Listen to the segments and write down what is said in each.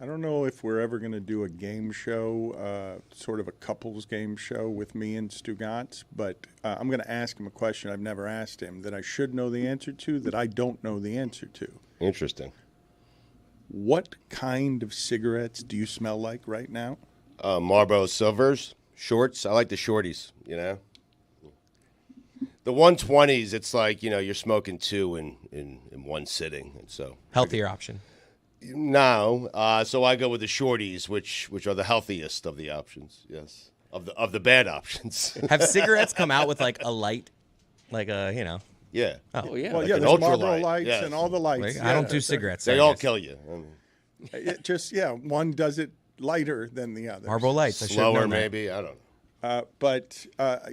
I don't know if we're ever going to do a game show, sort of a couples game show with me and Stugotz, but I'm going to ask him a question I've never asked him that I should know the answer to, that I don't know the answer to. Interesting. What kind of cigarettes do you smell like right now? Marlboro Silvers, shorts. I like the shorties, you know. The 120s, it's like, you know, you're smoking two in one sitting. And so healthier option. No. So I go with the shorties, which are the healthiest of the options, yes. Of the bad options. Have cigarettes come out with like a light? Like a, you know. Yeah. Oh, yeah. Well, Like yeah, an there's ultra Marlboro light, lights yes. and all the lights. Like, Yeah, I don't do cigarettes. They all kill you. I mean, It just, one does it lighter than the other. Marlboro lights. I should slower, know maybe. I don't know. But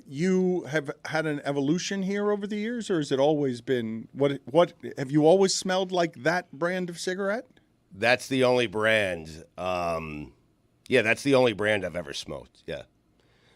you have had an evolution here over the years, or has it always been, what have you always smelled like that brand of cigarette? That's the only brand. That's the only brand I've ever smoked. Yeah.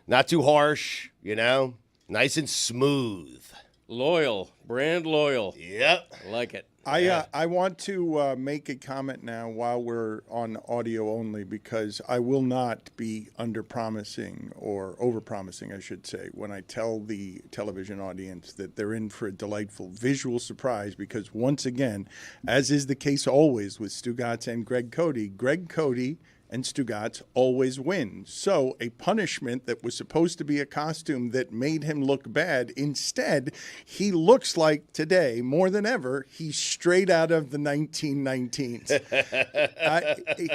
Not too harsh, you know. Nice and smooth. Loyal. Brand loyal. Yep. I like it. I want to make a comment now while we're on audio only, because I will not be under-promising or over-promising, I should say, when I tell the television audience that they're in for a delightful visual surprise, because once again, as is the case always with Stugotz and Greg Cody and Stugotz always win. So a punishment that was supposed to be a costume that made him look bad, instead, he looks like today, more than ever, he's straight out of the 1919s.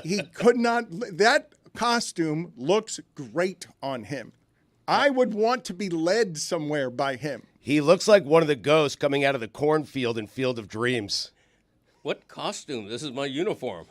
He could not, that costume looks great on him. I would want to be led somewhere by him. He looks like one of the ghosts coming out of the cornfield in Field of Dreams. What costume? This is my uniform.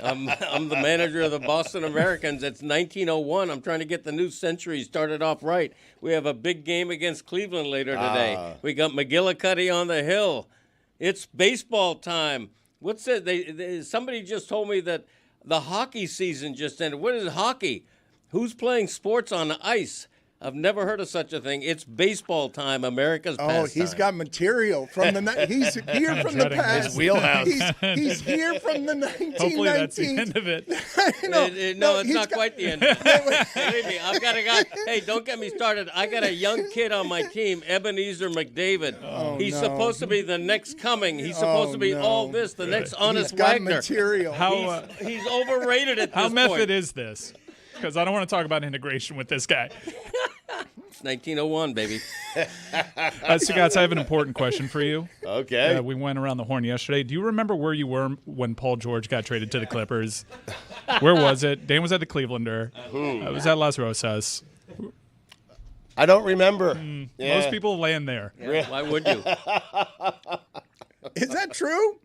I'm the manager of the Boston Americans. It's 1901. I'm trying to get the new century started off right. We have a big game against Cleveland later today. We got McGillicuddy on the hill. It's baseball time. What's it? Somebody just told me that the hockey season just ended. What is hockey? Who's playing sports on the ice? I've never heard of such a thing. It's baseball time, America's pastime. Oh, he's got material from the. He's here from the past. His wheelhouse. He's here from the 1919. Hopefully that's the end of it. No, it's not quite the end. Believe me, I've got a guy. Hey, don't get me started. I got a young kid on my team, Ebenezer McDavid. He's supposed to be the next coming. He's supposed to be all this, the next honest He's got Wagner. material. He's overrated at this How point. method is this? Because I don't want to talk about integration with this guy. It's 1901, baby. Stugotz, I have an important question for you. Okay. We went around the horn yesterday. Do you remember where you were when Paul George got traded to the Clippers? Where was it? Dan was at the Clevelander. I was at Las Rosas. I don't remember. Yeah. Most people land there. Yeah, why would you? Is that true?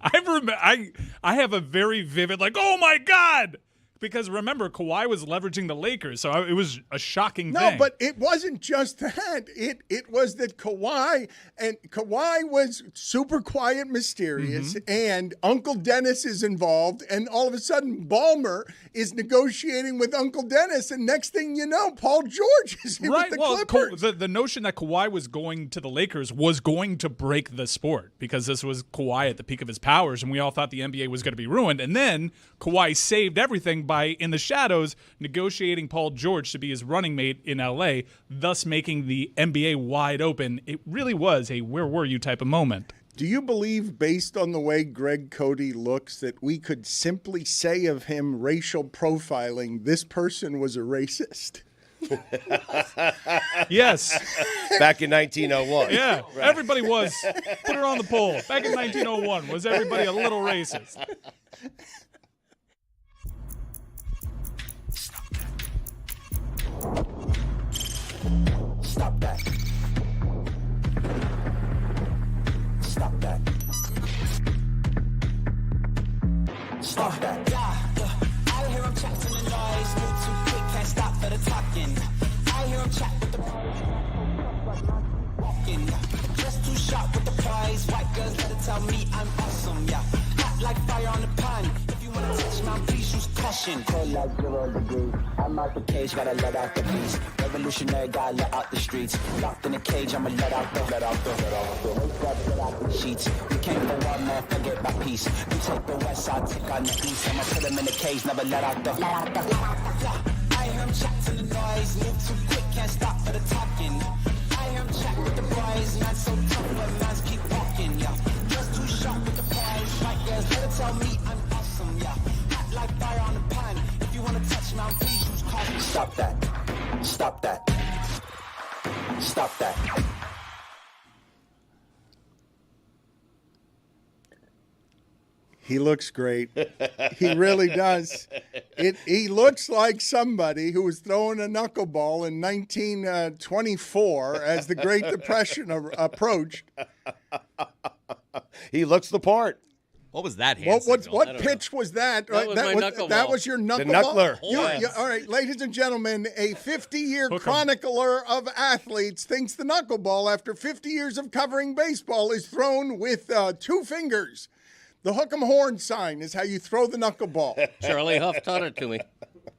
I have a very vivid, like, oh my God! Because remember, Kawhi was leveraging the Lakers, so it was a shocking thing. No, but it wasn't just that. It was that Kawhi was super quiet, mysterious, and Uncle Dennis is involved, and all of a sudden Ballmer is negotiating with Uncle Dennis, and next thing you know, Paul George is here with the Clippers. The notion that Kawhi was going to the Lakers was going to break the sport, because this was Kawhi at the peak of his powers, and we all thought the NBA was going to be ruined. And then Kawhi saved everything by, in the shadows, negotiating Paul George to be his running mate in LA, thus making the NBA wide open. It really was a where were you type of moment. Do you believe, based on the way Greg Cody looks, that we could simply say of him racial profiling, this person was a racist? Yes. Back in 1901. Yeah, right. Everybody was. Put it on the poll. Back in 1901, was everybody a little racist? Stop that. Stop that. Stop that. Yeah. I hear him chat to the noise. Move too quick, can't stop for the talking. I hear him chat with the walking. Just too sharp with the prize. White girls better tell me I'm awesome. Yeah. Hot like fire on the pan. If you wanna touch my please use concussion. Cold like 0 degrees. I'm out the cage, gotta let out the beast. Revolutionary, gotta let out the streets. Locked in a cage, I'ma let out the sheets. We came for one man, forget my peace. You take the west, I'll take on the east. I'ma put him in the cage, never let out the. I hear him chat to the noise. Move too quick, can't stop for the talking. I hear him chat with the boys. Man so tough, but man's keep walking, yeah. Just too sharp with the prize. Right guys, better tell me I'm awesome, yeah. Hot like fire on the pan. If you wanna touch me, I'm please use caution. Stop that. Stop that. Stop that. He looks great. He really does. He looks like somebody who was throwing a knuckleball in 1924 as the Great Depression approached. He looks the part. What was that hand signal? What pitch was that? That was my knuckleball. That was your knuckleball? The knuckler. All right, ladies and gentlemen, a 50-year chronicler of athletes thinks the knuckleball, after 50 years of covering baseball, is thrown with 2 fingers. The hook 'em horn sign is how you throw the knuckleball. Charlie Huff taught it to me.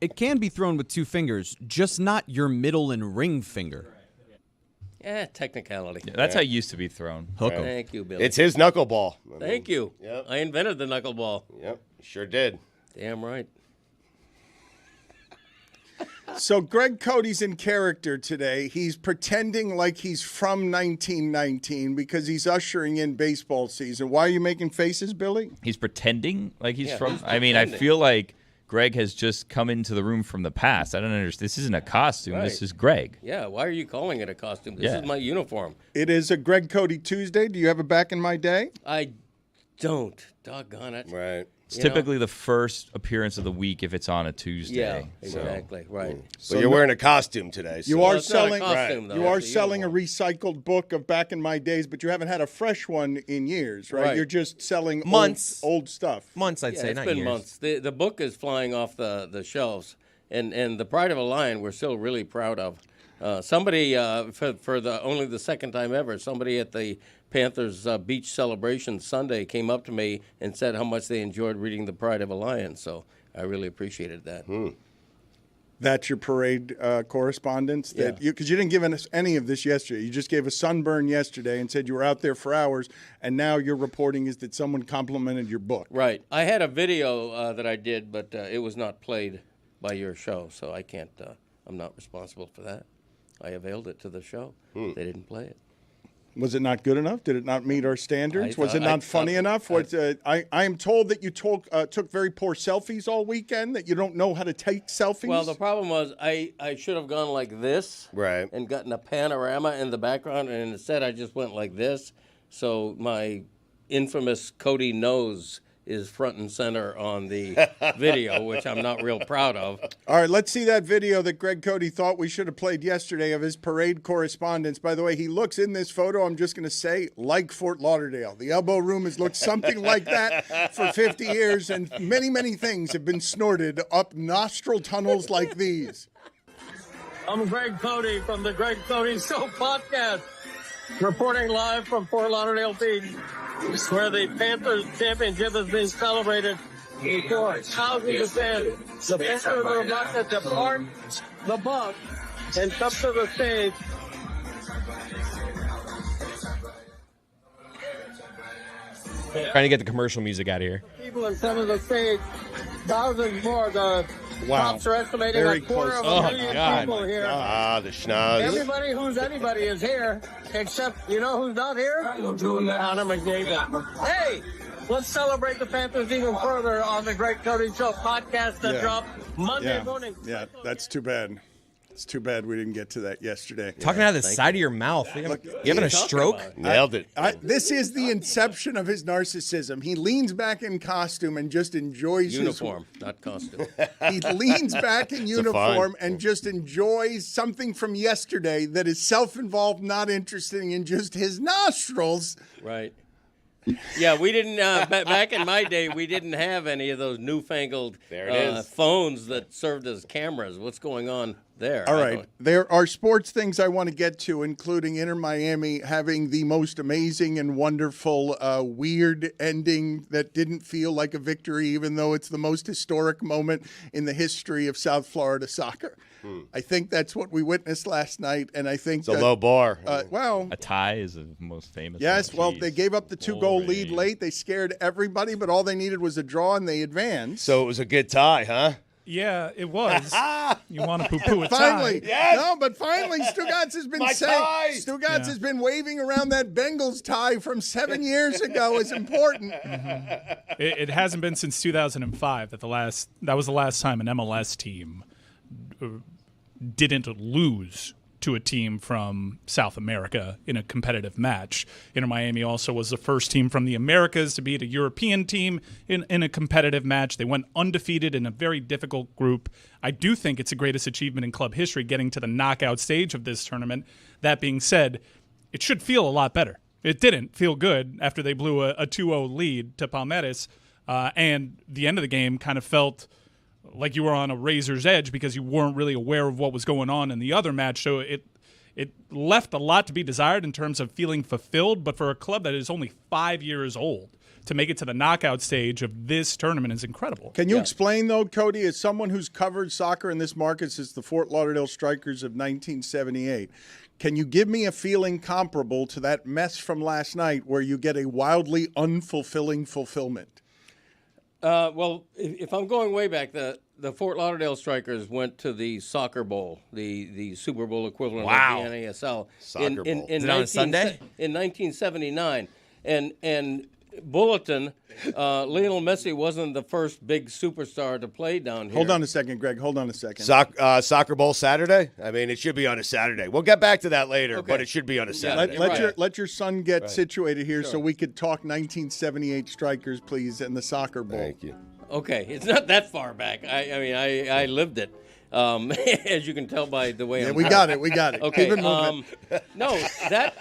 It can be thrown with 2 fingers, just not your middle and ring finger. Yeah, technicality. Yeah, that's how it used to be thrown. Hook 'em. Thank you, Billy. It's his knuckleball. Thank you. Yep. I invented the knuckleball. Yep, sure did. Damn right. So Greg Cody's in character today. He's pretending like he's from 1919 because he's ushering in baseball season. Why are you making faces, Billy? He's pretending like he's Yeah, from. he's I mean, I pretending. feel like Greg has just come into the room from the past. I don't understand. This isn't a costume. This Right. is Greg. Yeah, why are you calling it a costume? This Yeah. is my uniform. It is a Greg Cody Tuesday. Do you have it back in my day? I don't. Doggone it. Right. It's You know? typically the first appearance of the week if it's on a Tuesday. Yeah, So- exactly. Right. But you're wearing a costume today. So. You Well, are it's not a selling. costume, though. You are It's a selling a uniform. recycled book of back in my days, but you haven't had a fresh one in years, right? Right. You're just selling Months. old stuff. Months, I'd Yeah, say, it's not been years. months. The book is flying off the shelves, and the Pride of a Lion we're still really proud of. Somebody for the only the second time ever, somebody at the Panthers beach celebration Sunday came up to me and said how much they enjoyed reading the Pride of a Lion. So I really appreciated that. That's your parade correspondence. That Yeah. because you didn't give us any of this yesterday. You just gave a sunburn yesterday and said you were out there for hours, and now your reporting is that someone complimented your book. Right. I had a video that I did, but it was not played by your show, so I can't. I'm not responsible for that. I availed it to the show. They didn't play it. Was it not good enough? Did it not meet our standards? I Was it thought- I not funny thought- enough? I am told that you took very poor selfies all weekend, that you don't know how to take selfies. Well, the problem was I should have gone like this, Right. and gotten a panorama in the background, and instead I just went like this. So my infamous Cody nose is front and center on the video, which I'm not real proud of. All right, let's see that video that Greg Cody thought we should have played yesterday of his parade correspondence. By the way, he looks in this photo, I'm just going to say, like Fort Lauderdale. The elbow room has looked something like that for 50 years, and many, many things have been snorted up nostril tunnels like these. I'm Greg Cody from the Greg Cody Show podcast, reporting live from Fort Lauderdale Beach, where the Panthers championship has been celebrated before thousands of fans. The Panthers are about to depart the bus and come to the stage. Trying to get the commercial music out of here. People in front of the stage, thousands more. The cops are estimating Very a quarter close. of a million people here. Ah, the schnoz. Everybody who's anybody is here, except, you know who's not here? Connor McDavid. Hey, let's celebrate the Panthers even further on the Greg Cody Show podcast that Yeah. dropped Monday morning. Yeah, that's too bad. It's too bad we didn't get to that yesterday. Talking out of the side of your mouth. You having a stroke? Nailed it. This is the inception of his narcissism. He leans back in costume and just enjoys Uniform, not costume. He leans back in uniform fun. and just enjoys something from yesterday that is self-involved, not interesting in just his nostrils. Right. Yeah, we didn't. Back in my day, we didn't have any of those newfangled There it is. phones that served as cameras. What's going on there. All right. There are sports things I want to get to, including Inter Miami having the most amazing and wonderful weird ending that didn't feel like a victory, even though it's the most historic moment in the history of South Florida soccer. I think that's what we witnessed last night, and I think It's a low bar. Well, A tie is the most famous. yes, one. well, Jeez. they gave up the 2-goal lead Glory. late. They scared everybody, but all they needed was a draw, and they advanced. So it was a good tie, huh? Yeah, it was. You want to poo-poo a tie. Finally, Yes! no, but finally, Stugotz has been My tie! saying. Stugotz has been waving around that Bengals tie from 7 years ago as important. It hasn't been since 2005 that was the last time an MLS team didn't lose to a team from South America in a competitive match. Inter Miami also was the first team from the Americas to beat a European team in a competitive match. They went undefeated in a very difficult group. I do think it's the greatest achievement in club history, getting to the knockout stage of this tournament. That being said, it should feel a lot better. It didn't feel good after they blew a 2-0 lead to Palmeiras, and the end of the game kind of felt like you were on a razor's edge because you weren't really aware of what was going on in the other match. So it left a lot to be desired in terms of feeling fulfilled. But for a club that is only 5 years old, to make it to the knockout stage of this tournament is incredible. Can you explain, though, Cody, as someone who's covered soccer in this market since the Fort Lauderdale Strikers of 1978, can you give me a feeling comparable to that mess from last night where you get a wildly unfulfilling fulfillment? Well, if I'm going way back, the Fort Lauderdale Strikers went to the Soccer Bowl, the Super Bowl equivalent Wow. of the NASL Soccer Bowl. in Is it on a Sunday? In 1979, and Bulletin, Lionel Messi wasn't the first big superstar to play down here. Hold on a second, Greg. Hold on a second. Soccer Bowl Saturday? I mean, it should be on a Saturday. We'll get back to that later, but it should be on a Saturday. Let your son get situated here so we could talk 1978 Strikers, please, and the Soccer Bowl. Thank you. Okay, it's not that far back. I lived it, as you can tell by the way. Yeah, I'm we got it. We got it. Okay. Keep it moving. No, that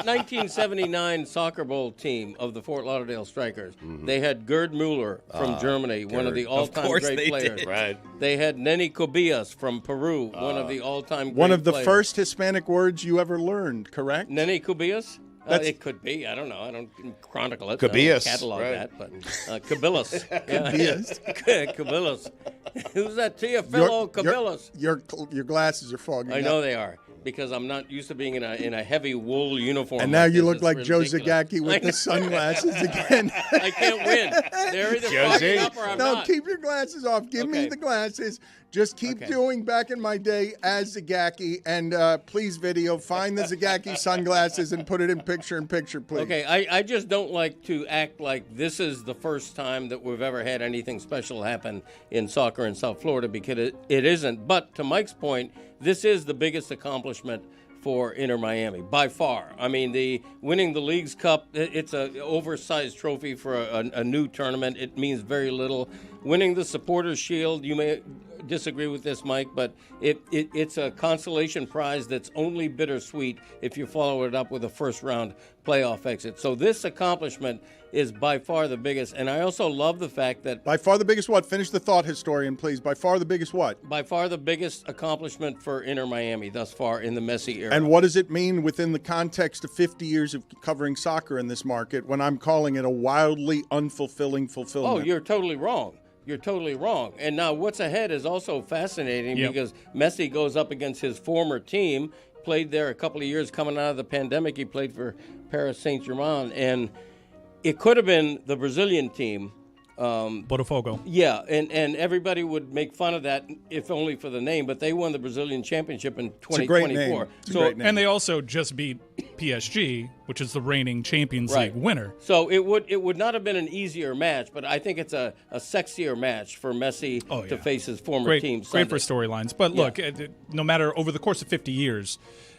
1979 Soccer Bowl team of the Fort Lauderdale Strikers, they had Gerd Müller from Germany, one of the all-time course great they players. did. Right. They had Nenny Cobillas from Peru, one of the all-time great One of the players. first Hispanic words you ever learned, correct? Nenny Cobillas? That's- It could be. I don't know. I don't chronicle it. Cabillas, I don't catalog right. that, but Cabillas. Cabillas. Cabillas. Who's that Teofilo Cabillas? Your glasses are fogging I up. know they are because I'm not used to being in a heavy wool uniform. And now like you this. look It's like Joe ridiculous. Zagacki with the sunglasses again. I can't win. They're either Josie. fogging up or I'm No, not. keep your glasses off. Give me Okay. the glasses. Just keep Okay. doing back in my day as Zagacki. And please, video, find the Zagacki sunglasses and put it in picture, please. Okay, I just don't like to act like this is the first time that we've ever had anything special happen in soccer in South Florida because it isn't. But to Mike's point, this is the biggest accomplishment for Inter Miami by far. I mean, the winning the League's Cup, it's an oversized trophy for a new tournament. It means very little. Winning the Supporters Shield, you may disagree with this, Mike, but it's a consolation prize that's only bittersweet if you follow it up with a first-round playoff exit. So this accomplishment is by far the biggest, and I also love the fact that By far the biggest what? Finish the thought, historian, please. By far the biggest what? by far the biggest accomplishment for Inter Miami thus far in the Messi era. And what does it mean within the context of 50 years of covering soccer in this market when I'm calling it a wildly unfulfilling fulfillment? Oh, you're totally wrong. You're totally wrong. And now what's ahead is also fascinating Yep. because Messi goes up against his former team, played there a couple of years coming out of the pandemic. He played for Paris Saint-Germain, and it could have been the Brazilian team. Botafogo. Yeah, and everybody would make fun of that if only for the name, but they won the Brazilian championship in It's a great 2024. name. It's a great name. And they also just beat PSG, which is the reigning Champions Right. League winner. So it would not have been an easier match, but I think it's a sexier match for Messi to face his former team. Great for Sunday. storylines. But look, no matter over the course of 50 years,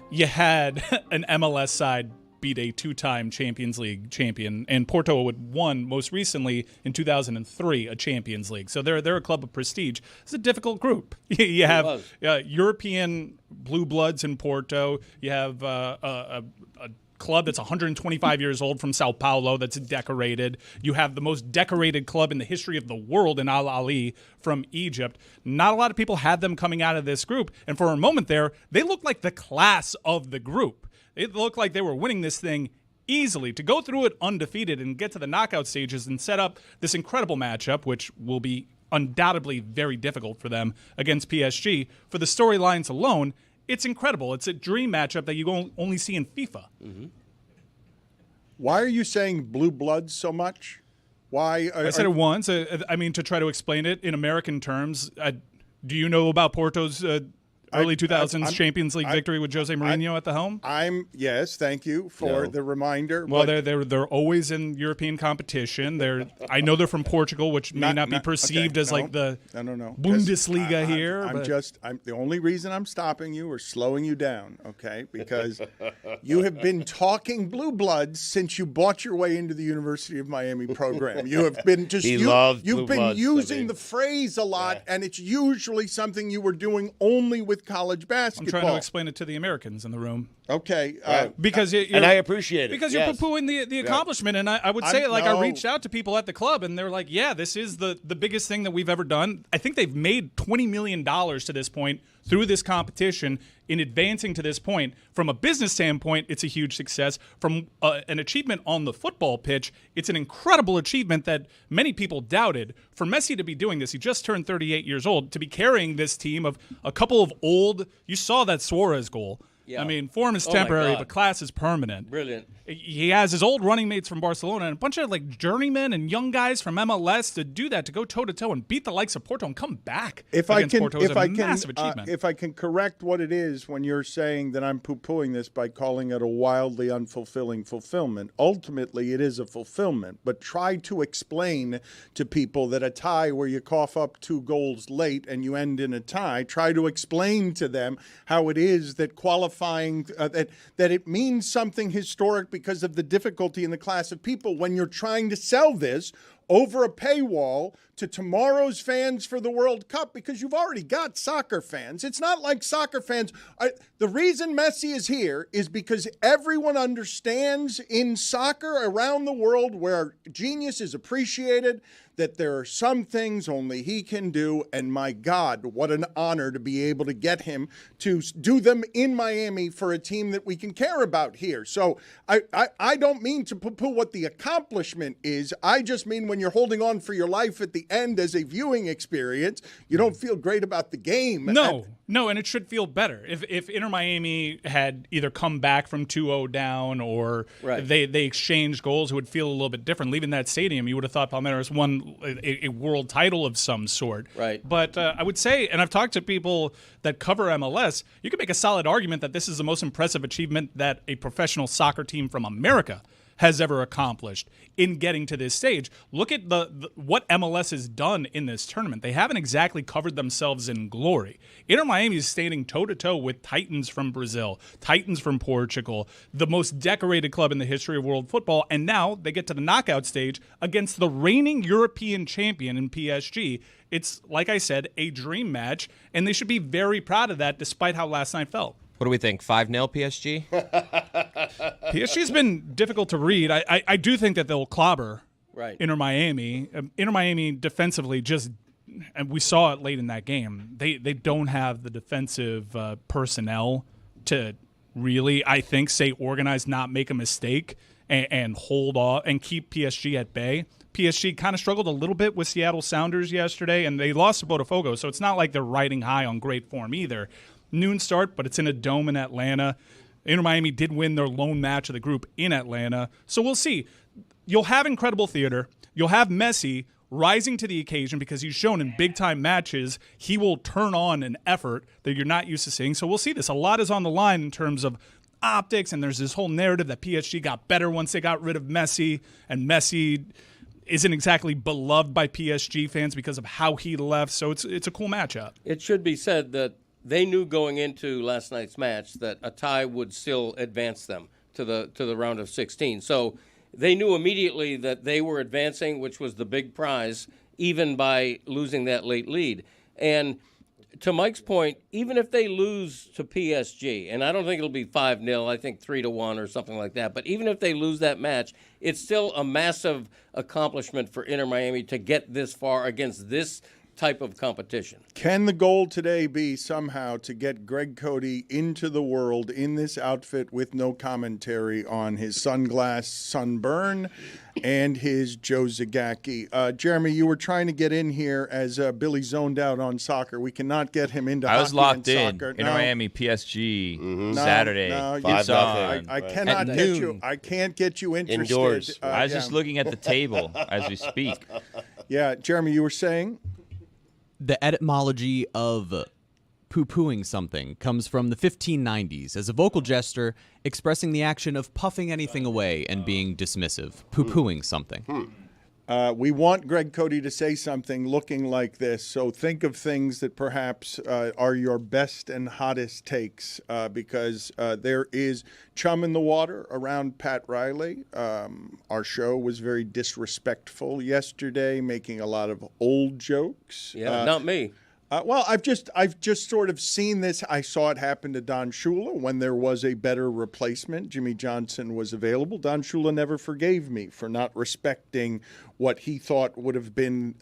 you had an MLS side beat a two-time Champions League champion, and Porto had won most recently in 2003 a Champions League. So they're a club of prestige. It's a difficult group. You have European blue bloods in Porto. You have a club that's 125 years old from Sao Paulo that's decorated. You have the most decorated club in the history of the world in Al Ahly from Egypt. Not a lot of people had them coming out of this group. And for a moment there, they looked like the class of the group. It looked like they were winning this thing easily. To go through it undefeated and get to the knockout stages and set up this incredible matchup, which will be undoubtedly very difficult for them against PSG, for the storylines alone, it's incredible. It's a dream matchup that you only see in FIFA. Mm-hmm. Why are you saying blue bloods so much? Why? I said it once. I mean, to try to explain it in American terms, do you know about Porto's early 2000s Champions League victory with Jose Mourinho at the helm? Yes, thank you for the reminder. Well, they're always in European competition. I know they're from Portugal, which may not be perceived as like the Bundesliga here. I'm the only reason I'm stopping you or slowing you down, okay? Because you have been talking blue bloods since you bought your way into the University of Miami program. You have been you've been using the phrase a lot, and it's usually something you were doing only with college basketball. I'm trying to explain it to the Americans in the room. Okay. Because and I appreciate it. Because you're poo-pooing the accomplishment. And I would say, I reached out to people at the club, and they're like, yeah, this is the biggest thing that we've ever done. I think they've made $20 million to this point through this competition in advancing to this point. From a business standpoint, it's a huge success. From an achievement on the football pitch, it's an incredible achievement that many people doubted. For Messi to be doing this, he just turned 38 years old, to be carrying this team of a couple of old, you saw that Suarez goal. Yeah. I mean, form is temporary, but class is permanent. Brilliant. He has his old running mates from Barcelona and a bunch of like journeymen and young guys from MLS to do that, to go toe-to-toe and beat the likes of Porto and come back Porto is a massive achievement. If I can correct what it is when you're saying that I'm poo-pooing this by calling it a wildly unfulfilling fulfillment, ultimately it is a fulfillment. But try to explain to people that a tie where you cough up 2 goals late and you end in a tie, try to explain to them how it is that qualifying, that it means something historic because of the difficulty in the class of people when you're trying to sell this over a paywall to tomorrow's fans for the World Cup, because you've already got soccer fans. It's not like soccer fans. The reason Messi is here is because everyone understands in soccer around the world where genius is appreciated, that there are some things only he can do, and my God, what an honor to be able to get him to do them in Miami for a team that we can care about here. So I don't mean to poo-poo what the accomplishment is. I just mean when you're holding on for your life at the end as a viewing experience, you don't feel great about the game. No, and it should feel better. If Inter Miami had either come back from 2-0 down or they exchanged goals, it would feel a little bit different. Leaving that stadium, you would have thought Palmeiras won a world title of some sort. Right. But I would say, and I've talked to people that cover MLS, you can make a solid argument that this is the most impressive achievement that a professional soccer team from America has ever accomplished in getting to this stage. Look at what MLS has done in this tournament. They haven't exactly covered themselves in glory. Inter Miami is standing toe-to-toe with Titans from Brazil, Titans from Portugal, the most decorated club in the history of world football, and now they get to the knockout stage against the reigning European champion in PSG. It's, like I said, a dream match, and they should be very proud of that despite how last night felt. What do we think? 5-0 PSG? PSG's been difficult to read. I do think that they'll clobber Inter Miami. Inter Miami defensively and we saw it late in that game, they don't have the defensive personnel to really, I think, stay organized, not make a mistake, and hold off and keep PSG at bay. PSG kind of struggled a little bit with Seattle Sounders yesterday, and they lost to Botafogo, so it's not like they're riding high on great form either. Noon start, but it's in a dome in Atlanta. Inter Miami did win their lone match of the group in Atlanta. So we'll see. You'll have incredible theater. You'll have Messi rising to the occasion because he's shown in big-time matches he will turn on an effort that you're not used to seeing. So we'll see this. A lot is on the line in terms of optics, and there's this whole narrative that PSG got better once they got rid of Messi, and Messi isn't exactly beloved by PSG fans because of how he left. So it's a cool matchup. It should be said that they knew going into last night's match that a tie would still advance them to the round of 16. So they knew immediately that they were advancing, which was the big prize, even by losing that late lead. And to Mike's point, even if they lose to PSG, and I don't think it'll be 5-0, I think 3-1 or something like that, but even if they lose that match, it's still a massive accomplishment for Inter Miami to get this far against this type of competition. Can the goal today be somehow to get Greg Cody into the world in this outfit with no commentary on his sunglass sunburn and his Joe Zagacki? Jeremy, you were trying to get in here as Billy zoned out on soccer. We cannot get him into I was hockey locked and in. soccer. Inter No. Miami PSG No, Saturday. no, you- 5-0. I cannot At get noon. you. I can't get you interested. Indoors. I was just looking at the table as we speak. Yeah, Jeremy, you were saying? The etymology of poo-pooing something comes from the 1590s as a vocal gesture expressing the action of puffing anything away and being dismissive. Poo-pooing something. We want Greg Cody to say something looking like this, so think of things that perhaps are your best and hottest takes, because there is chum in the water around Pat Riley. Our show was very disrespectful yesterday, making a lot of old jokes. Yeah, not me. Well, I've just sort of seen this. I saw it happen to Don Shula when there was a better replacement. Jimmy Johnson was available. Don Shula never forgave me for not respecting what he thought would have been.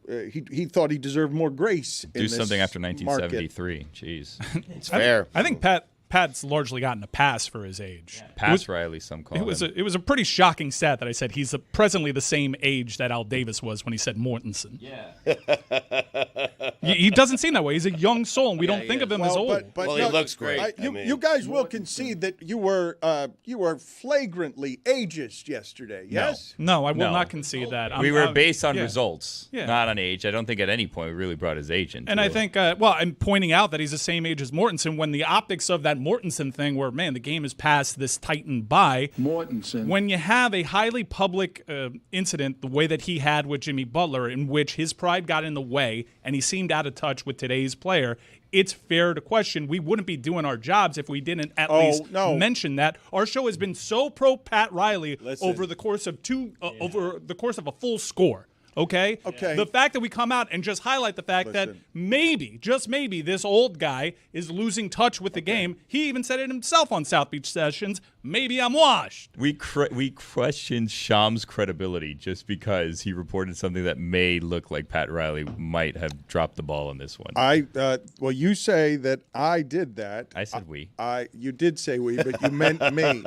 He thought he deserved more grace. In Do this something after market. 1973. Jeez. It's fair. I think Pat's largely gotten a pass for his age. Pass Riley, some call It was him. a pretty shocking stat that I said he's presently the same age that Al Davis was when he said Mortensen. Yeah. He doesn't seem that way. He's a young soul, and we don't think of him as old. Well, he looks great. You guys will concede that you were flagrantly ageist yesterday. Yes. No, I will No. not concede that. We were based on yeah. results, Yeah. not on age. I don't think at any point we really brought his age into And I it. think, I'm pointing out that he's the same age as Mortensen when the optics of that Mortensen thing where, man, the game has passed this Titan by. Mortensen. When you have a highly public incident, the way that he had with Jimmy Butler, in which his pride got in the way and he seemed out of touch with today's player, it's fair to question we wouldn't be doing our jobs if we didn't at least mention that. Our show has been so pro Pat Riley over the course of over the course of a full score. Okay? Okay. The fact that we come out and just highlight the fact that maybe, just maybe, this old guy is losing touch with the game. He even said it himself on South Beach Sessions. Maybe I'm washed. We questioned Sham's credibility just because he reported something that may look like Pat Riley might have dropped the ball in this one. Well, you say that I did that. I said we. You did say we, but you meant me.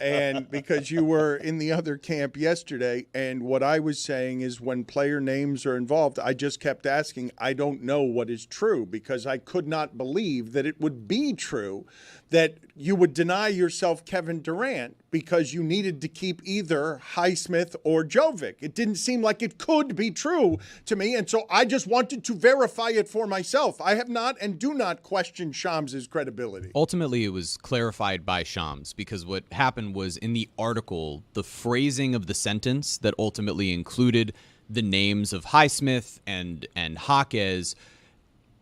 And because you were in the other camp yesterday, and what I was saying is when player names are involved, I just kept asking, I don't know what is true, because I could not believe that it would be true that you would deny yourself Kevin Durant because you needed to keep either Highsmith or Jovic. It didn't seem like it could be true to me, and so I just wanted to verify it for myself. I have not and do not question Shams' credibility. Ultimately, it was clarified by Shams because what happened was in the article, the phrasing of the sentence that ultimately included the names of Highsmith and Jaquez,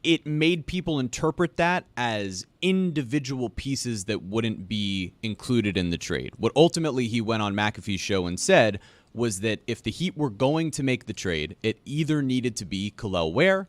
it made people interpret that as individual pieces that wouldn't be included in the trade. What ultimately he went on McAfee's show and said was that if the Heat were going to make the trade, it either needed to be Kel'el Ware,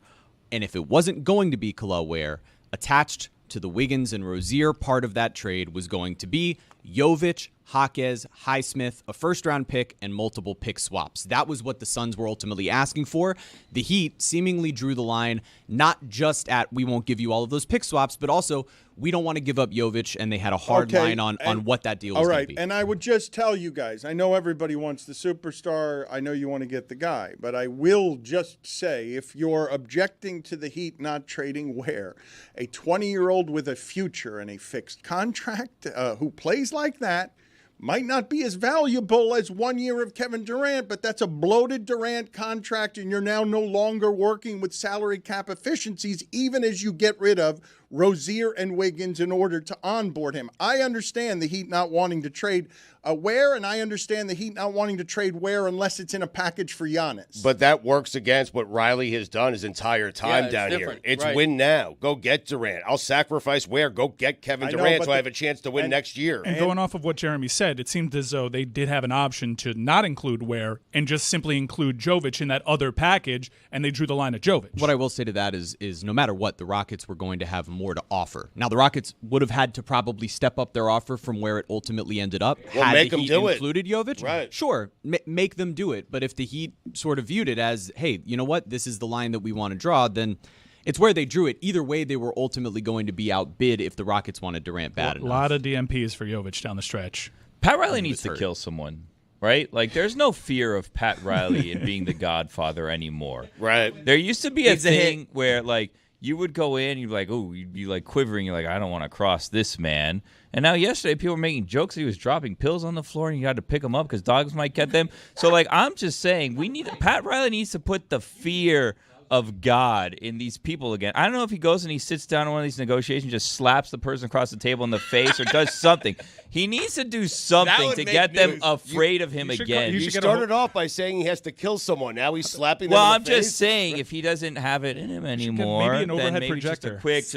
and if it wasn't going to be Kel'el Ware, attached to the Wiggins and Rozier part of that trade was going to be Jovic, Jaquez, Highsmith, a first-round pick, and multiple pick swaps. That was what the Suns were ultimately asking for. The Heat seemingly drew the line not just at we won't give you all of those pick swaps, but also we don't want to give up Jovic, and they had a hard line on what that deal was going to be. And I would just tell you guys, I know everybody wants the superstar. I know you want to get the guy. But I will just say, if you're objecting to the Heat not trading Ware, a 20-year-old with a future and a fixed contract who plays like that, might not be as valuable as 1 year of Kevin Durant, but that's a bloated Durant contract, and you're now no longer working with salary cap efficiencies, even as you get rid of Rozier and Wiggins in order to onboard him. I understand the Heat not wanting to trade Ware, and I understand the Heat not wanting to trade Ware unless it's in a package for Giannis. But that works against what Riley has done his entire time down here. It's win now. Go get Durant. I'll sacrifice Ware. Go get Kevin Durant so I have a chance to win next year. And going off of what Jeremy said, it seemed as though they did have an option to not include Ware and just simply include Jovic in that other package, and they drew the line at Jovic. What I will say to that is no matter what, the Rockets were going to have more to offer. Now, the Rockets would have had to probably step up their offer from where it ultimately ended up. Well, make them do it. Included Jovic? Right. Sure, make them do it. But if the Heat sort of viewed it as, hey, you know what, this is the line that we want to draw, then it's where they drew it. Either way, they were ultimately going to be outbid if the Rockets wanted Durant bad enough. A lot of DMPs for Jovic down the stretch. Pat Riley needs to kill someone, right? Like, there's no fear of Pat Riley in being the Godfather anymore. Right. There used to be a thing where, like, you would go in, you'd be like, oh, you'd be like quivering. You're like, I don't want to cross this man. And now yesterday, people were making jokes that he was dropping pills on the floor and you had to pick them up because dogs might get them. So, like, I'm just saying, Pat Riley needs to put the fear of God in these people again. I don't know if he goes and he sits down in one of these negotiations, just slaps the person across the table in the face or does something. He needs to do something to get them afraid of him again. He started off by saying he has to kill someone. Now he's slapping them Well, in I'm the face. just saying, if he doesn't have it in him anymore, maybe an overhead then maybe projector. just a quick,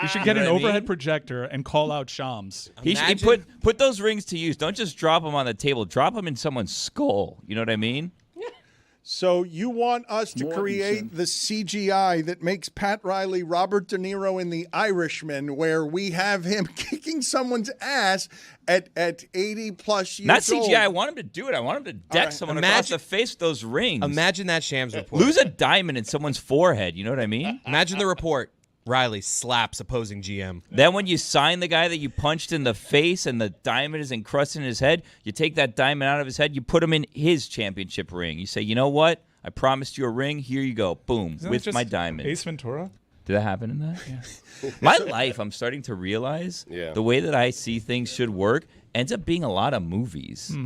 You should get an overhead projector and call out Shams. He put those rings to use. Don't just drop them on the table. Drop them in someone's skull. You know what I mean? So you want us to create the CGI that makes Pat Riley Robert De Niro in The Irishman, where we have him kicking someone's ass at 80-plus years Not CGI. old. I want him to do it. I want him to deck someone across the face with those rings. Imagine that Shams report. Lose a diamond in someone's forehead. You know what I mean? Imagine the report. Riley slaps opposing GM. Then when you sign the guy that you punched in the face and the diamond is encrusted in his head, you take that diamond out of his head, you put him in his championship ring. You say, you know what? I promised you a ring. Here you go. Boom. Isn't with that my just diamond. Ace Ventura? Did that happen in that? Yeah. My life, I'm starting to realize the way that I see things should work ends up being a lot of movies.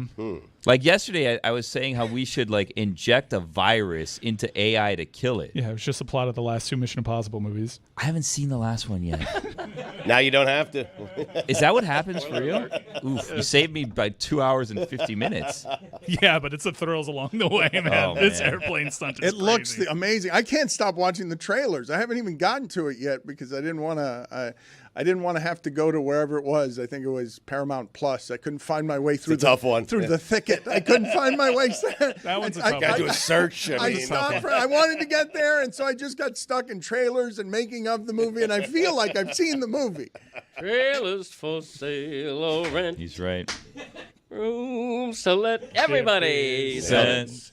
Like yesterday, I was saying how we should like inject a virus into AI to kill it. Yeah, it was just the plot of the last two Mission Impossible movies. I haven't seen the last one yet. Now you don't have to. Is that what happens for real? Oof, you saved me by 2 hours and 50 minutes. Yeah, but it's the thrills along the way, man. Oh, This man. airplane stunt is It looks crazy. amazing. I can't stop watching the trailers. I haven't even gotten to it yet because I didn't want to. I didn't want to have to go to wherever it was. I think it was Paramount Plus. I couldn't find my way through tough one. through the thicket. I couldn't find my way. That one's a tough Gotta one. do a search. I stopped. I wanted to get there, and so I just got stuck in trailers and making of the movie. And I feel like I've seen the movie. Trailers for sale or rent. He's right. Rooms to let everybody Sense.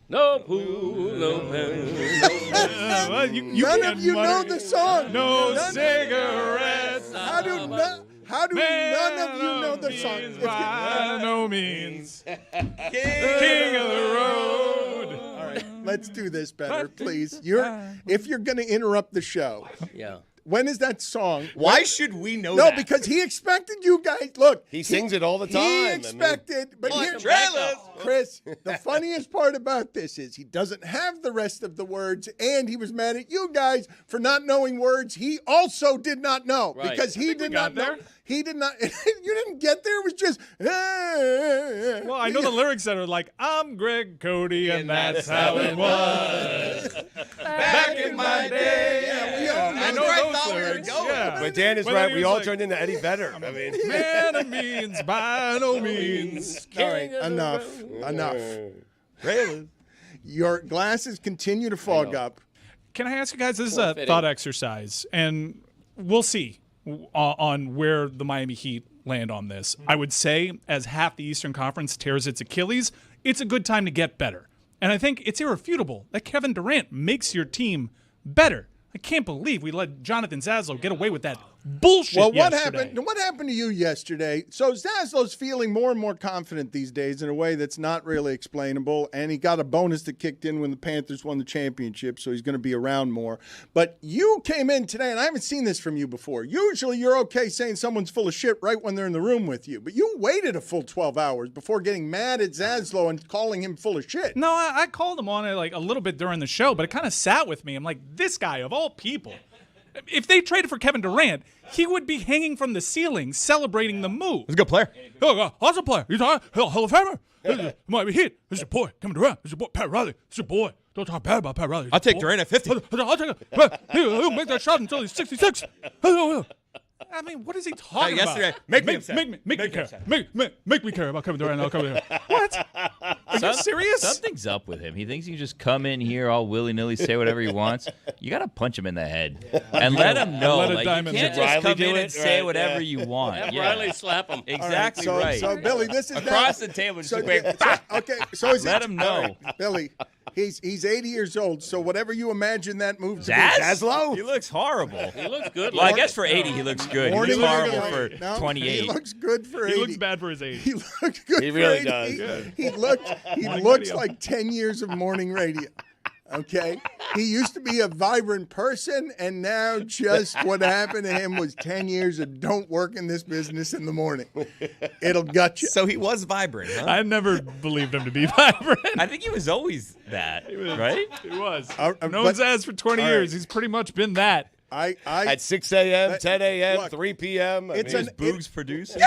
No pool, no pen. Well, you None can't of you know mutter- the song. No None- cigarettes. How do none of you know the song? If you- By no means. King of the road. All right, let's do this better, please. If you're going to interrupt the show, Yeah. when is that song? Why should we know No, that? because he expected you guys. Look, He sings it all the time. He I mean- expected, but here, trailers. Chris, the funniest part about this is he doesn't have the rest of the words, and he was mad at you guys for not knowing words he also did not know Right. because he did not know. there. He did not. You didn't get there. It was just. Well, I know the lyrics that are like, I'm Greg Cody, and that's how it was. Back in my day. Yeah, we all I know know that. those lyrics. Yeah. But Dan is Whether right. he We was all like- turned into Eddie Vedder. I mean, Man of means, by no means. All right, enough. Your glasses continue to fog up. Can I ask you guys, this is a thought exercise, and we'll see on where the Miami Heat land on this. I would say as half the Eastern Conference tears its Achilles, it's a good time to get better. And I think it's irrefutable that Kevin Durant makes your team better. I can't believe we let Jonathan Zaslow get away with that bullshit Well, what yesterday. happened? What happened to you yesterday? So Zaslow's feeling more and more confident these days in a way that's not really explainable, and he got a bonus that kicked in when the Panthers won the championship, so he's going to be around more. But you came in today, and I haven't seen this from you before. Usually, you're okay saying someone's full of shit right when they're in the room with you, but you waited a full 12 hours before getting mad at Zaslow and calling him full of shit. No, I called him on it like a little bit during the show, but it kind of sat with me. I'm like, this guy of all people If they traded for Kevin Durant, he would be hanging from the ceiling celebrating the move. He's a good player. Awesome player. He's a Hall of Famer. Might be hit. This is your boy, Kevin Durant. This is your boy, Pat Riley. This is your boy. Don't talk bad about Pat Riley. I'll take Durant at 50. I'll take it. He'll make that shot until he's 66. I mean, what is he talking about? Make me upset. Make me care. Make me care about Kevin Durant. What? Are you serious? Something's up with him. He thinks he can just come in here all willy-nilly, say whatever he wants. You got to punch him in the head and let him know. Let a like, diamond you can't hit. just Riley come do in it? and say Right, whatever yeah. you want. Have Yeah. Riley slap him. Exactly All right. So Billy, this is Across the table, just a quick. Okay, so is Let it, him know. all right, Billy. He's 80 years old. So whatever you imagine that move to be, Zaslow? He looks horrible. He looks good. Well, I guess for 80, he looks good. He Morning looks horrible radio. for No, 28. He looks good for 80. He looks bad for his age. He looks good. He for really 80. does. He looks radio. like 10 years of morning radio. Okay, he used to be a vibrant person, and now just what happened to him was 10 years of don't work in this business in the morning. It'll gut you. So he was vibrant, huh? I never believed him to be vibrant. I think he was always that, right? He was. but- Known as for 20 all years. right. He's pretty much been that. I At 6 a.m., 10 a.m., Look, 3 p.m. I it's mean, an- Boogs producer.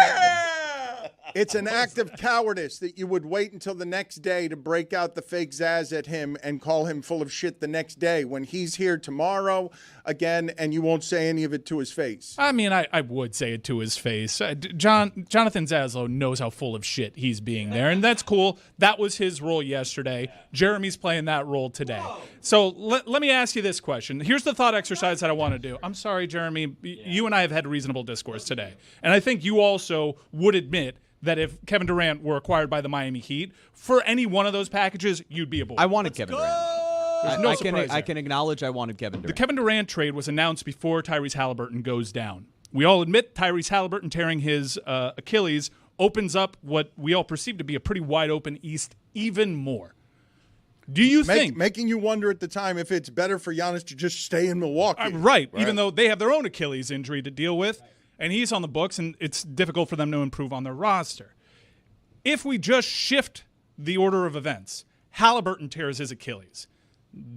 It's an act of cowardice that you would wait until the next day to break out the fake Zaz at him and call him full of shit the next day when he's here tomorrow again and you won't say any of it to his face. I mean, I would say it to his face. Jonathan Zaslow knows how full of shit he's being there, and that's cool. That was his role yesterday. Jeremy's playing that role today. So let me ask you this question. Here's the thought exercise that I want to do. I'm sorry, Jeremy. You and I have had reasonable discourse today, and I think you also would admit that if Kevin Durant were acquired by the Miami Heat, for any one of those packages, you'd be aboard. I wanted Kevin Durant. There's no I surprise there. can acknowledge I wanted Kevin The Durant. Kevin Durant trade was announced before Tyrese Halliburton goes down. We all admit Tyrese Halliburton tearing his Achilles opens up what we all perceive to be a pretty wide open East even more. Do you think Making you wonder at the time if it's better for Giannis to just stay in Milwaukee. right, even though they have their own Achilles injury to deal with, and he's on the books, and it's difficult for them to improve on their roster. If we just shift the order of events, Halliburton tears his Achilles.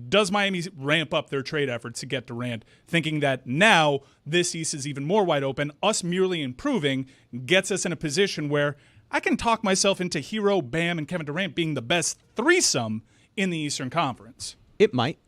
Does Miami ramp up their trade efforts to get Durant, thinking that now this East is even more wide open, us merely improving gets us in a position where I can talk myself into Hero, Bam, and Kevin Durant being the best threesome in the Eastern Conference? It might.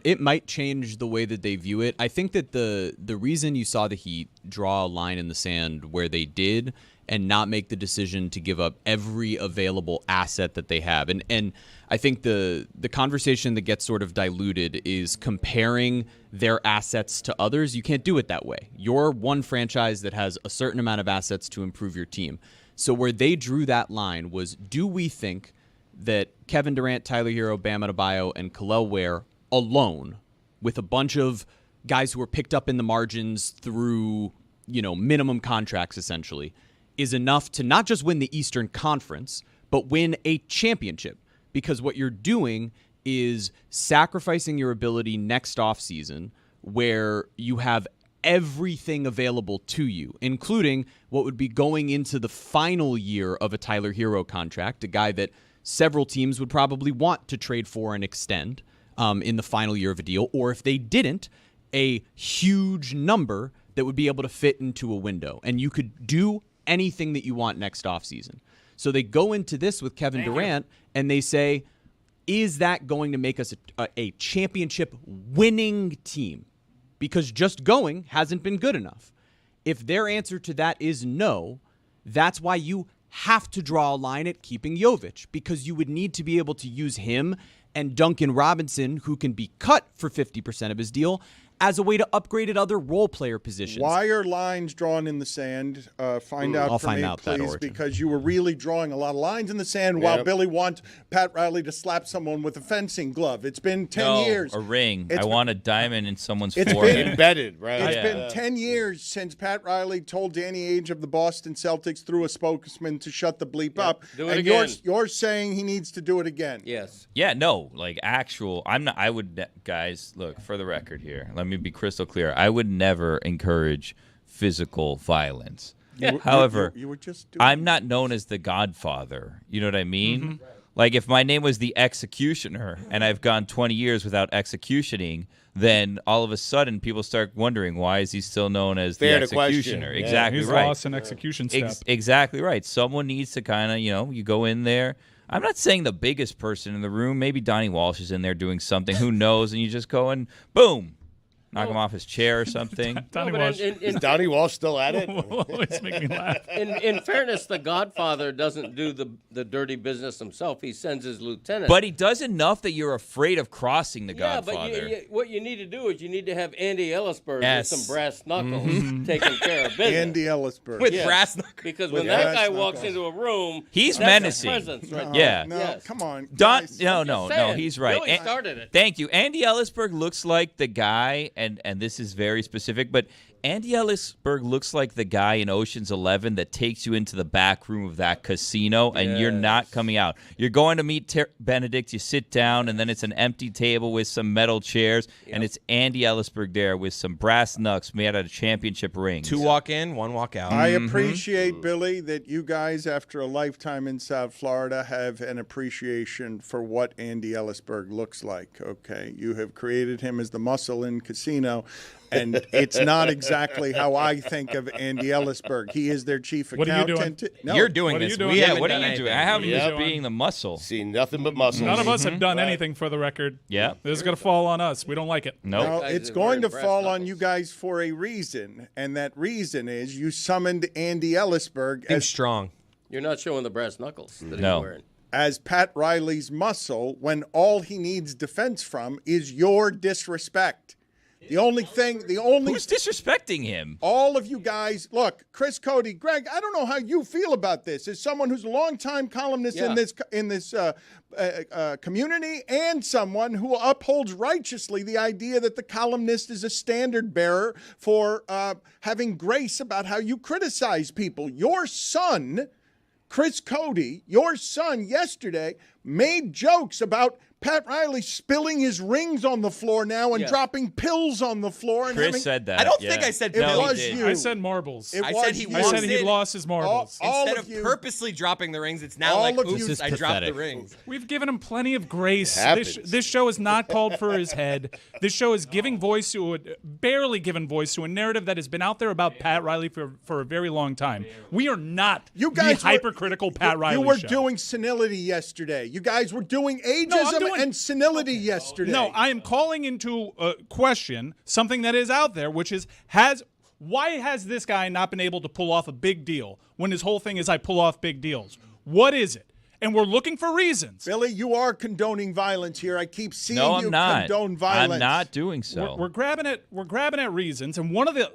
It might change the way that they view it. I think that the reason you saw the Heat draw a line in the sand where they did and not make the decision to give up every available asset that they have. And I think the conversation that gets sort of diluted is comparing their assets to others. You can't do it that way. You're one franchise that has a certain amount of assets to improve your team. So where they drew that line was, do we think that Kevin Durant, Tyler Hero, Bam Adebayo, and Kel'el Ware alone, with a bunch of guys who were picked up in the margins through, minimum contracts essentially, is enough to not just win the Eastern Conference, but win a championship? Because what you're doing is sacrificing your ability next offseason where you have everything available to you, including what would be going into the final year of a Tyler Hero contract, a guy that several teams would probably want to trade for and extend in the final year of a deal, or if they didn't, a huge number that would be able to fit into a window. And you could do anything that you want next offseason. So they go into this with Kevin Durant, and they say, is that going to make us a championship winning team? Because just going hasn't been good enough. If their answer to that is no, that's why you have to draw a line at keeping Jovic, because you would need to be able to use him and Duncan Robinson, who can be cut for 50% of his deal, as a way to upgrade at other role player positions. Why are lines drawn in the sand? Find out I'll for find me, out that please, origin. because you were really drawing a lot of lines in the sand while Billy wants Pat Riley to slap someone with a fencing glove. It's been 10 years. A ring. It's I been- want a diamond in someone's It's forehead. Embedded, right? It's Yeah. been 10 years since Pat Riley told Danny Ainge of the Boston Celtics through a spokesman to shut the bleep up. Do it and again. You're saying he needs to do it again. Yes. Yeah, no, like actual. I'm not. I would, guys. Look, for the record here, let me be crystal clear. I would never encourage physical violence. However, you were just doing I'm not known as the Godfather. You know what I mean? Like if my name was the Executioner and I've gone 20 years without executioning, then all of a sudden people start wondering, why is he still known as the Fair to question. Executioner? Yeah. Exactly He's right. lost an execution step. Exactly right. Someone needs to kind of, you go in there. I'm not saying the biggest person in the room. Maybe Donnie Walsh is in there doing something. Who knows? And you just go and boom. Knock him off his chair or something. Donnie but Walsh. Is Donnie Walsh still at it? Always make me laugh. In fairness, the Godfather doesn't do the dirty business himself. He sends his lieutenant. But he does enough that you're afraid of crossing the yeah, Godfather. but what you need to do is you need to have Andy Ellisberg Yes. with some brass knuckles taking care of business. Andy Ellisberg. With Yes. brass knuckles. Because when With that brass guy walks knuckles. into a room, He's that's menacing. A presence right Yeah. No, Yes. come on. Don, guys. no, saying, he's right. Billy started it. Thank you. Andy Ellisberg looks like the guy, and this is very specific, but Andy Ellisberg looks like the guy in Ocean's 11 that takes you into the back room of that casino, and you're not coming out. You're going to meet Benedict, you sit down, and then it's an empty table with some metal chairs, and it's Andy Ellisberg there with some brass knucks made out of championship rings. 2 walk in, 1 walk out. I appreciate, Billy, that you guys, after a lifetime in South Florida, have an appreciation for what Andy Ellisberg looks like. Okay, you have created him as the muscle in casino, and it's not exactly how I think of Andy Ellisberg. He is their chief What are you accountant. doing? No, You're doing What are this. you doing? We Yeah, haven't what are done you doing? anything. I have Yep. you being the muscle. See nothing but muscles. None of us have done anything for the record. Yeah. This is going to fall on us. We don't like it. Nope. Well, Guys it's are going to wearing fall brass on you knuckles. guys for a reason, and that reason is you summoned Andy Ellisberg Think as strong. You're not showing the brass knuckles that No. he's wearing. as Pat Riley's muscle when all he needs defense from is your disrespect. The only Who's disrespecting him? all of you guys, look, Chris, Cody, Greg, I don't know how you feel about this. As someone who's a longtime columnist Yeah. in this community, and someone who upholds righteously the idea that the columnist is a standard bearer for having grace about how you criticize people. Your son, Chris Cody, your son yesterday made jokes about Pat Riley spilling his rings on the floor now and Yes. dropping pills on the floor. And Chris having, said that. I don't yeah. think I said It pills. was did. you. I said marbles. It I was said he you. I said he wanted- lost his marbles. All Instead of of you- purposely dropping the rings, it's now all like, of you- oops, This is I dropped the pathetic. rings. We've given him plenty of grace. Happens. This show is not called for his head. This show is giving voice to barely given voice to a narrative that has been out there about Pat Riley for a very long time. We are not You guys the hypercritical Pat Riley You were show. doing senility yesterday. You guys were doing I'm ageism doing- and senility yesterday. No, I am calling into question something that is out there, which is why has this guy not been able to pull off a big deal when his whole thing is I pull off big deals? What is it? And we're looking for reasons. Billy, you are condoning violence here. I keep seeing No, you I'm not. condone violence. I'm not doing so. We're grabbing at reasons, and one of the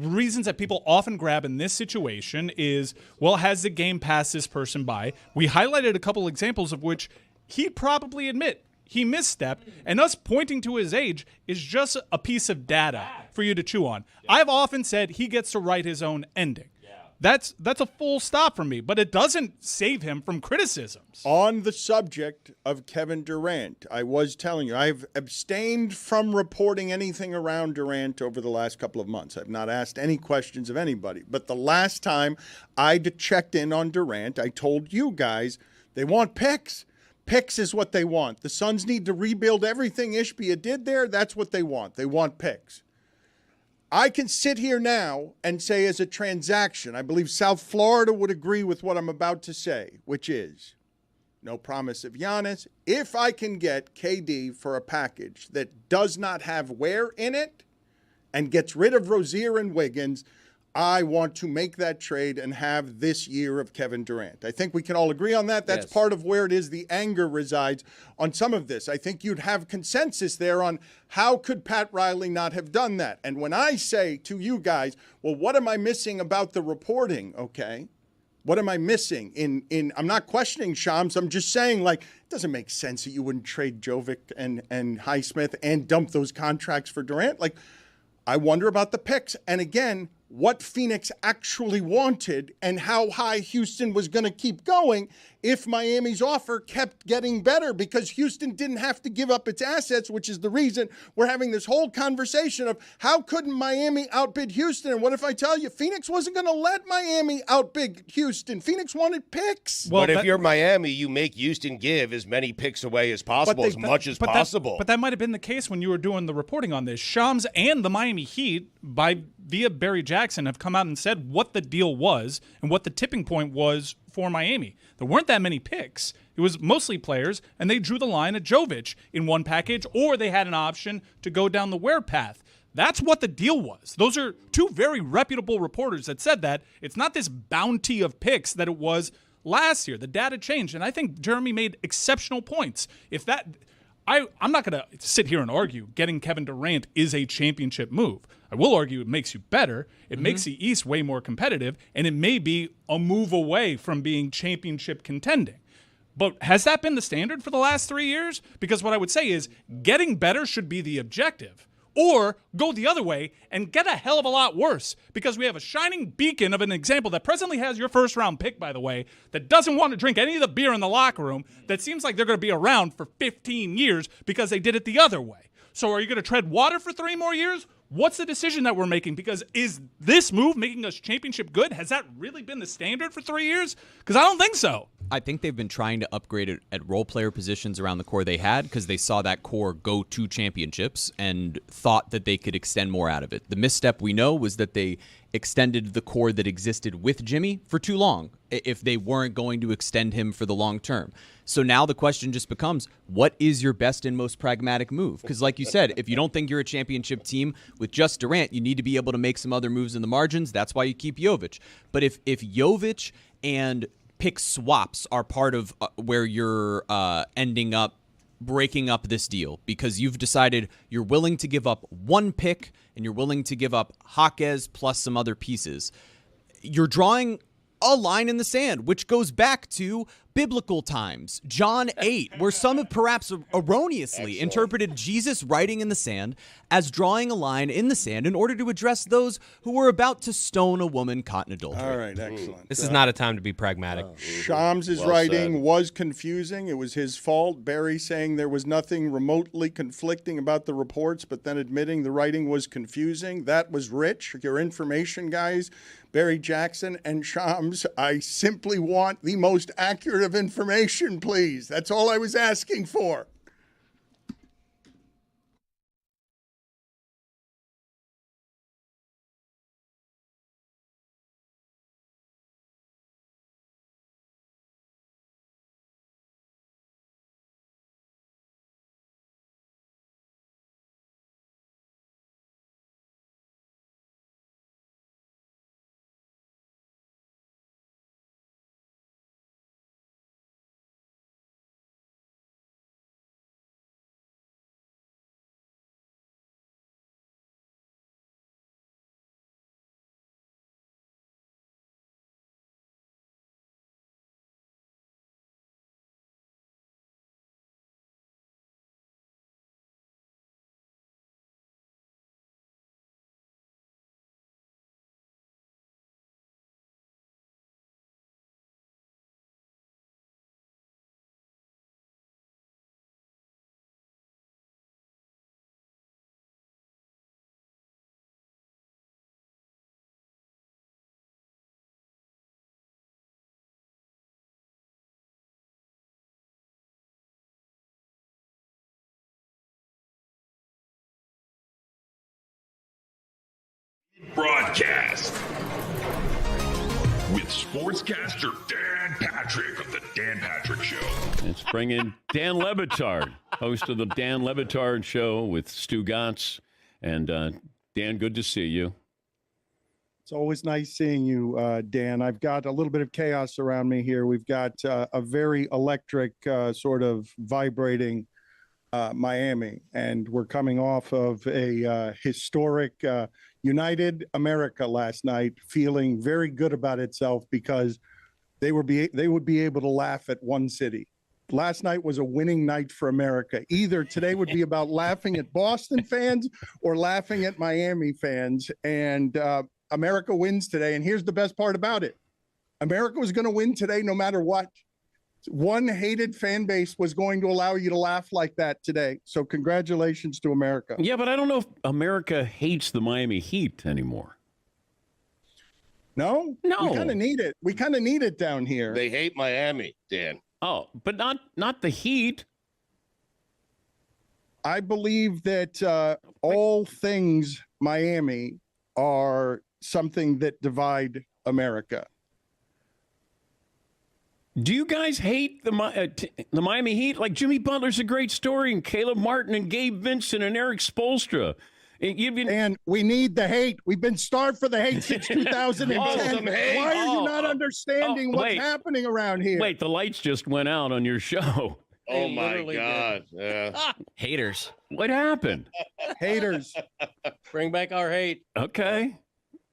reasons that people often grab in this situation is, well, has the game passed this person by? We highlighted a couple examples of which he'd probably admit he misstepped, and us pointing to his age is just a piece of data for you to chew on. I've often said he gets to write his own ending. That's a full stop for me, but it doesn't save him from criticisms. On the subject of Kevin Durant, I was telling you, I've abstained from reporting anything around Durant over the last couple of months. I've not asked any questions of anybody. But the last time I checked in on Durant, I told you guys they want picks. Picks is what they want. The Suns need to rebuild everything Ishbia did there. That's what they want. They want picks. I can sit here now and say as a transaction, I believe South Florida would agree with what I'm about to say, which is no promise of Giannis. If I can get KD for a package that does not have Ware in it and gets rid of Rozier and Wiggins, I want to make that trade and have this year of Kevin Durant. I think we can all agree on that. That's Yes. part of where it is the anger resides on some of this. I think you'd have consensus there on how could Pat Riley not have done that. And when I say to you guys, well, what am I missing about the reporting? Okay. What am I missing in I'm not questioning Shams. I'm just saying, like, it doesn't make sense that you wouldn't trade Jovic and Highsmith and dump those contracts for Durant. Like, I wonder about the picks. And again, what Phoenix actually wanted and how high Houston was going to keep going if Miami's offer kept getting better, because Houston didn't have to give up its assets, which is the reason we're having this whole conversation of how couldn't Miami outbid Houston? And what if I tell you Phoenix wasn't going to let Miami outbid Houston? Phoenix wanted picks. But if you're Miami, you make Houston give as many picks away as possible, as much as possible. But that might have been the case when you were doing the reporting on this. Shams and the Miami Heat, via Barry Jackson, have come out and said what the deal was and what the tipping point was for Miami. There weren't that many picks. It was mostly players, and they drew the line at Jovic in one package, or they had an option to go down the Ware path. That's what the deal was. Those are two very reputable reporters that said that. It's not this bounty of picks that it was last year. The data changed, and I think Jeremy made exceptional points. If that... I'm not going to sit here and argue getting Kevin Durant is a championship move. I will argue it makes you better. It makes the East way more competitive, and it may be a move away from being championship contending. But has that been the standard for the last 3 years? Because what I would say is getting better should be the objective. Or go the other way and get a hell of a lot worse, because we have a shining beacon of an example that presently has your first-round pick, by the way, that doesn't want to drink any of the beer in the locker room, that seems like they're going to be around for 15 years because they did it the other way. So are you going to tread water for 3 more years? What's the decision that we're making? Because is this move making us championship good? Has that really been the standard for 3 years? Because I don't think so. I think they've been trying to upgrade it at role player positions around the core they had, because they saw that core go to championships and thought that they could extend more out of it. The misstep we know was that they extended the core that existed with Jimmy for too long if they weren't going to extend him for the long term. So now the question just becomes, what is your best and most pragmatic move? Because like you said, if you don't think you're a championship team with just Durant, you need to be able to make some other moves in the margins. That's why you keep Jovic. But if Jovic and pick swaps are part of where you're ending up breaking up this deal, because you've decided you're willing to give up one pick and you're willing to give up Jaquez plus some other pieces, you're drawing a line in the sand, which goes back to biblical times, John 8, where some have perhaps erroneously interpreted Jesus writing in the sand as drawing a line in the sand in order to address those who were about to stone a woman caught in adultery. All right, excellent. This is not a time to be pragmatic. Shams' writing was confusing. It was his fault. Barry saying there was nothing remotely conflicting about the reports, but then admitting the writing was confusing. That was rich. Your information, guys. Barry Jackson and Shams, I simply want the most accurate of information, please. That's all I was asking for. Broadcast with sportscaster Dan Patrick of the Dan Patrick Show. Let's bring in Dan Le Batard, host of the Dan Le Batard Show with Stugotz. And Dan, good to see you. It's always nice seeing you, Dan. I've got a little bit of chaos around me here. We've got a very electric sort of vibrating Miami, and we're coming off of a historic United America last night, feeling very good about itself because they would be able to laugh at one city. Last night was a winning night for America. Either today would be about laughing at Boston fans or laughing at Miami fans. And America wins today. And here's the best part about it. America was going to win today no matter what. One hated fan base was going to allow you to laugh like that today. So congratulations to America. Yeah, but I don't know if America hates the Miami Heat anymore. No? No. We kind of need it. We kind of need it down here. They hate Miami, Dan. Oh, but not the Heat. I believe that all things Miami are something that divide America. Do you guys hate the Miami Heat? Like, Jimmy Butler's a great story, and Caleb Martin and Gabe Vincent and Eric Spoelstra. And we need the hate. We've been starved for the hate since 2010. Why are you not understanding what's happening around here? Wait, the lights just went out on your show. Oh, my God. Yeah. Haters. What happened? Haters. Bring back our hate. Okay.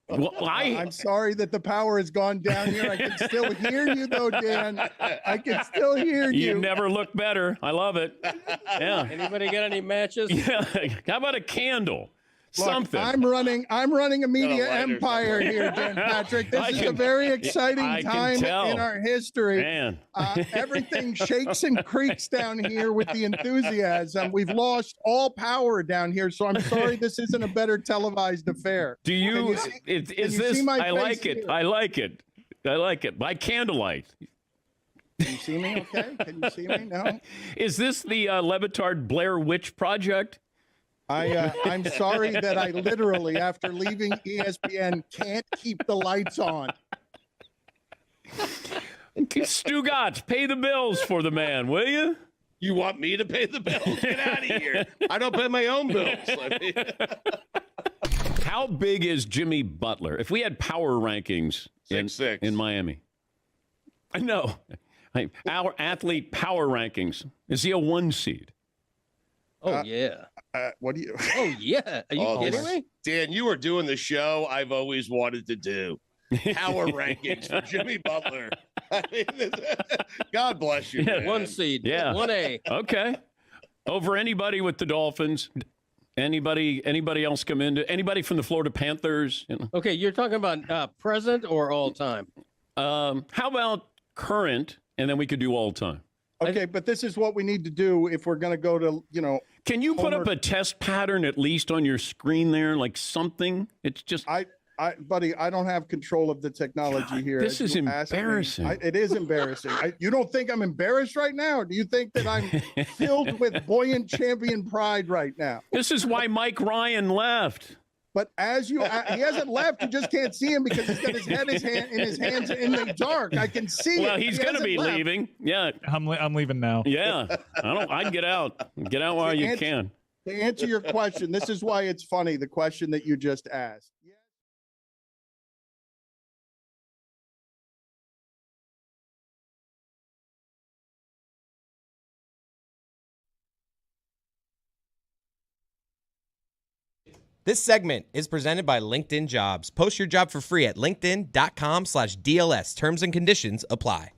Well, I'm sorry that the power has gone down here. I can still hear you, though, Dan. I can still hear you. You never look better. I love it. Yeah. Anybody got any matches? Yeah. How about a candle? Look, Something. I'm running a media empire here, Dan Patrick. This is a very exciting time in our history. Man. Everything shakes and creaks down here with the enthusiasm. We've lost all power down here, so I'm sorry this isn't a better televised affair. Do you? Is this? I like it. Here? I like it. I like it. By candlelight. Can you see me? Okay. Can you see me? No. Is this the Le Batard Blair Witch Project? I'm sorry that I literally, after leaving ESPN, can't keep the lights on. Stugotz, pay the bills for the man, will you? You want me to pay the bills? Get out of here. I don't pay my own bills. How big is Jimmy Butler? If we had power rankings in Miami. No. Our athlete power rankings. Is he a 1 seed? Oh, yeah. What do you? Oh, yeah. Are you kidding me? Dan, you are doing the show I've always wanted to do. Power rankings for Jimmy Butler. I mean, God bless you. Man. 1 seed. Yeah. 1A. Okay. Over anybody with the Dolphins. Anybody else come into? Anybody from the Florida Panthers? You know? Okay, you're talking about present or all time? How about current? And then we could do all time. Okay, but this is what we need to do if we're going to go to, Can you put up a test pattern at least on your screen there, like something? It's just. Buddy, I don't have control of the technology here. This is embarrassing. It is embarrassing. You don't think I'm embarrassed right now? Or do you think that I'm filled with buoyant champion pride right now? This is why Mike Ryan left. But he hasn't left. You just can't see him because he's got his head in his hands in the dark. I can see Well, it. he's going to be leaving. Yeah. I'm leaving now. Yeah. I'd get out. Get out while you can. To answer your question, this is why it's funny, the question that you just asked. This segment is presented by LinkedIn Jobs. Post your job for free at linkedin.com/DLS. Terms and conditions apply.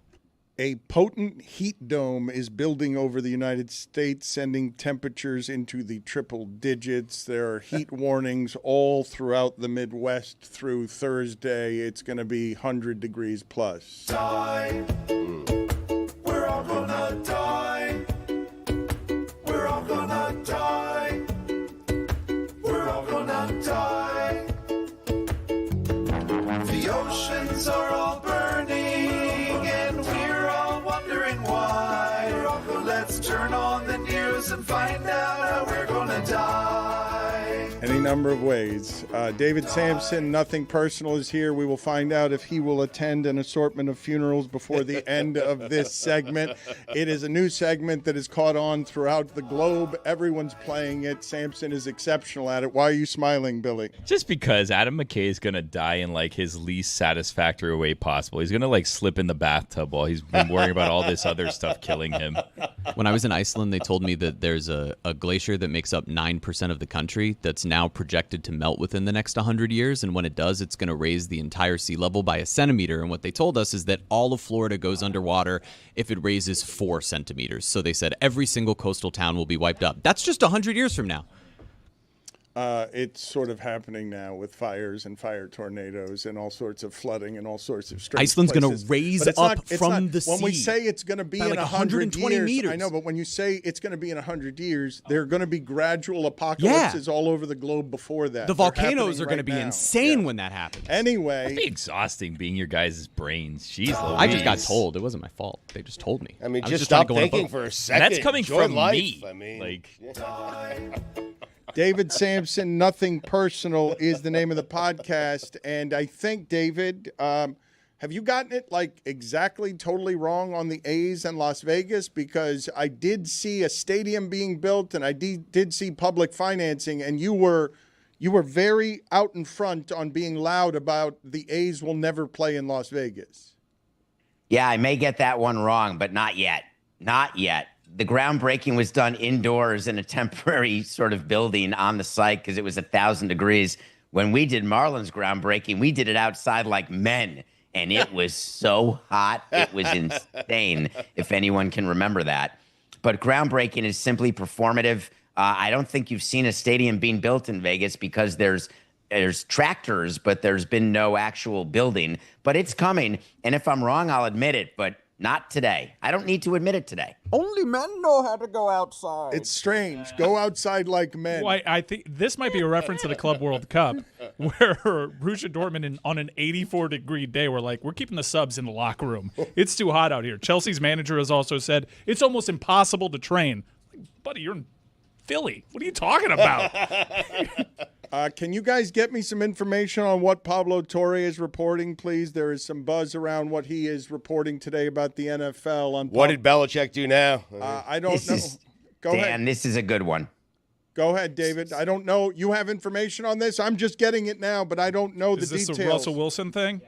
A potent heat dome is building over the United States, sending temperatures into the triple digits. There are heat warnings all throughout the Midwest through Thursday. It's going to be 100 degrees plus. Die. We're all gonna die. We're all gonna die. We're all gonna die. The oceans are all burning, and we're all wondering why. Let's turn on the news and find out how we're gonna die. Any number of ways. David Sampson, Nothing Personal, is here. We will find out if he will attend an assortment of funerals before the end of this segment. It is a new segment that has caught on throughout the globe. Everyone's playing it. Sampson is exceptional at it. Why are you smiling, Billy? Just because Adam McKay is going to die in like his least satisfactory way possible. He's going to like slip in the bathtub while he's been worrying about all this other stuff killing him. When I was in Iceland, they told me that there's a glacier that makes up 9% of the country that's now projected to melt within the next 100 years. And when it does, it's going to raise the entire sea level by 1 centimeter. And what they told us is that all of Florida goes underwater if it raises 4 centimeters. So they said every single coastal town will be wiped up. That's just 100 years from now. It's sort of happening now with fires and fire tornadoes and all sorts of flooding and all sorts of strange Iceland's going places. to raise But it's up not- it's from not- the sea. When we say it's going to be by in like 120 120 years, meters. I know, but when you say it's going to be in 100 years, there are going to be gradual apocalypses all over the globe before that. The They're volcanoes happening are going to right be now. insane when that happens. Anyway, It'd be exhausting being your guys' brains. Jeez, I just got Louise. told. It wasn't my fault. They just told me. I mean, was just trying stop to go on a thinking boat. for a second. And that's coming Enjoy from life. me. I mean, Like, David Sampson, Nothing Personal is the name of the podcast. And I think, David, have you gotten it like exactly totally wrong on the A's and Las Vegas? Because I did see a stadium being built and I did see public financing, and you were very out in front on being loud about the A's will never play in Las Vegas. Yeah, I may get that one wrong, but not yet. Not yet. The groundbreaking was done indoors in a temporary sort of building on the site because it was 1,000 degrees. When we did Marlins groundbreaking, we did it outside like men, and it was so hot. It was insane, if anyone can remember that. But groundbreaking is simply performative. I don't think you've seen a stadium being built in Vegas because there's tractors, but there's been no actual building. But it's coming, and if I'm wrong, I'll admit it, but not today. I don't need to admit it today. Only men know how to go outside. It's strange. Go outside like men. Well, I think this might be a reference to the Club World Cup, where Borussia Dortmund on an 84-degree day were like, we're keeping the subs in the locker room. It's too hot out here. Chelsea's manager has also said it's almost impossible to train. Like, buddy, you're in Philly. What are you talking about? Can you guys get me some information on what Pablo Torre is reporting, please? There is some buzz around what he is reporting today about the NFL. What did Belichick do now? I don't know. Go Dan, ahead. this is a good one. Go ahead, David. I don't know. You have information on this? I'm just getting it now, but I don't know Is the this details. the Russell Wilson thing?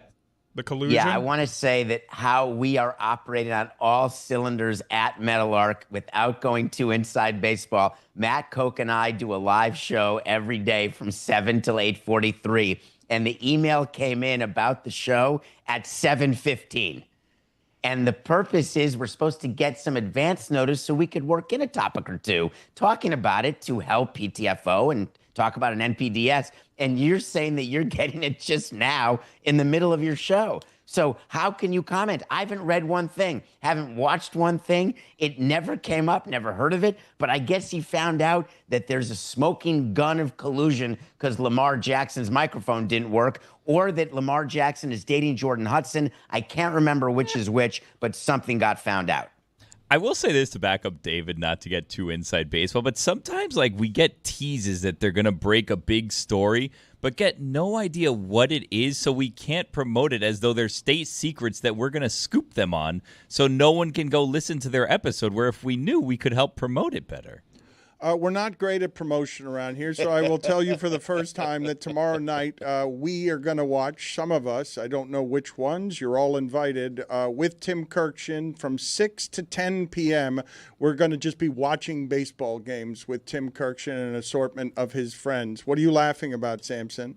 The collusion? Yeah, I want to say that how we are operating on all cylinders at Meadowlark without going too inside baseball. Matt Koch and I do a live show every day from 7 till 8:43, and the email came in about the show at 7:15. And the purpose is we're supposed to get some advance notice so we could work in a topic or two talking about it to help PTFO and talk about an NPDS. And you're saying that you're getting it just now in the middle of your show. So how can you comment? I haven't read one thing, haven't watched one thing. It never came up, never heard of it. But I guess he found out that there's a smoking gun of collusion because Lamar Jackson's microphone didn't work, or that Lamar Jackson is dating Jordan Hudson. I can't remember which is which, but something got found out. I will say this to back up David, not to get too inside baseball, but sometimes like we get teases that they're going to break a big story, but get no idea what it is, so we can't promote it as though they're state secrets that we're going to scoop them on, so no one can go listen to their episode, where if we knew, we could help promote it better. We're not great at promotion around here, so I will tell you for the first time that tomorrow night we are going to watch, some of us, I don't know which ones, you're all invited, with Tim Kirkshin from 6 to 10 p.m. We're going to just be watching baseball games with Tim Kirkshin and an assortment of his friends. What are you laughing about, Samson?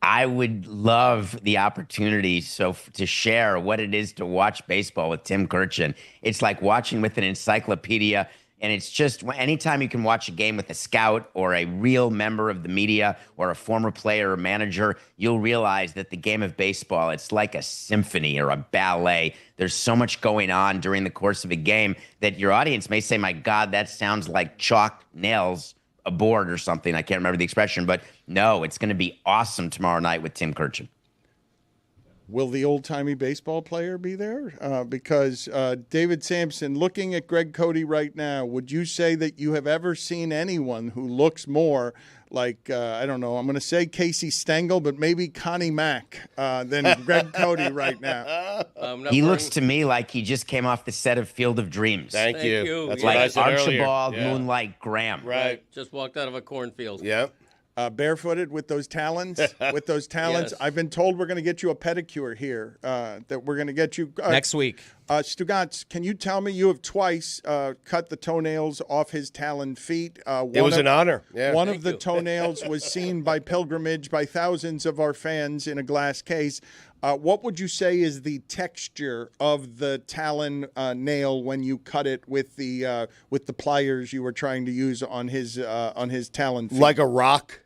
I would love the opportunity to share what it is to watch baseball with Tim Kirkshin. It's like watching with an encyclopedia. And it's just anytime you can watch a game with a scout or a real member of the media or a former player or manager, you'll realize that the game of baseball, it's like a symphony or a ballet. There's so much going on during the course of a game that your audience may say, my God, that sounds like chalk nails a board or something. I can't remember the expression, but no, it's going to be awesome tomorrow night with Tim Kirkshin. Will the old-timey baseball player be there? Because David Sampson, looking at Greg Cody right now, would you say that you have ever seen anyone who looks more like, I don't know, I'm going to say Casey Stengel, but maybe Connie Mack than Greg Cody right now? He looks to me like he just came off the set of Field of Dreams. Thank you. That's like what I said Archibald earlier. Moonlight Graham. Right. Just walked out of a cornfield. Yeah. Barefooted with those talons, Yes. I've been told we're going to get you a pedicure here. That we're going to get you Next week. Stugotz, can you tell me you have twice cut the toenails off his talon feet? It was an honor. Yeah. One of the toenails was seen by pilgrimage by thousands of our fans in a glass case. What would you say is the texture of the talon nail when you cut it with the pliers you were trying to use on his talon feet? Like a rock.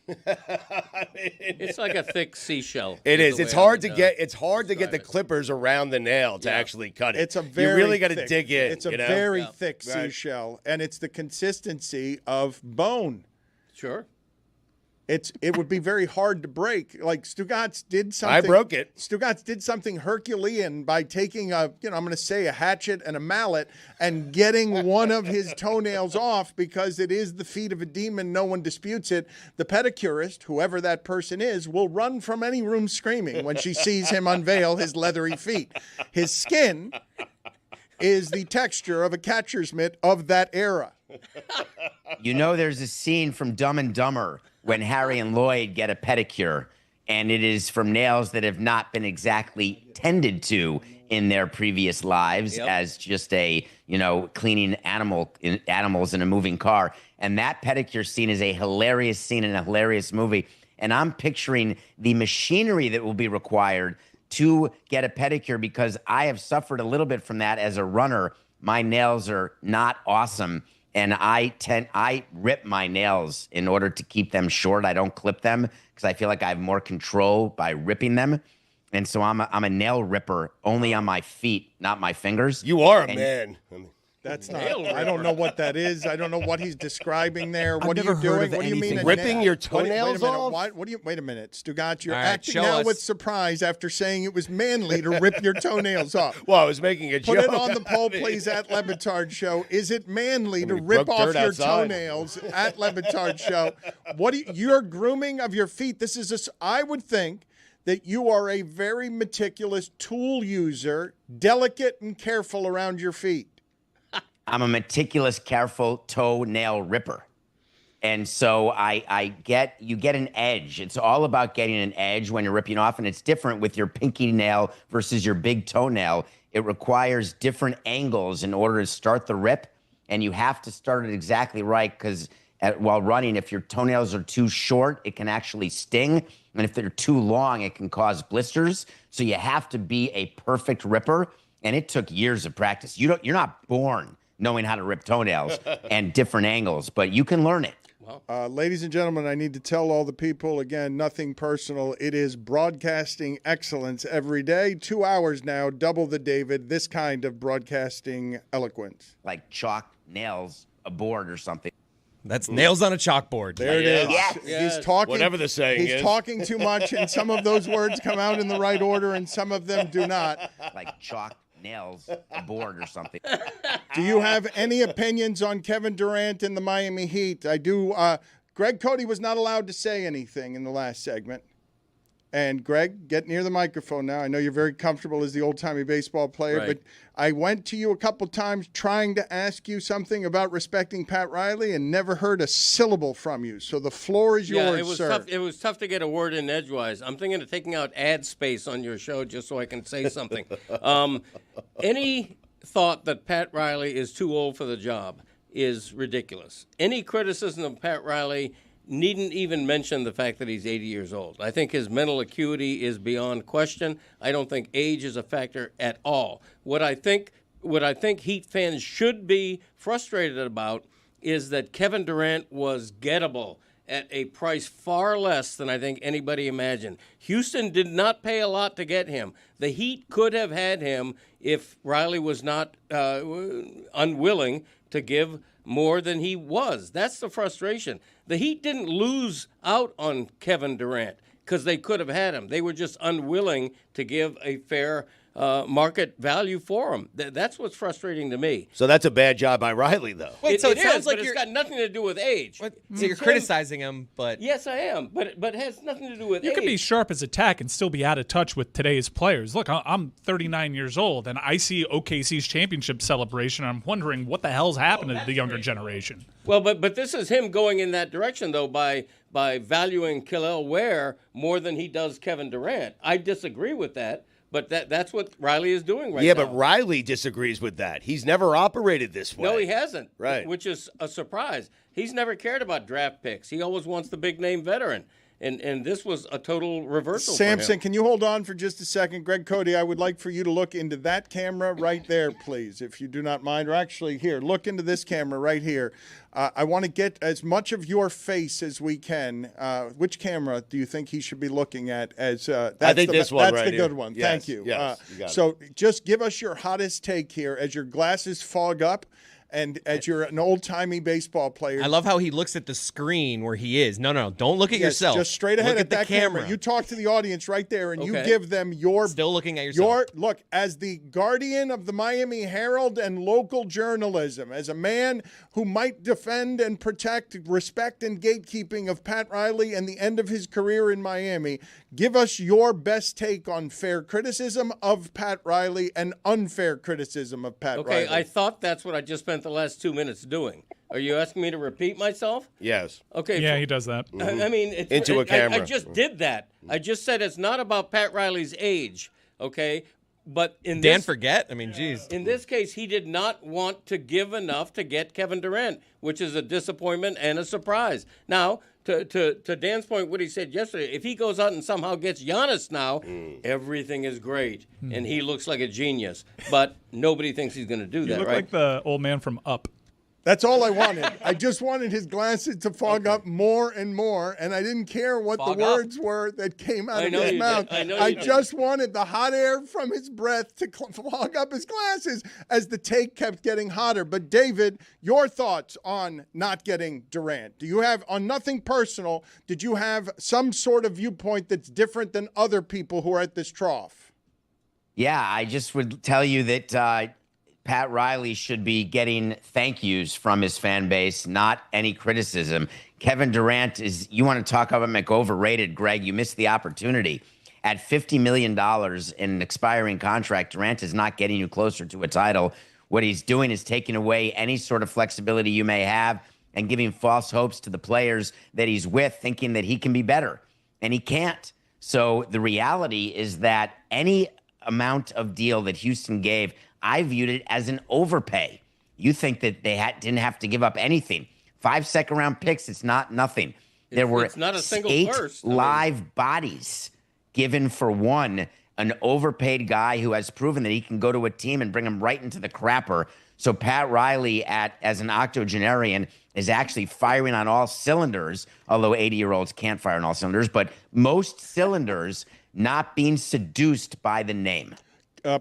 It's like a thick seashell. It is. It's hard to get. It's hard to get the it. clippers around the nail to actually cut it. It's a very you really got to thick- dig in. It's a you know? very Yeah. thick Right. seashell, and it's the consistency of bone. Sure. It would be very hard to break. Like Stugotz did something. I broke it. Stugotz did something Herculean by taking I'm going to say a hatchet and a mallet and getting one of his toenails off because it is the feet of a demon. No one disputes it. The pedicurist, whoever that person is, will run from any room screaming when she sees him unveil his leathery feet. His skin is the texture of a catcher's mitt of that era. You know, there's a scene from Dumb and Dumber when Harry and Lloyd get a pedicure, and it is from nails that have not been exactly tended to in their previous lives as just a, cleaning animals in a moving car. And that pedicure scene is a hilarious scene in a hilarious movie. And I'm picturing the machinery that will be required to get a pedicure because I have suffered a little bit from that as a runner. My nails are not awesome. And I rip my nails in order to keep them short. I don't clip them because I feel like I have more control by ripping them. And so I'm a nail ripper only on my feet, not my fingers. You are a man. That's not. I don't know what that is. I don't know what he's describing there. What are never you heard doing? of What do you mean? anything ripping your Wait toenails a minute. off? What do you? Wait a minute, Stugotz. You're All right, acting show now us. with surprise after saying it was manly to rip your toenails off. Well, I was making a Put joke. it on the poll, please, at Le Batard Show. Is it manly to we rip broke off dirt your outside. toenails at Le Batard Show? Your grooming of your feet. This is I would think that you are a very meticulous tool user, delicate and careful around your feet. I'm a meticulous, careful toenail ripper. And so you get an edge. It's all about getting an edge when you're ripping off, and it's different with your pinky nail versus your big toenail. It requires different angles in order to start the rip, and you have to start it exactly right because while running, if your toenails are too short, it can actually sting, and if they're too long, it can cause blisters. So you have to be a perfect ripper, and it took years of practice. You're not born knowing how to rip toenails and different angles, but you can learn it. Ladies and gentlemen, I need to tell all the people, again, nothing personal. It is broadcasting excellence every day. 2 hours now, double the David, this kind of broadcasting eloquence. Like chalk nails aboard or something. That's nails on a chalkboard. There it is. Yes. He's talking. Whatever the saying He's is. talking too much, and some of those words come out in the right order, and some of them do not. Like chalk nails aboard or something. Do you have any opinions on Kevin Durant and the Miami Heat? I do. Greg Cody was not allowed to say anything in the last segment. And Greg, get near the microphone now. I know you're very comfortable as the old-timey baseball player, Right. but I went to you a couple times trying to ask you something about respecting Pat Riley and never heard a syllable from you. So the floor is yours, it was sir. tough. It was tough to get a word in edgewise. I'm thinking of taking out ad space on your show just so I can say something. Any thought that Pat Riley is too old for the job is ridiculous. Any criticism of Pat Riley needn't even mention the fact that he's 80 years old. I think his mental acuity is beyond question. I don't think age is a factor at all. What I think Heat fans should be frustrated about is that Kevin Durant was gettable at a price far less than I think anybody imagined. Houston did not pay a lot to get him. The Heat could have had him if Riley was not unwilling to give more than he was. That's the frustration. The Heat didn't lose out on Kevin Durant because they could have had him. They were just unwilling to give a fair market value for him. That's what's frustrating to me. So that's a bad job by Riley, though. Wait, so it sounds is, like but you're it's got nothing to do with age. So you're criticizing him, but Yes, I am, but it has nothing to do with You age. can be sharp as a tack and still be out of touch with today's players. Look, I'm 39 years old, and I see OKC's championship celebration, and I'm wondering what the hell's happened to the younger generation. Well, but this is him going in that direction, though, by valuing Kel'el Ware more than he does Kevin Durant. I disagree with that, but that's what Riley is doing right now. Yeah, but Riley disagrees with that. He's never operated this way. No, he hasn't. Right. Which is a surprise. He's never cared about draft picks. He always wants the big-name veteran. And this was a total reversal. Samson, for him. can you hold on for just a second? Greg Cody, I would like for you to look into that camera right there, please, if you do not mind. Or actually, here, look into this camera right here. I want to get as much of your face as we can. Which camera do you think he should be looking at? As I think this one That's right the good here. one. Yes, Thank you. yes, you got it. So just give us your hottest take here as your glasses fog up. And as you're an old-timey baseball player. I love how he looks at the screen where he is. No, don't look at yourself. Just straight ahead look at that camera. You talk to the audience right there, and you give them your... Still looking at yourself. Look, as the guardian of the Miami Herald and local journalism, as a man who might defend and protect respect and gatekeeping of Pat Riley and the end of his career in Miami, give us your best take on fair criticism of Pat Riley and unfair criticism of Pat Riley. Okay, I thought that's what I just spent the last 2 minutes doing. Are you asking me to repeat myself? Yes. Okay. Yeah, he does that. I mean, Into a camera. I just did that. I just said it's not about Pat Riley's age, okay? But in Dan this, forget? I mean, geez. In this case, he did not want to give enough to get Kevin Durant, which is a disappointment and a surprise. Now, to Dan's point, what he said yesterday, if he goes out and somehow gets Giannis now, everything is great, and he looks like a genius. But nobody thinks he's going to do You that, look right? like the old man from Up. That's all I wanted. I just wanted his glasses to fog up more and more, and I didn't care what Fog the up. words were that came out I of know his you mouth. did. I know I you did. just wanted the hot air from his breath to fog up his glasses as the take kept getting hotter. But David, your thoughts on not getting Durant? Do you have, on nothing personal, did you have some sort of viewpoint that's different than other people who are at this trough? Yeah, I just would tell you that Pat Riley should be getting thank yous from his fan base, not any criticism. Kevin Durant is, you want to talk about overrated, Greg, you missed the opportunity. At $50 million in an expiring contract, Durant is not getting you closer to a title. What he's doing is taking away any sort of flexibility you may have and giving false hopes to the players that he's with, thinking that he can be better, and he can't. So the reality is that any amount of deal that Houston gave, I viewed it as an overpay. You think that they didn't have to give up anything. 5 second-round picks, it's not nothing. There were it's not a single 8 first. live bodies given for one, an overpaid guy who has proven that he can go to a team and bring him right into the crapper. So Pat Riley, as an octogenarian, is actually firing on all cylinders, although 80-year-olds can't fire on all cylinders, but most cylinders, not being seduced by the name.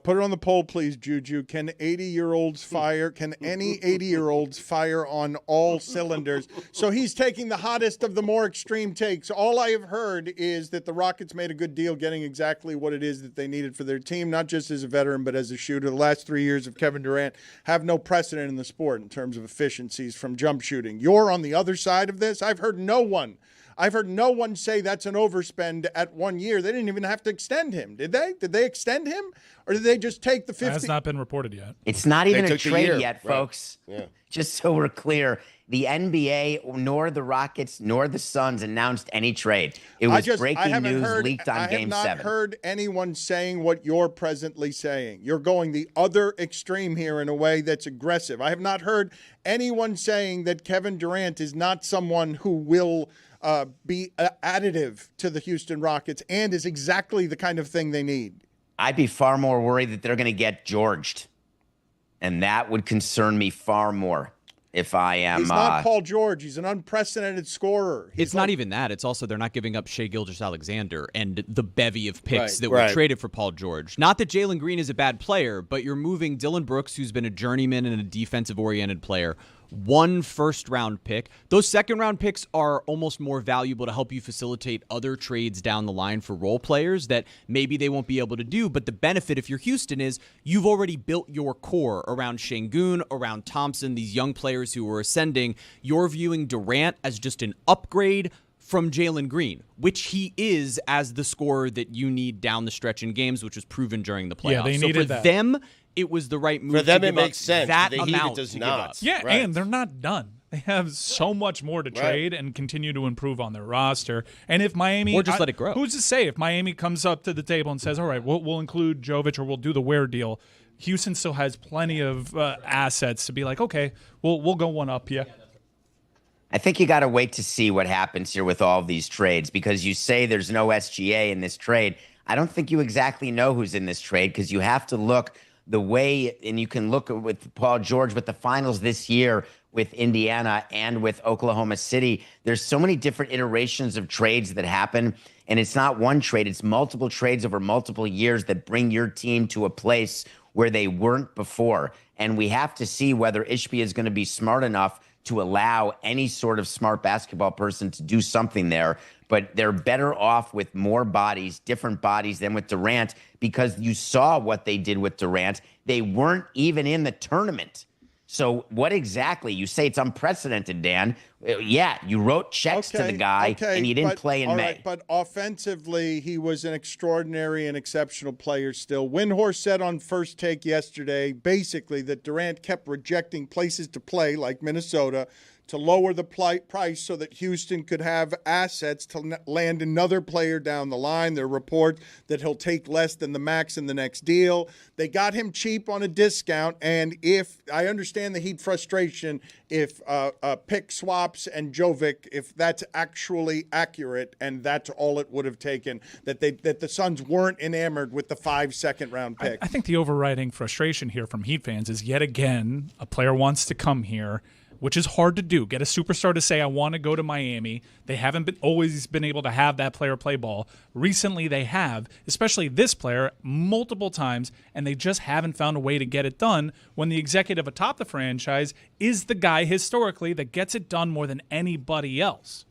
Put it on the poll, please, Juju. Can 80-year-olds fire? Can any 80-year-olds fire on all cylinders? So he's taking the hottest of the more extreme takes. All I have heard is that the Rockets made a good deal getting exactly what it is that they needed for their team, not just as a veteran, but as a shooter. The last 3 years of Kevin Durant have no precedent in the sport in terms of efficiencies from jump shooting. You're on the other side of this. I've heard no one say that's an overspend at 1 year. They didn't even have to extend him, did they? Did they extend him? Or did they just take the 50? That has not been reported yet. It's not even a took the trade year. yet, Right. folks. Yeah. Just so we're clear, the NBA, nor the Rockets, nor the Suns announced any trade. It was breaking news leaked on Game 7. I have not heard anyone saying what you're presently saying. You're going the other extreme here in a way that's aggressive. I have not heard anyone saying that Kevin Durant is not someone who will be additive to the Houston Rockets and is exactly the kind of thing they need. I'd be far more worried that they're going to get Georged. And that would concern me far more if I am. He's not Paul George. He's an unprecedented scorer. It's not even that. It's also they're not giving up Shai Gilgeous-Alexander and the bevy of picks that were traded for Paul George. Not that Jalen Green is a bad player, but you're moving Dylan Brooks, who's been a journeyman and a defensive-oriented player, 1 first-round pick. Those second-round picks are almost more valuable to help you facilitate other trades down the line for role players that maybe they won't be able to do. But the benefit, if you're Houston, is you've already built your core around Şengün, around Thompson, these young players who are ascending. You're viewing Durant as just an upgrade from Jalen Green, which he is as the scorer that you need down the stretch in games, which was proven during the playoffs. Yeah, they needed so for that. them, it was the right move. For them, to it give up makes sense. that The Heat, it amount does to not. give up. Yeah, Right. and they're not done. They have so much more to trade and continue to improve on their roster. And if Miami, Or just let it grow. Who's to say if Miami comes up to the table and says, "All right, we'll include Jovic or we'll do the Ware deal," Houston still has plenty of assets to be like, "Okay, we'll go one up, yeah." I think you got to wait to see what happens here with all of these trades, because you say there's no SGA in this trade. I don't think you exactly know who's in this trade, because you have to look the way, and you can look with Paul George with the finals this year with Indiana and with Oklahoma City. There's so many different iterations of trades that happen, and it's not one trade. It's multiple trades over multiple years that bring your team to a place where they weren't before. And we have to see whether Ishbia is going to be smart enough to allow any sort of smart basketball person to do something there. But they're better off with more bodies, different bodies than with Durant, because you saw what they did with Durant. They weren't even in the tournament. So what exactly? You say it's unprecedented, Dan. Yeah, you wrote checks to the guy, and you didn't play in May. Right, but offensively, he was an extraordinary and exceptional player still. Windhorst said on First Take yesterday, basically, that Durant kept rejecting places to play, like Minnesota, to lower the price so that Houston could have assets to land another player down the line. There are reports that he'll take less than the max in the next deal. They got him cheap on a discount, and if I understand the Heat frustration, if pick swaps and Jovic, if that's actually accurate, and that's all it would have taken, that the Suns weren't enamored with the 5 second-round pick. I think the overriding frustration here from Heat fans is, yet again, a player wants to come here, which is hard to do. Get a superstar to say, I want to go to Miami. They haven't always been able to have that player play ball. Recently they have, especially this player, multiple times, and they just haven't found a way to get it done when the executive atop the franchise is the guy historically that gets it done more than anybody else.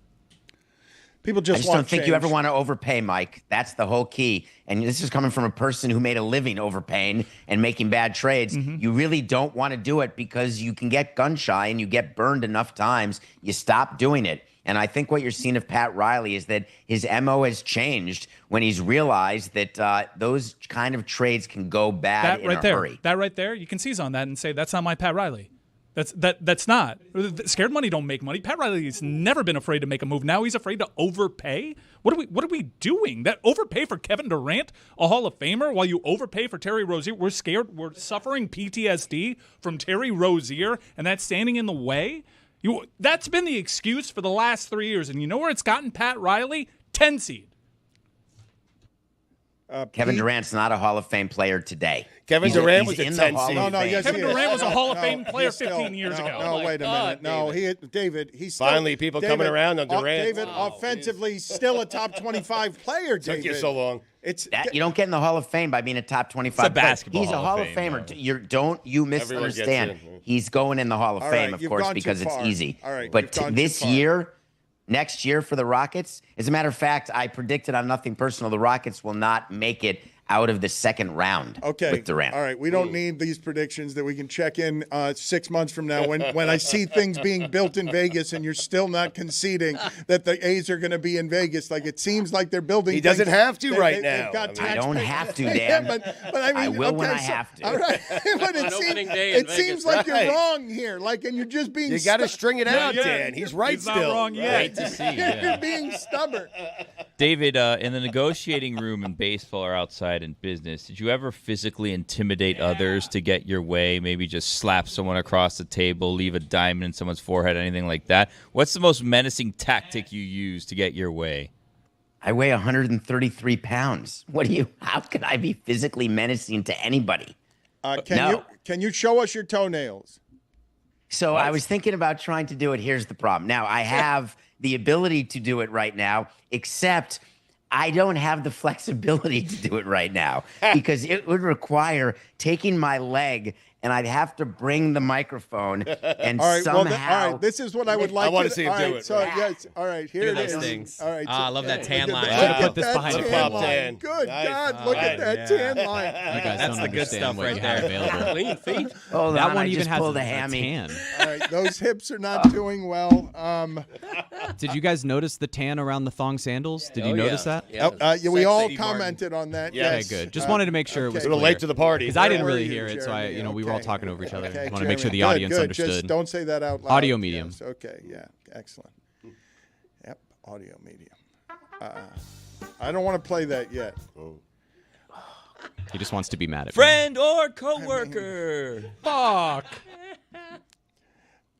People I just don't think you ever want to overpay, Mike. That's the whole key. And this is coming from a person who made a living overpaying and making bad trades. Mm-hmm. You really don't want to do it because you can get gun shy and you get burned enough times. You stop doing it. And I think what you're seeing of Pat Riley is that his MO has changed when he's realized that those kind of trades can go bad in a hurry. That right there, you can seize on that and say, that's not my Pat Riley. That's not. Scared money don't make money. Pat Riley's never been afraid to make a move. Now he's afraid to overpay. What are we doing? That overpay for Kevin Durant, a Hall of Famer, while you overpay for Terry Rozier? We're scared. We're suffering PTSD from Terry Rozier, and that's standing in the way. That's been the excuse for the last 3 years. And you know where it's gotten Pat Riley? 10 seed. Kevin Durant's not a Hall of Fame player today. Kevin Durant was a 10 seed. Kevin Durant was a Hall of Fame player 15 years ago. No, wait a minute. No, David, he's still, finally people coming around on Durant. David, offensively, still a top 25 player. David, took you so long. You don't get in the Hall of Fame by being a top 25 player. He's a Hall of Famer. Don't you misunderstand? He's going in the Hall of Fame, of course, because it's easy. All right, but this year, next year for the Rockets, as a matter of fact, I predicted on Nothing Personal, the Rockets will not make it out of the second round with Durant. All right, we don't need these predictions that we can check in 6 months from now when I see things being built in Vegas and you're still not conceding that the A's are going to be in Vegas. Like, it seems like they're building. He doesn't have to right now. I don't have to, Dan. Yeah, but I mean, I will when I have to. All right, but it seems like you're wrong here. Like, and you're just being. You got to string it out, Dan. He's right still. Not wrong yet. Wait to see. You're being stubborn. David, in the negotiating room in baseball or outside in business, did you ever physically intimidate others to get your way? Maybe just slap someone across the table, leave a diamond in someone's forehead, anything like that? What's the most menacing tactic you use to get your way? I weigh 133 pounds. How can I be physically menacing to anybody? Can you show us your toenails? So I was thinking about trying to do it. Here's the problem. Now, I have the ability to do it right now, except I don't have the flexibility to do it right now because it would require taking my leg and I'd have to bring the microphone and somehow. All right, this is what I would like. I want to see him do it. So yes, all right, here it is. Things. All right, I love that tan line. Put this behind the tan paywall. line. Good God, look at that tan line. You guys That's don't the good understand stuff what right you there. have available. Clean feet. Hold That on, one I even just has pulled a a hammy. tan. All right, those hips are not doing well. Did you guys notice the tan around the thong sandals? Did you notice that? Yeah, We all commented on that. Yeah. Yes. Okay, good. Just wanted to make sure it was A little late to the party. because I didn't really Where are hear you, it, so Jeremy? we were all talking over each other. Okay, Want to make sure the Jeremy. audience Good. understood. Just don't say that out loud. Audio medium. Yes, okay, yeah, excellent. Yep, audio medium. I don't want to play that yet. He just wants to be mad at me. Friend or coworker? Fuck.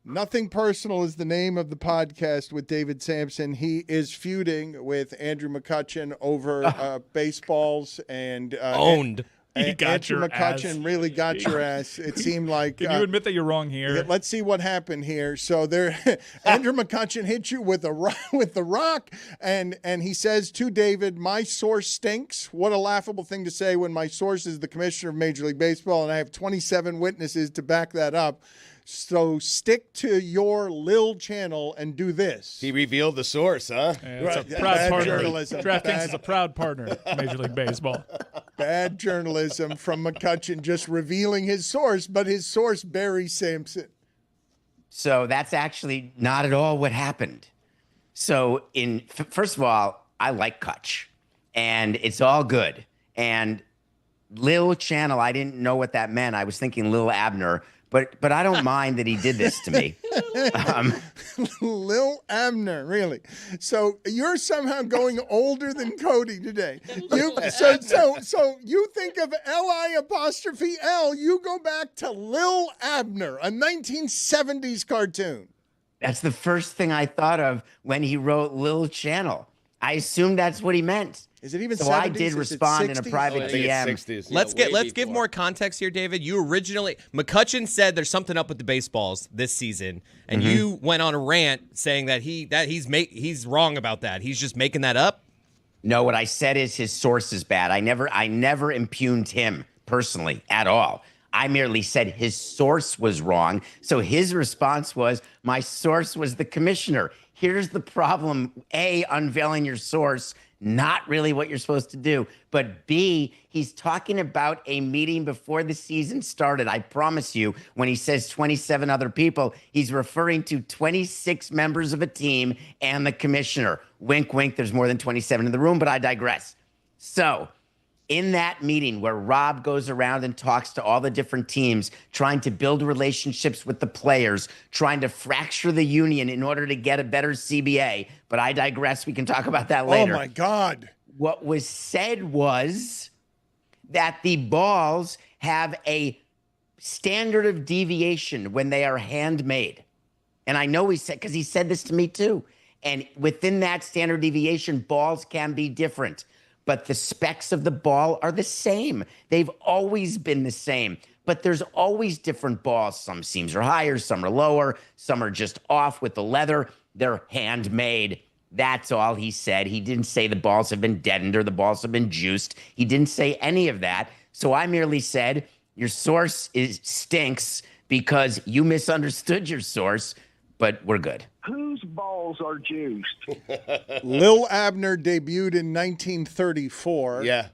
Nothing Personal is the name of the podcast with David Sampson. He is feuding with Andrew McCutchen over baseballs and owned. He got Andrew your McCutchen ass. really got your ass. It seemed like. Can you admit that you're wrong here? Let's see what happened here. So there, Andrew McCutchen hit you with the rock, and he says to David, "My source stinks." What a laughable thing to say when my source is the commissioner of Major League Baseball, and I have 27 witnesses to back that up. So stick to your Lil channel and do this. He revealed the source, huh? Yeah, it's a proud partner. Journalism. DraftKings is a proud partner of Major League Baseball. Bad journalism from McCutchen, just revealing his source, but his source, Barry Sampson. So that's actually not at all what happened. So first of all, I like Kutch, and it's all good. And Lil channel, I didn't know what that meant. I was thinking Lil Abner. But I don't mind that he did this to me. Lil Abner, really? So you're somehow going older than Cody today. So you think of L-I''L, you go back to Lil Abner, a 1970s cartoon. That's the first thing I thought of when he wrote Lil Channel. I assumed that's what he meant. Is it even so 70s? I did Is it respond in a 60s? private DM. 60s. Let's give more context here, David. You originally McCutchen said there's something up with the baseballs this season, and you went on a rant saying that he's wrong about that. He's just making that up. No, what I said is his source is bad. I never impugned him personally at all. I merely said his source was wrong. So his response was, my source was the commissioner. Here's the problem. A, unveiling your source, not really what you're supposed to do. But B, he's talking about a meeting before the season started. I promise you, when he says 27 other people, he's referring to 26 members of a team and the commissioner. Wink, wink, there's more than 27 in the room, but I digress. So in that meeting where Rob goes around and talks to all the different teams, trying to build relationships with the players, trying to fracture the union in order to get a better CBA, but I digress. We can talk about that later. Oh, my God. What was said was that the balls have a standard of deviation when they are handmade. And I know he said, because he said this to me too. And within that standard deviation, balls can be different. But the specs of the ball are the same. They've always been the same. But there's always different balls. Some seams are higher, some are lower, some are just off with the leather. They're handmade. That's all he said. He didn't say the balls have been deadened or the balls have been juiced. He didn't say any of that. So I merely said, your source stinks because you misunderstood your source, but we're good. Whose balls are juiced? Lil Abner debuted in 1934. Yeah.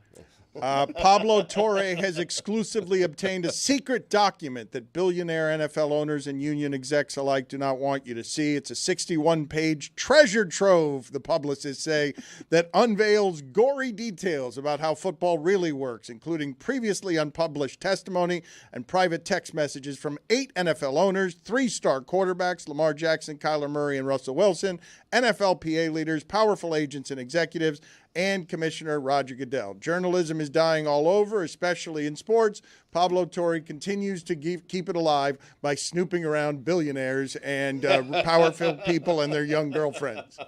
Pablo Torre has exclusively obtained a secret document that billionaire NFL owners and union execs alike do not want you to see. It's a 61-page treasure trove, the publicists say, that unveils gory details about how football really works, including previously unpublished testimony and private text messages from 8 NFL owners, 3-star quarterbacks, Lamar Jackson, Kyler Murray, and Russell Wilson, NFL PA leaders, powerful agents and executives, and Commissioner Roger Goodell. Journalism is dying all over, especially in sports. Pablo Torre continues to keep it alive by snooping around billionaires and powerful people and their young girlfriends.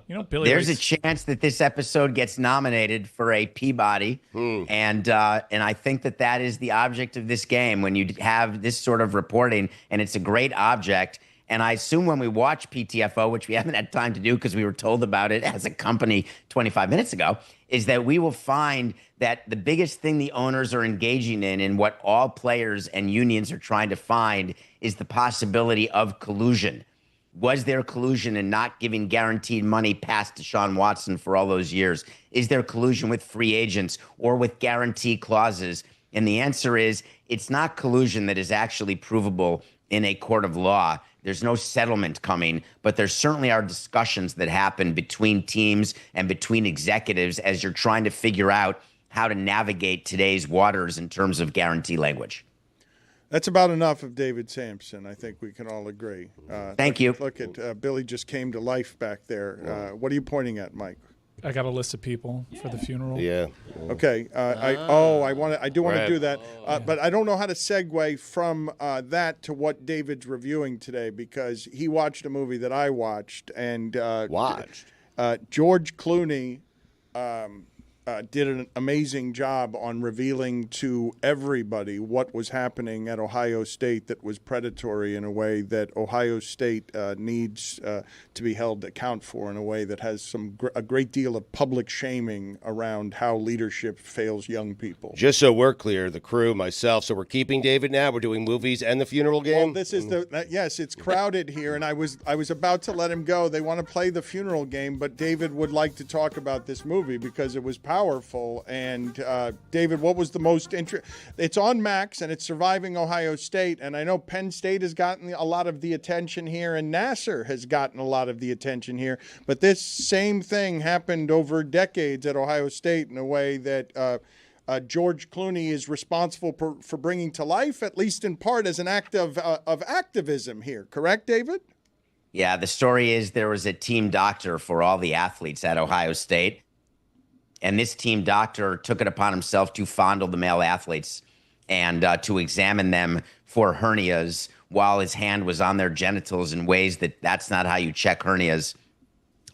You know, Billy. There's a chance that this episode gets nominated for a Peabody, and I think that is the object of this game. When you have this sort of reporting, and it's a great object. And I assume when we watch PTFO, which we haven't had time to do because we were told about it as a company 25 minutes ago, is that we will find that the biggest thing the owners are engaging in and what all players and unions are trying to find is the possibility of collusion. Was there collusion in not giving guaranteed money past Deshaun Watson for all those years? Is there collusion with free agents or with guarantee clauses? And the answer is it's not collusion that is actually provable in a court of law. There's no settlement coming, but there certainly are discussions that happen between teams and between executives as you're trying to figure out how to navigate today's waters in terms of guarantee language. That's about enough of David Sampson. I think we can all agree. Thank you. Look at Billy just came to life back there. What are you pointing at, Mike? I got a list of people for the funeral. Yeah. Okay. I do want to Right. do that, but I don't know how to segue from that to what David's reviewing today because he watched a movie that I watched and George Clooney did an amazing job on revealing to everybody what was happening at Ohio State that was predatory in a way that Ohio State needs to be held account for in a way that has a great deal of public shaming around how leadership fails young people. Just so we're clear, the crew, myself, so we're keeping David now. We're doing movies and the funeral game. Well, this is yes, it's crowded here, and I was about to let him go. They want to play the funeral game, but David would like to talk about this movie because it was powerful. And David, what was the most interesting? It's on Max, and it's Surviving Ohio State. And I know Penn State has gotten a lot of the attention here, and Nasser has gotten a lot of the attention here. But this same thing happened over decades at Ohio State in a way that George Clooney is responsible for bringing to life, at least in part, as an act of activism here. Correct, David? Yeah, the story is there was a team doctor for all the athletes at Ohio State. And this team doctor took it upon himself to fondle the male athletes and to examine them for hernias while his hand was on their genitals in ways that's not how you check hernias.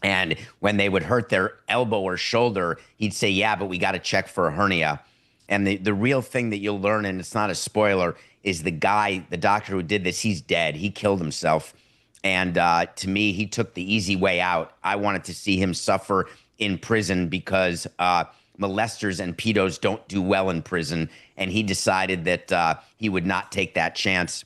And when they would hurt their elbow or shoulder, he'd say, yeah, but we got to check for a hernia. And the real thing that you'll learn, and it's not a spoiler, is the doctor who did this, he's dead. He killed himself. And to me, he took the easy way out. I wanted to see him suffer in prison because molesters and pedos don't do well in prison. And he decided that he would not take that chance.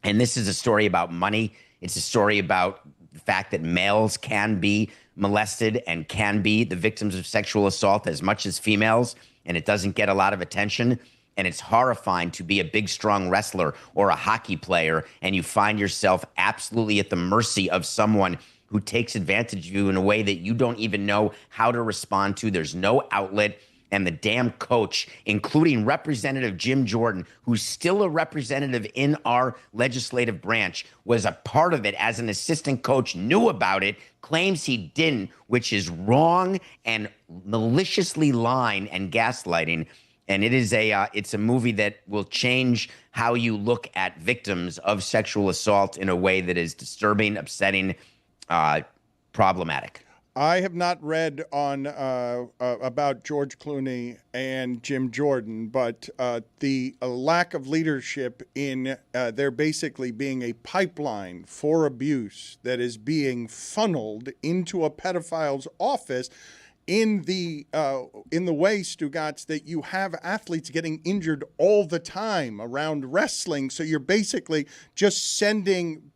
And this is a story about money. It's a story about the fact that males can be molested and can be the victims of sexual assault as much as females. And it doesn't get a lot of attention. And it's horrifying to be a big, strong wrestler or a hockey player, and you find yourself absolutely at the mercy of someone who takes advantage of you in a way that you don't even know how to respond to. There's no outlet. And the damn coach, including Representative Jim Jordan, who's still a representative in our legislative branch, was a part of it as an assistant coach, knew about it, claims he didn't, which is wrong and maliciously lying and gaslighting. And it's a movie that will change how you look at victims of sexual assault in a way that is disturbing, upsetting, problematic. I have not read on about George Clooney and Jim Jordan, but the lack of leadership in there basically being a pipeline for abuse that is being funneled into a pedophile's office in the way, Stugotz, that you have athletes getting injured all the time around wrestling. So you're basically just sending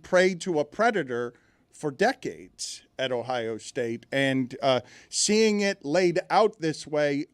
prey to a predator for decades at Ohio State, and seeing it laid out this way.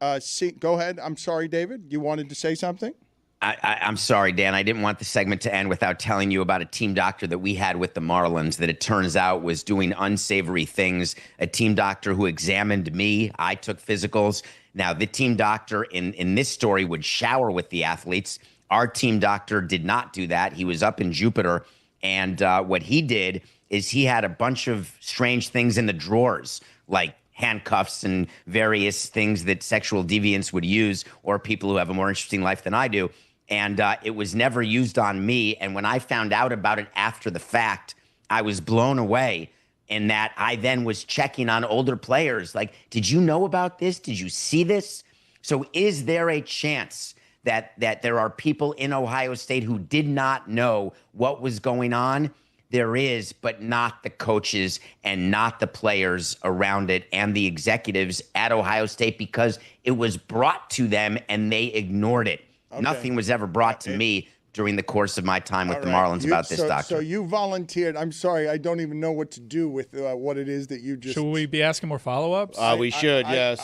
Go ahead. I'm sorry, David. You wanted to say something? I'm sorry, Dan. I didn't want the segment to end without telling you about a team doctor that we had with the Marlins that it turns out was doing unsavory things. A team doctor who examined me. I took physicals. Now, the team doctor in this story would shower with the athletes. Our team doctor did not do that. He was up in Jupiter, and what he did is he had a bunch of strange things in the drawers, like handcuffs and various things that sexual deviants would use, or people who have a more interesting life than I do. And it was never used on me. And when I found out about it after the fact, I was blown away in that I then was checking on older players. Like, did you know about this? Did you see this? So is there a chance that there are people in Ohio State who did not know what was going on? There is, but not the coaches and not the players around it and the executives at Ohio State, because it was brought to them and they ignored it. Okay. Nothing was ever brought to me during the course of my time with the Marlins about this doctor. So you volunteered. I'm sorry, I don't even know what to do with what it is that you just... Should we be asking more follow-ups? We should, yes.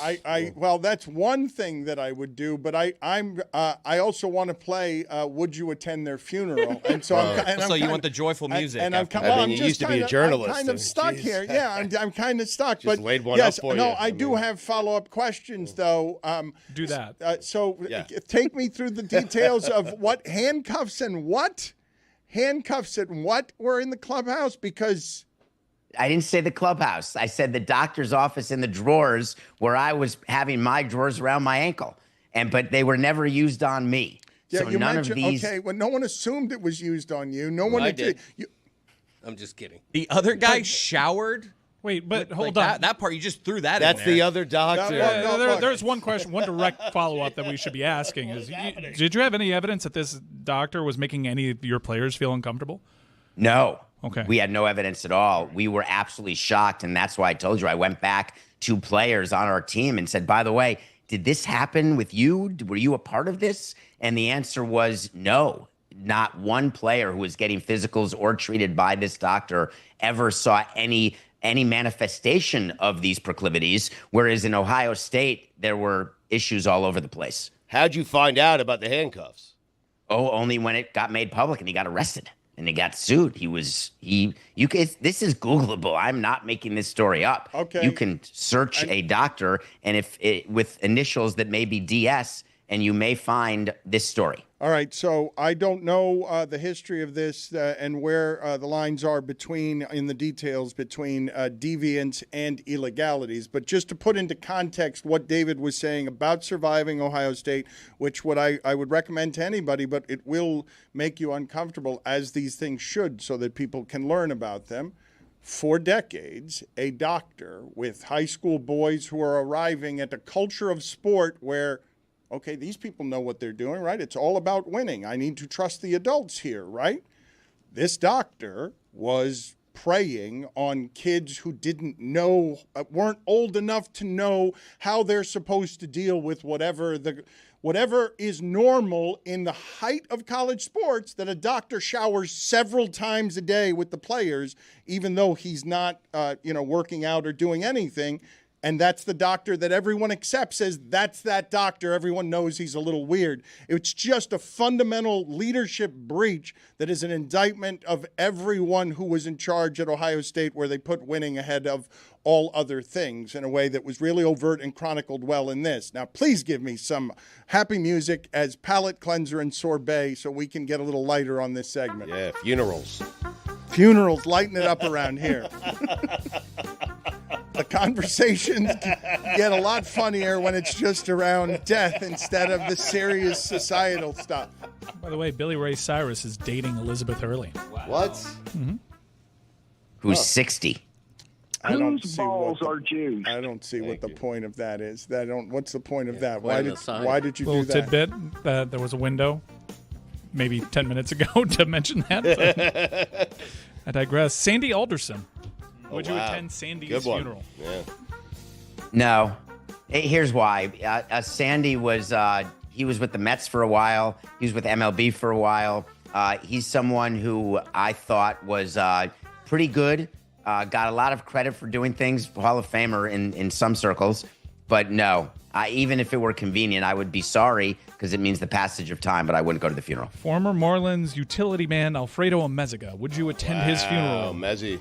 Well, that's one thing that I would do, but I also want to play Would You Attend Their Funeral? And so you want the joyful music. You used to be a journalist. I'm kind of stuck here. Yeah, I'm kind of stuck. Just but laid one up for you. I do have follow-up questions, though. Do that. Take me through the details of what handcuffs and what were in the clubhouse, because I didn't say the clubhouse. I said the doctor's office in the drawers where I was having my drawers around my ankle. But they were never used on me. Yeah, so you none mentioned, of these. okay, well, no one assumed it was used on you. No one I did. You, I'm just kidding. The other guy showered. Wait, but hold like on. That part you just threw that. That's in there. the other doctor. There's one question, one direct follow-up that we should be asking is: did you have any evidence that this doctor was making any of your players feel uncomfortable? No. Okay. We had no evidence at all. We were absolutely shocked, and that's why I told you I went back to players on our team and said, by the way, did this happen with you? Were you a part of this? And the answer was no. Not one player who was getting physicals or treated by this doctor ever saw any manifestation of these proclivities, whereas in Ohio State, there were issues all over the place. How'd you find out about the handcuffs? Oh, only when it got made public and he got arrested. And he got sued. This is Googleable. I'm not making this story up. Okay. You can search a doctor and with initials that may be DS, and you may find this story. All right, so I don't know the history of this and where the lines are in the details between deviance and illegalities. But just to put into context what David was saying about surviving Ohio State, which I would recommend to anybody, but it will make you uncomfortable, as these things should, so that people can learn about them. For decades, a doctor with high school boys who are arriving at a culture of sport where, okay, these people know what they're doing, right? It's all about winning. I need to trust the adults here, right? This doctor was preying on kids who didn't know, weren't old enough to know how they're supposed to deal with whatever is normal in the height of college sports, that a doctor showers several times a day with the players, even though he's not, working out or doing anything. And that's the doctor that everyone accepts as that's that doctor. Everyone knows he's a little weird. It's just a fundamental leadership breach that is an indictment of everyone who was in charge at Ohio State, where they put winning ahead of all other things in a way that was really overt and chronicled well in this. Now, please give me some happy music as palate cleanser and sorbet so we can get a little lighter on this segment. Yeah, funerals. Funerals, lighten it up around here. The conversations get a lot funnier when it's just around death instead of the serious societal stuff. By the way, Billy Ray Cyrus is dating Elizabeth Hurley. What? Mm-hmm. Who's 60. Whose balls are juiced? I don't see what the point of that is. What's the point of that? quite Why did you do Little that? tidbit that there was a window maybe 10 minutes ago to mention that. But I digress. Sandy Alderson. Would you attend Sandy's funeral? Yeah. No. Here's why. Sandy was he was with the Mets for a while. He was with MLB for a while. He's someone who I thought was pretty good. Got a lot of credit for doing things, Hall of Famer in some circles. But no, even if it were convenient, I would be sorry because it means the passage of time, but I wouldn't go to the funeral. Former Marlins utility man Alfredo Amezaga. Would you attend his funeral? Oh, Mezzi.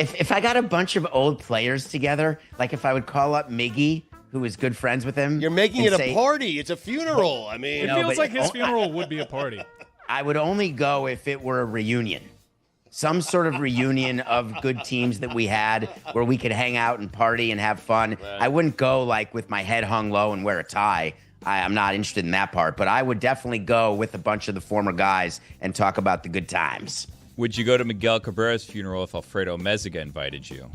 If I got a bunch of old players together, like if I would call up Miggy, who was good friends with him. You're making it a party. It's a funeral. I mean, it feels like his funeral would be a party. I would only go if it were a reunion. Some sort of reunion of good teams that we had where we could hang out and party and have fun. Right. I wouldn't go like with my head hung low and wear a tie. I'm not interested in that part, but I would definitely go with a bunch of the former guys and talk about the good times. Would you go to Miguel Cabrera's funeral if Alfredo Amezaga invited you?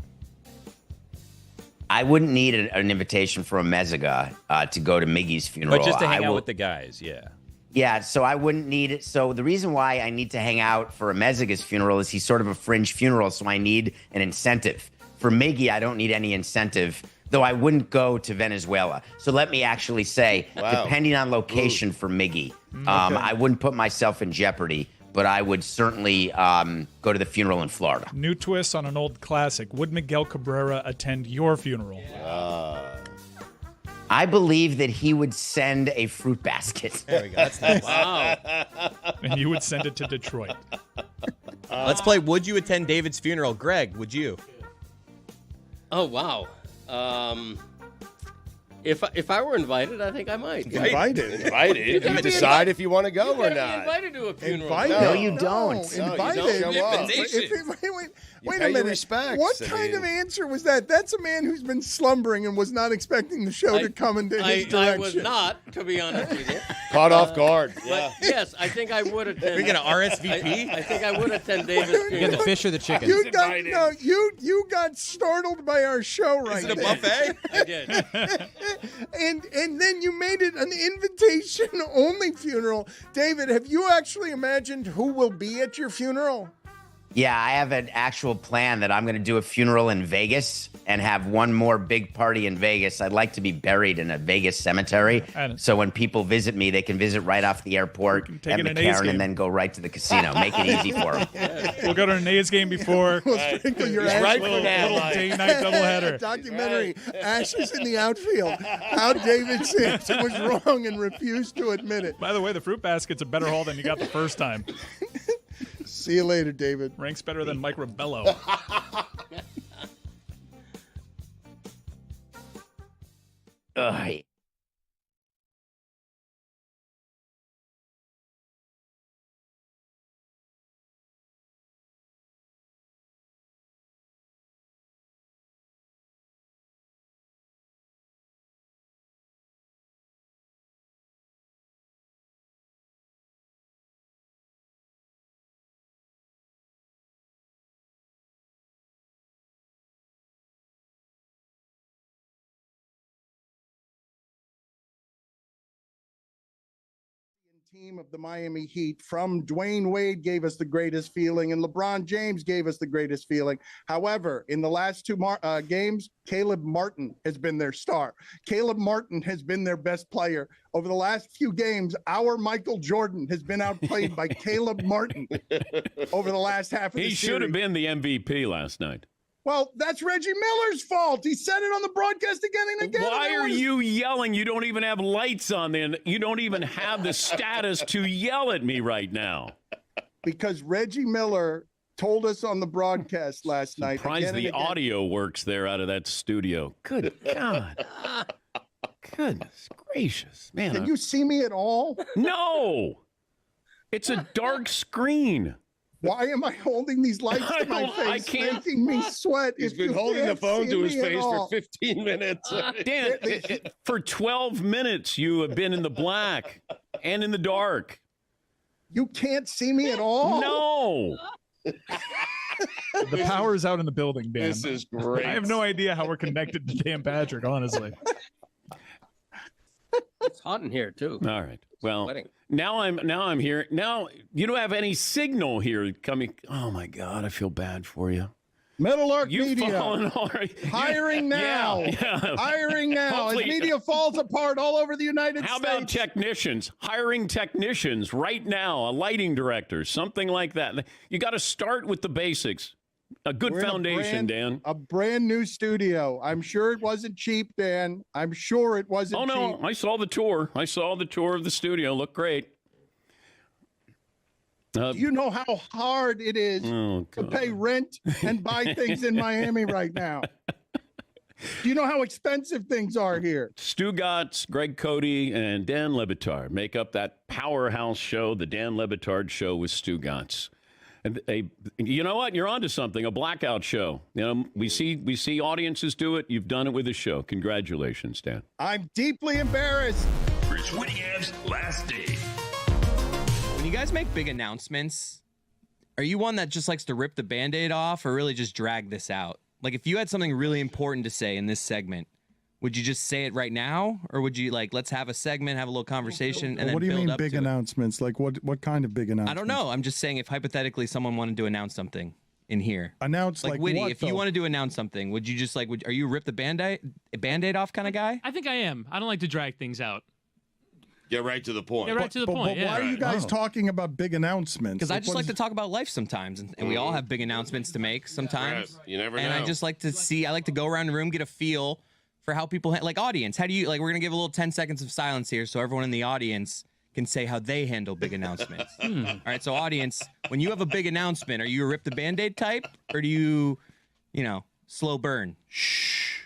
I wouldn't need an invitation from Amezaga to go to Miggy's funeral. But just to hang out with the guys, yeah. Yeah, so I wouldn't need it. So the reason why I need to hang out for Amezaga's funeral is he's sort of a fringe funeral, so I need an incentive. For Miggy, I don't need any incentive, though I wouldn't go to Venezuela. So let me actually say, depending on location for Miggy, I wouldn't put myself in jeopardy, but I would certainly go to the funeral in Florida. New twist on an old classic. Would Miguel Cabrera attend your funeral? I believe that he would send a fruit basket. There we go. That's nice. Wow. And you would send it to Detroit. Let's play Would You Attend David's Funeral? Greg, would you? Oh, wow. If I were invited, I think I might. Invited. You decide if you want to go or Be not. invited to a funeral. No, you don't. Invited. Show up. Wait pay a your minute. respects. What kind of answer was that? That's a man who's been slumbering and was not expecting the show to come into his direction. I was not, to be honest with you. Caught off guard. But yes, I think I would attend. We're gonna RSVP. I think I would attend David's You funeral. get the fish or the chicken? You got startled by our show right Is it a there. buffet? I did. and then you made it an invitation only funeral. David, have you actually imagined who will be at your funeral? Yeah, I have an actual plan that I'm going to do a funeral in Vegas and have one more big party in Vegas. I'd like to be buried in a Vegas cemetery. So when people visit me, they can visit right off the airport, take have an the A's Karen, game. and then go right to the casino. Make it easy for them. We'll go to an A's game before. We'll sprinkle your He's ashes. right for that. Little day-night doubleheader. Documentary, Ashes in the Outfield. How David Sampson was wrong and refused to admit it. By the way, the fruit basket's a better haul than you got the first time. See you later, David. Ranks better than Mike Rebello. Ugh. Team of the Miami Heat from Dwayne Wade gave us the greatest feeling, and LeBron James gave us the greatest feeling. However, in the last two games, Caleb Martin has been their star. Caleb Martin has been their best player. Over the last few games, our Michael Jordan has been outplayed by Caleb Martin over the last half of the series. He should have been the MVP last night. Well, that's Reggie Miller's fault. He said it on the broadcast again and again. Why are you yelling? You don't even have lights on then. You don't even have the status to yell at me right now. Because Reggie Miller told us on the broadcast last night. Surprised the audio works there out of that studio. Good God. Goodness gracious. Man. Can you see me at all? No. It's a dark screen. Why am I holding these lights to my face? I can't. Making me sweat. He's been holding the phone to his face for 15 minutes. Dan, for 12 minutes you have been in the black and in the dark. You can't see me at all? No. The power's out in the building, Dan. This is great. I have no idea how we're connected to Dan Patrick, honestly. It's hot in here too. All right. Well, Sweating. now I'm here. Now you don't have any signal here coming. Oh my God, I feel bad for you. Middle Arc You've Media. fallen already. Hiring now. Yeah. Hiring now. As Hopefully- media falls apart all over the United How States. about technicians? Hiring technicians right now, a lighting director, something like that. You got to start with the basics. A good We're in foundation, Dan. A brand new studio. I'm sure it wasn't cheap, Dan. I'm sure it wasn't Oh, no. cheap. I saw the tour. I saw the tour of the studio. Looked great. Do you know how hard it is Oh, to God. pay rent and buy things in Miami right now? Do you know how expensive things are here? Stugotz, Greg Cody, and Dan Le Batard make up that powerhouse show, the Dan Le Batard Show with Stugotz. And you know what? You're onto something. A blackout show. You know, we see audiences do it. You've done it with a show. Congratulations, Dan. I'm deeply embarrassed. Rich Whittingham's last day. When you guys make big announcements, are you one that just likes to rip the Band-Aid off or really just drag this out? Like, if you had something really important to say in this segment, would you just say it right now? Or would you, like, let's have a segment, have a little conversation, and then What do you build mean up big to it? announcements? Like what kind of big announcements? I don't know. I'm just saying if hypothetically someone wanted to announce something in here. Announce like Whitty, what, if you though? wanted to announce something, would you just, like, are you rip the Band-Aid off kind of guy? I think I am. I don't like to drag things out. Get right to the point. Get right to the point. But why are you guys talking about big announcements? Because I just like to talk about life sometimes, and we all have big announcements to make sometimes. Right. You never and know. I just like to see. I like to go around the room, get a feel for how people like audience. How do you like? We're gonna give a little 10 seconds of silence here, so everyone in the audience can say how they handle big announcements. All right, so audience, when you have a big announcement, are you a rip the Band-Aid type, or do you, slow burn? Shh.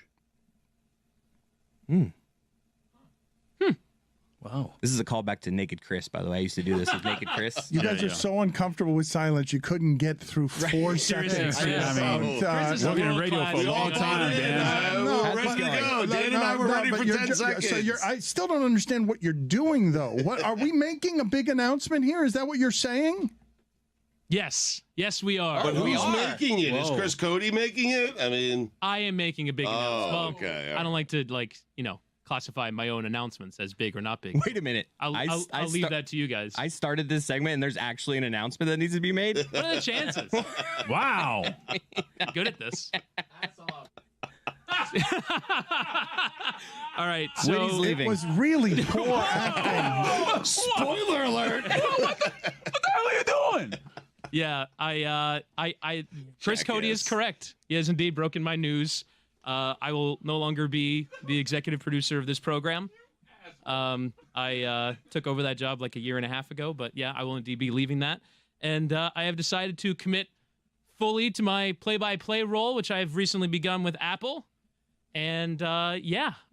Wow. This is a callback to Naked Chris, by the way. I used to do this with Naked Chris. You guys are so uncomfortable with silence, you couldn't get through 4 seconds. I mean, Chris is a working in radio for a long time, Dan. We're ready to go. Dan and I were ready for 10 seconds. So I still don't understand what you're doing, though. What are we making a big announcement here? Is that what you're saying? Yes, we are. But who's making it? Is Chris Cody making it? I mean, I am making a big announcement. Well, okay. I don't like to classify my own announcements as big or not big. Wait a minute. I'll leave that to you guys. I started this segment, and there's actually an announcement that needs to be made. What are the chances? Wow. Good at this. All right, so Whitty's leaving. It was really poor acting. Spoiler alert. What the hell are you doing? Yeah, Chris Cody is correct. He has indeed broken my news. I will no longer be the executive producer of this program. I took over that job like a year and a half ago, but yeah, I will indeed be leaving that. And I have decided to commit fully to my play-by-play role, which I have recently begun with Apple. And I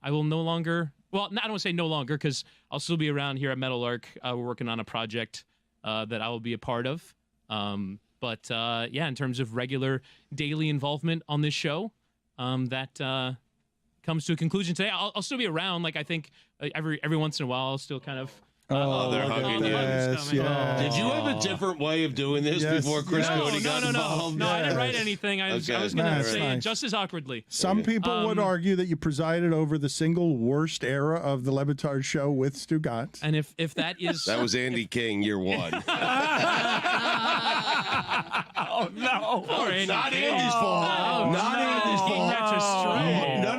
will no longer, well, I don't want to say no longer, because I'll still be around here at Meadowlark. We're working on a project that I will be a part of. But in terms of regular daily involvement on this show, that comes to a conclusion today. I'll still be around. Like, I think every once in a while, I'll still kind of. They're hugging you. Yes. Did you have a different way of doing this before Chris Cody got involved? No, I didn't write anything. I was going to say it just as awkwardly. Some people would argue that you presided over the single worst era of the Le Batard Show with Stugotz. And if that is... That was Andy King, year one. Oh, no. Poor Andy Not King. Andy's fault. Oh, Not Andy's fault. That's a stray. No.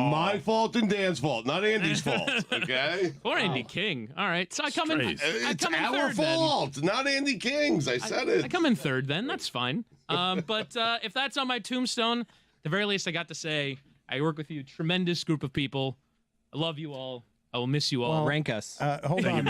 My fault and Dan's fault, not Andy's fault. Okay? Poor Andy King. All right. So I come in. It's in our third, fault, not Andy King's. I said it. I come in third then. That's fine. But if that's on my tombstone, at the very least, I got to say I work with you, tremendous group of people. I love you all. I will miss you all. Well, rank us. Hold on.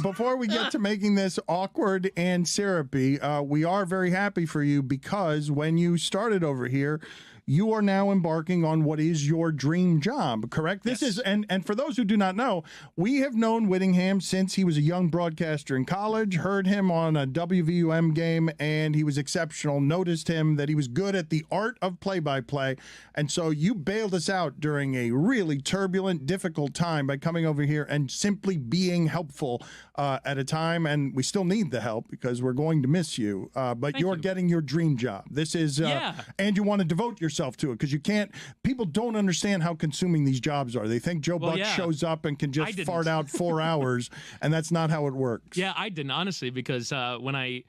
Before we get to making this awkward and syrupy, we are very happy for you because when you started over here, you are now embarking on what is your dream job, correct? This is, and for those who do not know, we have known Whittingham since he was a young broadcaster in college, heard him on a WVUM game, and he was exceptional, noticed him that he was good at the art of play-by-play, and so you bailed us out during a really turbulent, difficult time by coming over here and simply being helpful at a time, and we still need the help because we're going to miss you, but you're getting your dream job. This is, and you want to devote yourself to it because you can't. People don't understand how consuming these jobs are. They think Joe Buck shows up and can just fart out 4 hours, and that's not how it works. Yeah, I didn't honestly because when I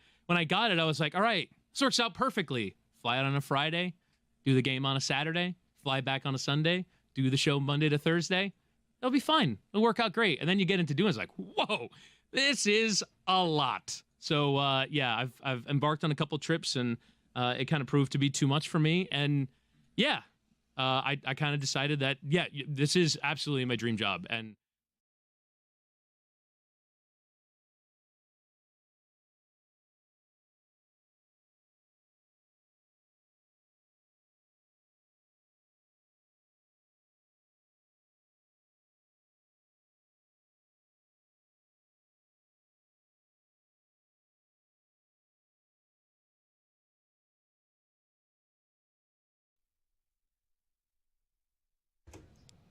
got it, I was like, all right, this works out perfectly. Fly out on a Friday, do the game on a Saturday, fly back on a Sunday, do the show Monday to Thursday. It'll be fine. It'll work out great. And then you get into doing it's like, whoa, this is a lot. So I've embarked on a couple trips and it kind of proved to be too much for me. And I kind of decided that, this is absolutely my dream job. And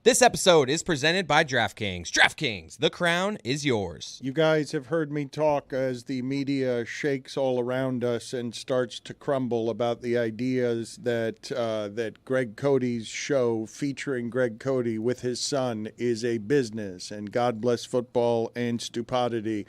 This episode is presented by DraftKings. DraftKings, the crown is yours. You guys have heard me talk as the media shakes all around us and starts to crumble about the ideas that that Greg Cody's show featuring Greg Cody with his son is a business, and God Bless Football and Stupidity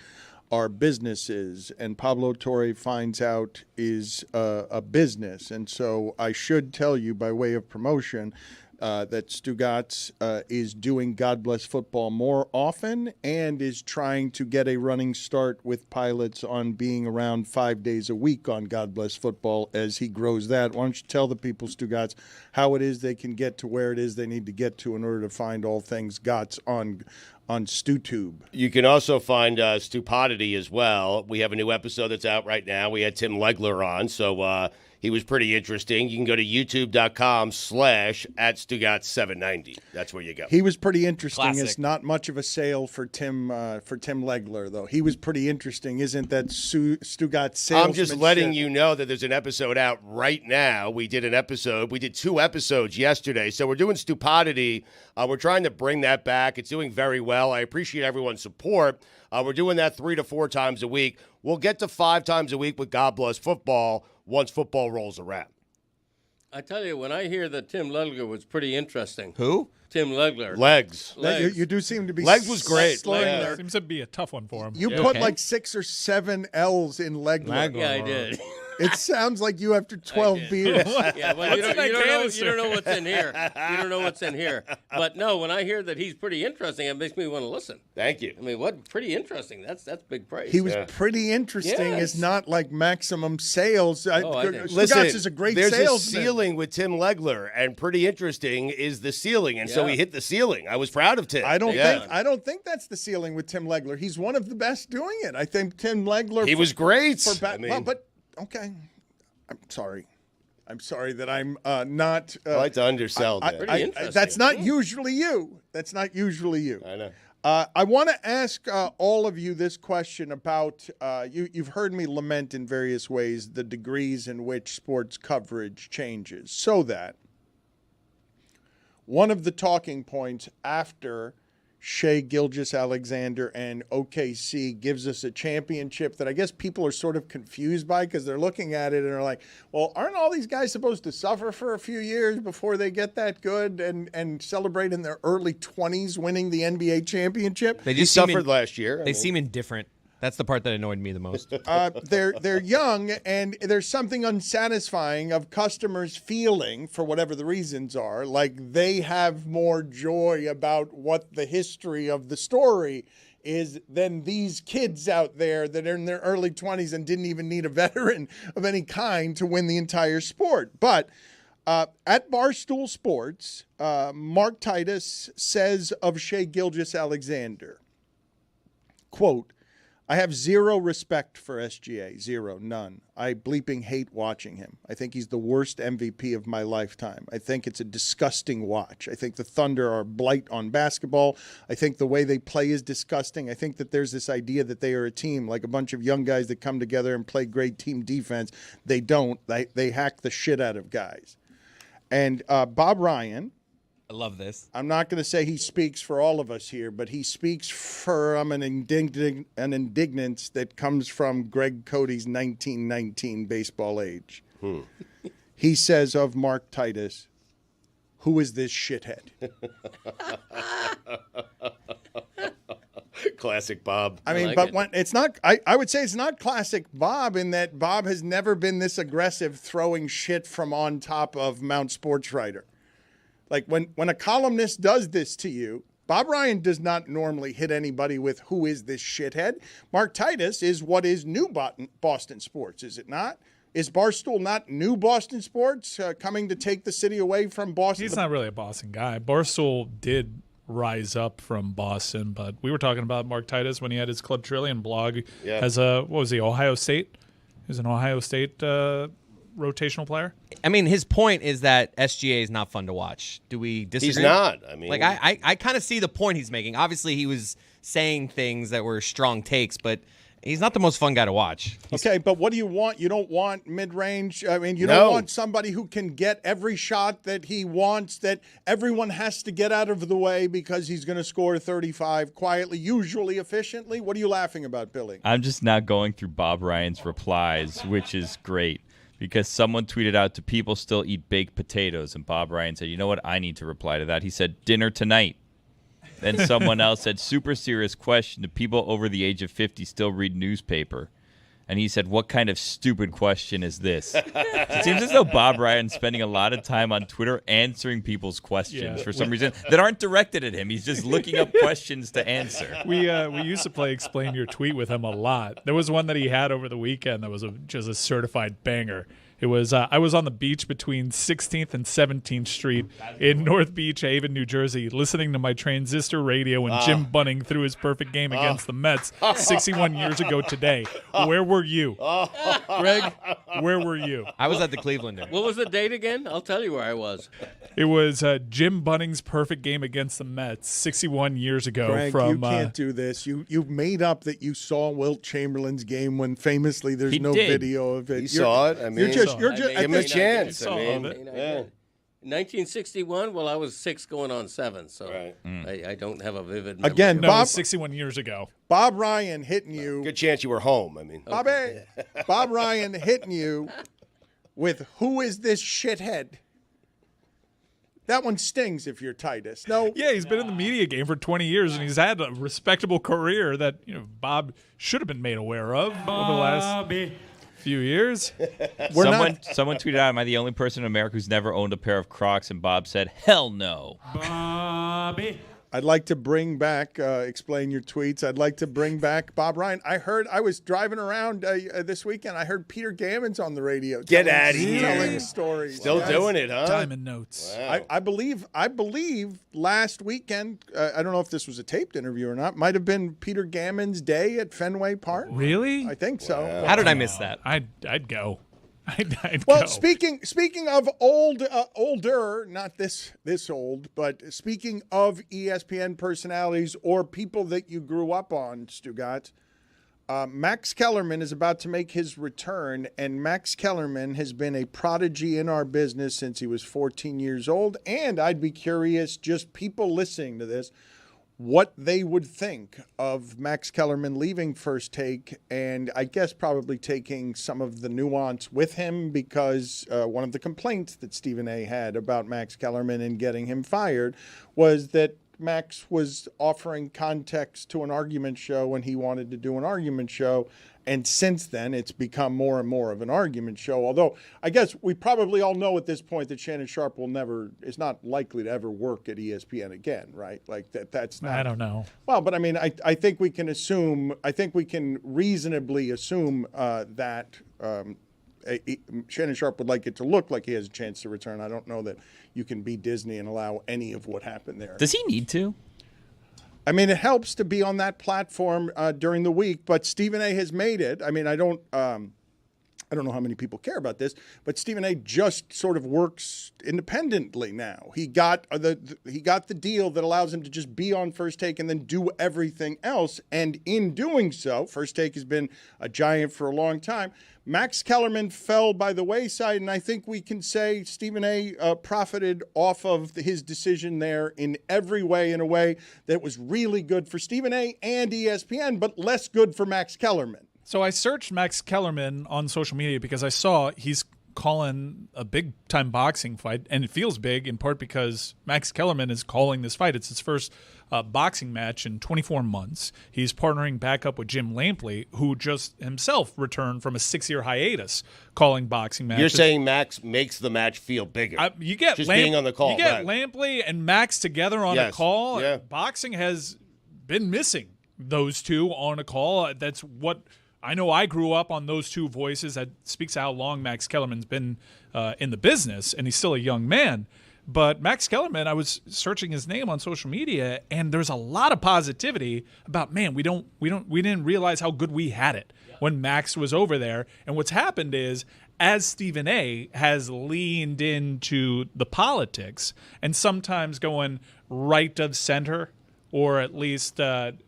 are businesses, and Pablo Torre finds out is a business. And so I should tell you by way of promotion that Stugotz is doing God Bless Football more often and is trying to get a running start with pilots on being around 5 days a week on God Bless Football as he grows that. Why don't you tell the people, Stugotz, how it is they can get to where it is they need to get to in order to find all things Gotts on StuTube. You can also find Stupidity as well. We have a new episode that's out right now. We had Tim Legler on, so he was pretty interesting. You can go to youtube.com/@Stugotz790. That's where you go. He was pretty interesting. Classic. It's not much of a sale for Tim Legler, though. He was pretty interesting. Isn't that Stugotz salesmanship? I'm just letting you know that there's an episode out right now. We did 2 episodes yesterday. So we're doing Stupidity. We're trying to bring that back. It's doing very well. I appreciate everyone's support. We're doing that 3 to 4 times a week. We'll get to 5 times a week with God Bless Football once football rolls around. I tell you, when I hear that Tim Legler was pretty interesting. Who? Tim Legler. Legs. You do seem to be. Legs was great. slurring. Seems to be a tough one for him. You put like 6 or 7 L's in Legler. Yeah, I did. It sounds like you after 12 beers. Yeah, well, you don't know what's in here. You don't know what's in here. But no, when I hear that he's pretty interesting, it makes me want to listen. Thank you. I mean, what pretty interesting? That's big praise. He was pretty interesting. Yes. It's not like maximum sales. think. Listen, Stugotz is a great there's salesman. a ceiling with Tim Legler, and pretty interesting is the ceiling, and so he hit the ceiling. I was proud of Tim. I don't think that's the ceiling with Tim Legler. He's one of the best doing it. I think Tim Legler. He was great. But okay. I'm sorry. I'm sorry that I'm not. I like to undersell that. That's not usually you. That's not usually you. I know. I want to ask all of you this question about you've heard me lament in various ways the degrees in which sports coverage changes, so that one of the talking points after Shea Gilgeous-Alexander and OKC gives us a championship that I guess people are sort of confused by because they're looking at it and are like, well, aren't all these guys supposed to suffer for a few years before they get that good and celebrate in their early 20s winning the NBA championship? They He suffered last year. They seem indifferent. That's the part that annoyed me the most. They're young, and there's something unsatisfying of customers feeling, for whatever the reasons are, like they have more joy about what the history of the story is than these kids out there that are in their early 20s and didn't even need a veteran of any kind to win the entire sport. But at Barstool Sports, Mark Titus says of Shea Gilgeous-Alexander, quote, I have zero respect for SGA. Zero. None. I bleeping hate watching him. I think he's the worst MVP of my lifetime. I think it's a disgusting watch. I think the Thunder are a blight on basketball. I think the way they play is disgusting. I think that there's this idea that they are a team, like a bunch of young guys that come together and play great team defense. They don't. They hack the shit out of guys. And Bob Ryan, I love this. I'm not going to say he speaks for all of us here, but he speaks from an indignance that comes from Greg Cody's 1919 baseball age. He says of Mark Titus, who is this shithead? Classic Bob. I mean, when it's not, I would say it's not classic Bob in that Bob has never been this aggressive throwing shit from on top of Mount Sportswriter. Like when a columnist does this to you, Bob Ryan does not normally hit anybody with who is this shithead. Mark Titus is what is new Boston sports, is it not? Is Barstool not new Boston sports coming to take the city away from Boston? He's not really a Boston guy. Barstool did rise up from Boston, but we were talking about Mark Titus when he had his Club Trillion blog as what was he, Ohio State? He was an Ohio State rotational player. I mean, his point is that SGA is not fun to watch. Do we disagree? He's not. I mean, like I kind of see the point he's making. Obviously, he was saying things that were strong takes, but he's not the most fun guy to watch. Okay, but what do you want? You don't want mid-range. I mean, you don't want somebody who can get every shot that he wants, that everyone has to get out of the way because he's going to score 35 quietly, usually efficiently. What are you laughing about, Billy? I'm just now going through Bob Ryan's replies, which is great. Because someone tweeted out, do people still eat baked potatoes? And Bob Ryan said, you know what? I need to reply to that. He said, dinner tonight. Then someone else said, super serious question. Do people over the age of 50 still read newspaper? And he said, what kind of stupid question is this? It seems as though Bob Ryan's spending a lot of time on Twitter answering people's questions for some reason that aren't directed at him. He's just looking up questions to answer. We used to play Explain Your Tweet with him a lot. There was one that he had over the weekend that was just a certified banger. It was I was on the beach between 16th and 17th Street in North Beach Haven, New Jersey, listening to my transistor radio when Jim Bunning threw his perfect game against the Mets 61 years ago today. Where were you? Greg, where were you? I was at the Clevelander. What was the date again? I'll tell you where I was. It was Jim Bunning's perfect game against the Mets 61 years ago. Greg, you can't do this. You've made up that you saw Wilt Chamberlain's game when famously there's no video of it. He saw it. I mean, you're just give him a chance. I mean, 1961. Well, I was 6 going on 7, so I don't have a vivid memory. Again, no, Bob, 61 years ago. Bob Ryan hitting you. Good chance you were home. I mean, Bob Ryan hitting you with "Who is this shithead?" That one stings if you're Titus. No. Yeah, he's been in the media game for 20 years, and he's had a respectable career that Bob should have been made aware of over the last few years. Someone tweeted out, "Am I the only person in America who's never owned a pair of Crocs?" And Bob said, "Hell no." Bobby. I'd like to bring back, explain your tweets. I'd like to bring back Bob Ryan. I was driving around this weekend. I heard Peter Gammons on the radio. Get out of here. Telling stories. Still doing it, huh? Diamond notes. Wow. I believe last weekend, I don't know if this was a taped interview or not, might have been Peter Gammons' day at Fenway Park. Really? I think so. Wow. How did I miss that? I'd go. I'd Well, go. speaking of older, not this old, but speaking of ESPN personalities or people that you grew up on, Stugotz, Max Kellerman is about to make his return, and Max Kellerman has been a prodigy in our business since he was 14 years old. And I'd be curious, just people listening to this, what they would think of Max Kellerman leaving First Take, and I guess probably taking some of the nuance with him, because one of the complaints that Stephen A. had about Max Kellerman and getting him fired was that Max was offering context to an argument show when he wanted to do an argument show. And since then, it's become more and more of an argument show. Although I guess we probably all know at this point that Shannon Sharp is not likely to ever work at ESPN again, right? Like that's not. I don't know. Well, but I mean, I think we can reasonably assume that Shannon Sharp would like it to look like he has a chance to return. I don't know that you can be Disney and allow any of what happened there. Does he need to? I mean, it helps to be on that platform during the week, but Stephen A. has made it. I mean, I don't know how many people care about this, but Stephen A. just sort of works independently now. He got the deal that allows him to just be on First Take and then do everything else. And in doing so, First Take has been a giant for a long time. Max Kellerman fell by the wayside, and I think we can say Stephen A. Profited off of his decision there in every way, in a way that was really good for Stephen A. and ESPN, but less good for Max Kellerman. So I searched Max Kellerman on social media because I saw he's calling a big-time boxing fight, and it feels big in part because Max Kellerman is calling this fight. It's his first boxing match in 24 months. He's partnering back up with Jim Lampley, who just himself returned from a 6-year hiatus calling boxing matches. You're saying Max makes the match feel bigger. You get just being on the call. You get Lampley and Max together on a call. Yeah. Boxing has been missing those two on a call. That's what I know. I grew up on those two voices. That speaks to how long Max Kellerman's been in the business, and he's still a young man. But Max Kellerman, I was searching his name on social media, and there's a lot of positivity about, man, we didn't realize how good we had it when Max was over there. And what's happened is, as Stephen A. has leaned into the politics and sometimes going right of center, or at least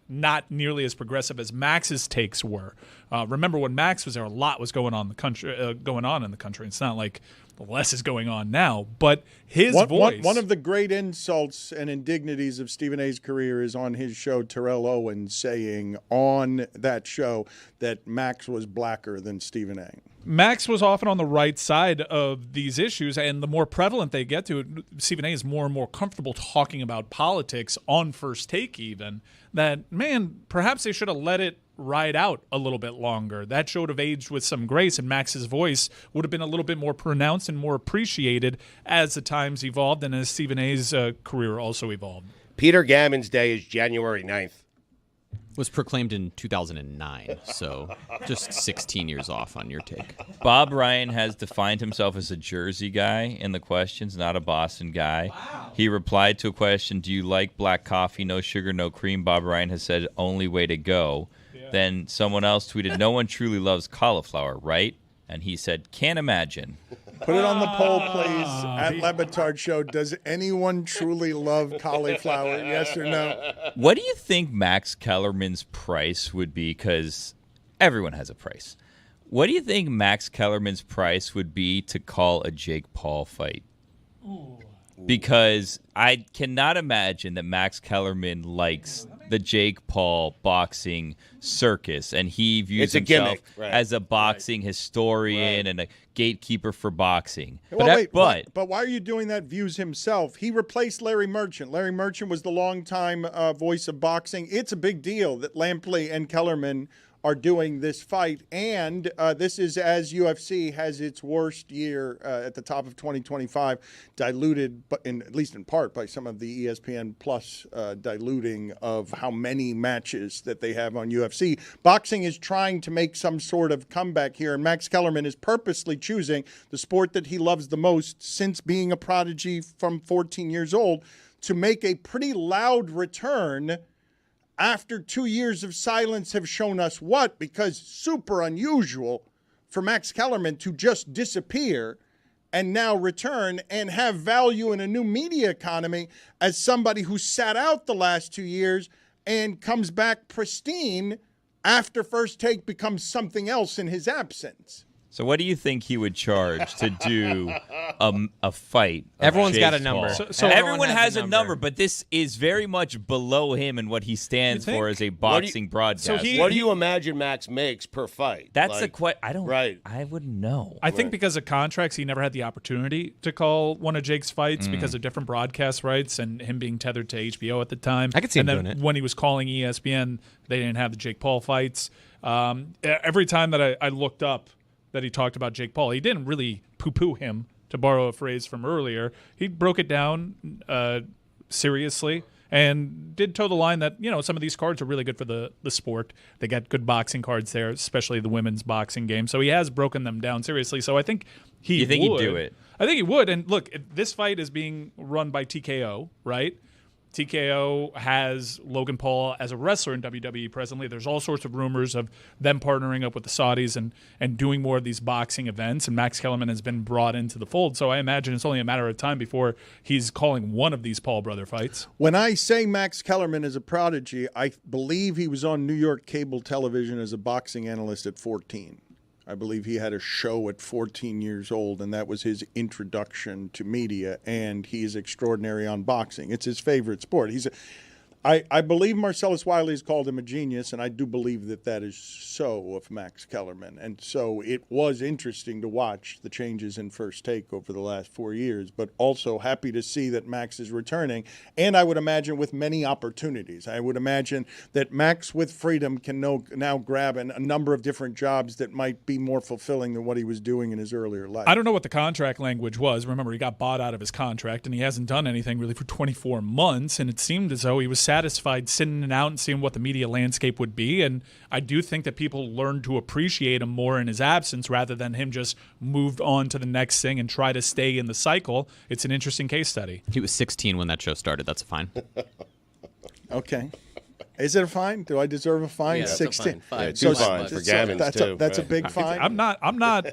not nearly as progressive as Max's takes were. Remember when Max was there, a lot was going on in the country. It's not like less is going on now, but his voice. One of the great insults and indignities of Stephen A.'s career is on his show, Terrell Owens saying on that show that Max was blacker than Stephen A. Max was often on the right side of these issues, and the more prevalent they get to it, Stephen A. is more and more comfortable talking about politics on First Take even, that, man, perhaps they should have let it ride out a little bit longer. That show would have aged with some grace, and Max's voice would have been a little bit more pronounced and more appreciated as the times evolved and as Stephen A.'s career also evolved. Peter Gammons' day is January 9th. Was proclaimed in 2009, so just 16 years off on your take. Bob Ryan has defined himself as a Jersey guy in the questions, not a Boston guy. Wow. He replied to a question, do you like black coffee, no sugar, no cream? Bob Ryan has said, only way to go. Yeah. Then someone else tweeted, no one truly loves cauliflower, right? And he said, can't imagine. Put it on the poll, please, at Le Batard Show. Does anyone truly love cauliflower, yes or no? What do you think Max Kellerman's price would be? Because everyone has a price. What do you think Max Kellerman's price would be to call a Jake Paul fight? Ooh. Because I cannot imagine that Max Kellerman likes the Jake Paul boxing circus, and he views himself as a boxing historian and a gatekeeper for boxing. Well, but why are you doing that? Views himself. He replaced Larry Merchant. Larry Merchant was the longtime voice of boxing. It's a big deal that Lampley and Kellerman are doing this fight, and this is as UFC has its worst year at the top of 2025, diluted, but at least in part by some of the ESPN Plus diluting of how many matches that they have on UFC. Boxing is trying to make some sort of comeback here, and Max Kellerman is purposely choosing the sport that he loves the most since being a prodigy from 14 years old to make a pretty loud return after 2 years of silence have shown us what, because super unusual for Max Kellerman to just disappear and now return and have value in a new media economy as somebody who sat out the last 2 years and comes back pristine after First Take becomes something else in his absence. So what do you think he would charge to do a fight? Everyone's got a number. So everyone has a number, but this is very much below him and what he stands for as a boxing broadcaster. So what do you imagine Max makes per fight? That's the question. I don't. Right. I wouldn't know. I think because of contracts, he never had the opportunity to call one of Jake's fights because of different broadcast rights and him being tethered to HBO at the time. I could see him doing it. When he was calling ESPN, they didn't have the Jake Paul fights. Every time that I looked up that he talked about Jake Paul, he didn't really poo-poo him, to borrow a phrase from earlier. He broke it down seriously and did toe the line that, you know, some of these cards are really good for the sport. They got good boxing cards there, especially the women's boxing game. So he has broken them down seriously. So I think You think he'd do it? I think he would. And look, this fight is being run by TKO, right? TKO has Logan Paul as a wrestler in WWE presently. There's all sorts of rumors of them partnering up with the Saudis and doing more of these boxing events, and Max Kellerman has been brought into the fold. So I imagine it's only a matter of time before he's calling one of these Paul brother fights. When I say Max Kellerman is a prodigy, I believe he was on New York cable television as a boxing analyst at 14. I believe he had a show at 14 years old, and that was his introduction to media, and he is extraordinary on boxing. It's his favorite sport. I believe Marcellus Wiley has called him a genius, and I do believe that that is so of Max Kellerman. And so it was interesting to watch the changes in First Take over the last 4 years, but also happy to see that Max is returning. And I would imagine with many opportunities. I would imagine that Max with freedom can now grab a number of different jobs that might be more fulfilling than what he was doing in his earlier life. I don't know what the contract language was. Remember, he got bought out of his contract, and he hasn't done anything really for 24 months, and it seemed as though he was satisfied sitting it out and seeing what the media landscape would be. And I do think that people learned to appreciate him more in his absence rather than him just moved on to the next thing and try to stay in the cycle. It's an interesting case study. He was 16 when that show started. That's a fine. Okay. Is it a fine? Do I deserve a fine? Yeah, 16. Yeah, two fines for Gavin's too. That's a big fine. I'm not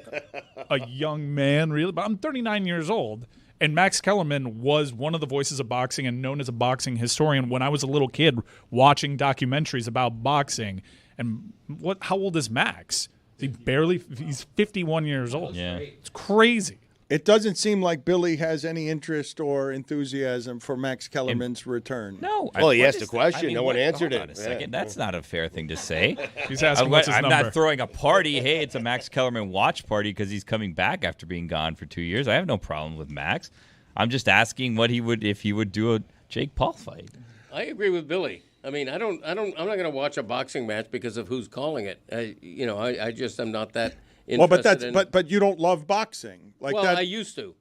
a young man really, but I'm 39 years old. And Max Kellerman was one of the voices of boxing and known as a boxing historian when I was a little kid watching documentaries about boxing. And how old is Max? He's 51 years old. Yeah. It's crazy. It doesn't seem like Billy has any interest or enthusiasm for Max Kellerman's return. No. Well, he asked a question. No one answered it. Hold on a second. That's not a fair thing to say. He's asking what's his I'm number. not throwing a party. Hey, it's a Max Kellerman watch party because he's coming back after being gone for 2 years. I have no problem with Max. I'm just asking if he would do a Jake Paul fight. I agree with Billy. I mean, I'm not going to watch a boxing match because of who's calling it. I just am not that interested. Well, but you don't love boxing. I used to.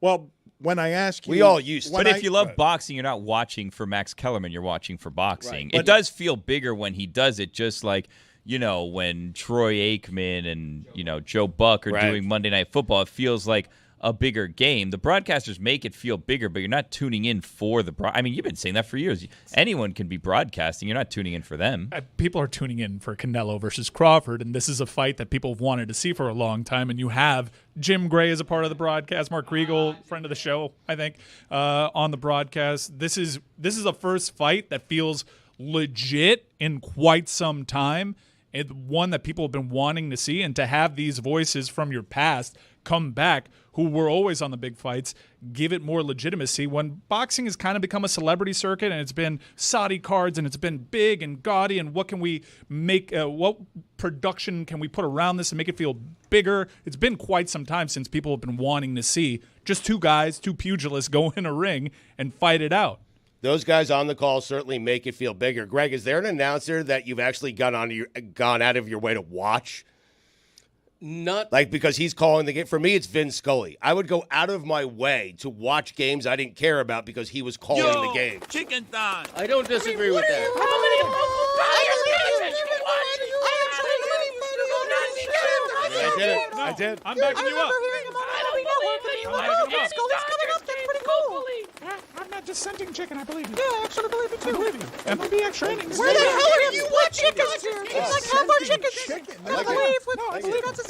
Well, when I ask you, we all used to. But if you love boxing, you're not watching for Max Kellerman. You're watching for boxing. Right. It does feel bigger when he does it, just like, when Troy Aikman and, Joe Buck are doing Monday Night Football. It feels like a bigger game. The broadcasters make it feel bigger, but you're not tuning in for the I mean, you've been saying that for years. Anyone can be broadcasting. You're not tuning in for them. People are tuning in for Canelo versus Crawford, and this is a fight that people have wanted to see for a long time. And you have Jim Gray as a part of the broadcast, Mark Riegel, friend of the show, I think, on the broadcast. This is a first fight that feels legit in quite some time. It's one that people have been wanting to see, and to have these voices from your past come back who were always on the big fights, give it more legitimacy when boxing has kind of become a celebrity circuit and it's been Saudi cards and it's been big and gaudy, and what can we make, what production can we put around this and make it feel bigger? It's been quite some time since people have been wanting to see just two guys, two pugilists go in a ring and fight it out. Those guys on the call certainly make it feel bigger. Greg, is there an announcer that you've actually gone out of your way to watch? Not like because he's calling the game. For me, it's Vin Scully. I would go out of my way to watch games I didn't care about because he was calling the game. Chicken thigh. I don't disagree with that. I did. I'm backing you up. I'm not dissenting, chicken. I believe you. Yeah, actually, I believe you too. I believe you. MLB extra innings. Where the hell are you? What chickens? It's like how about chickens? I believe that's a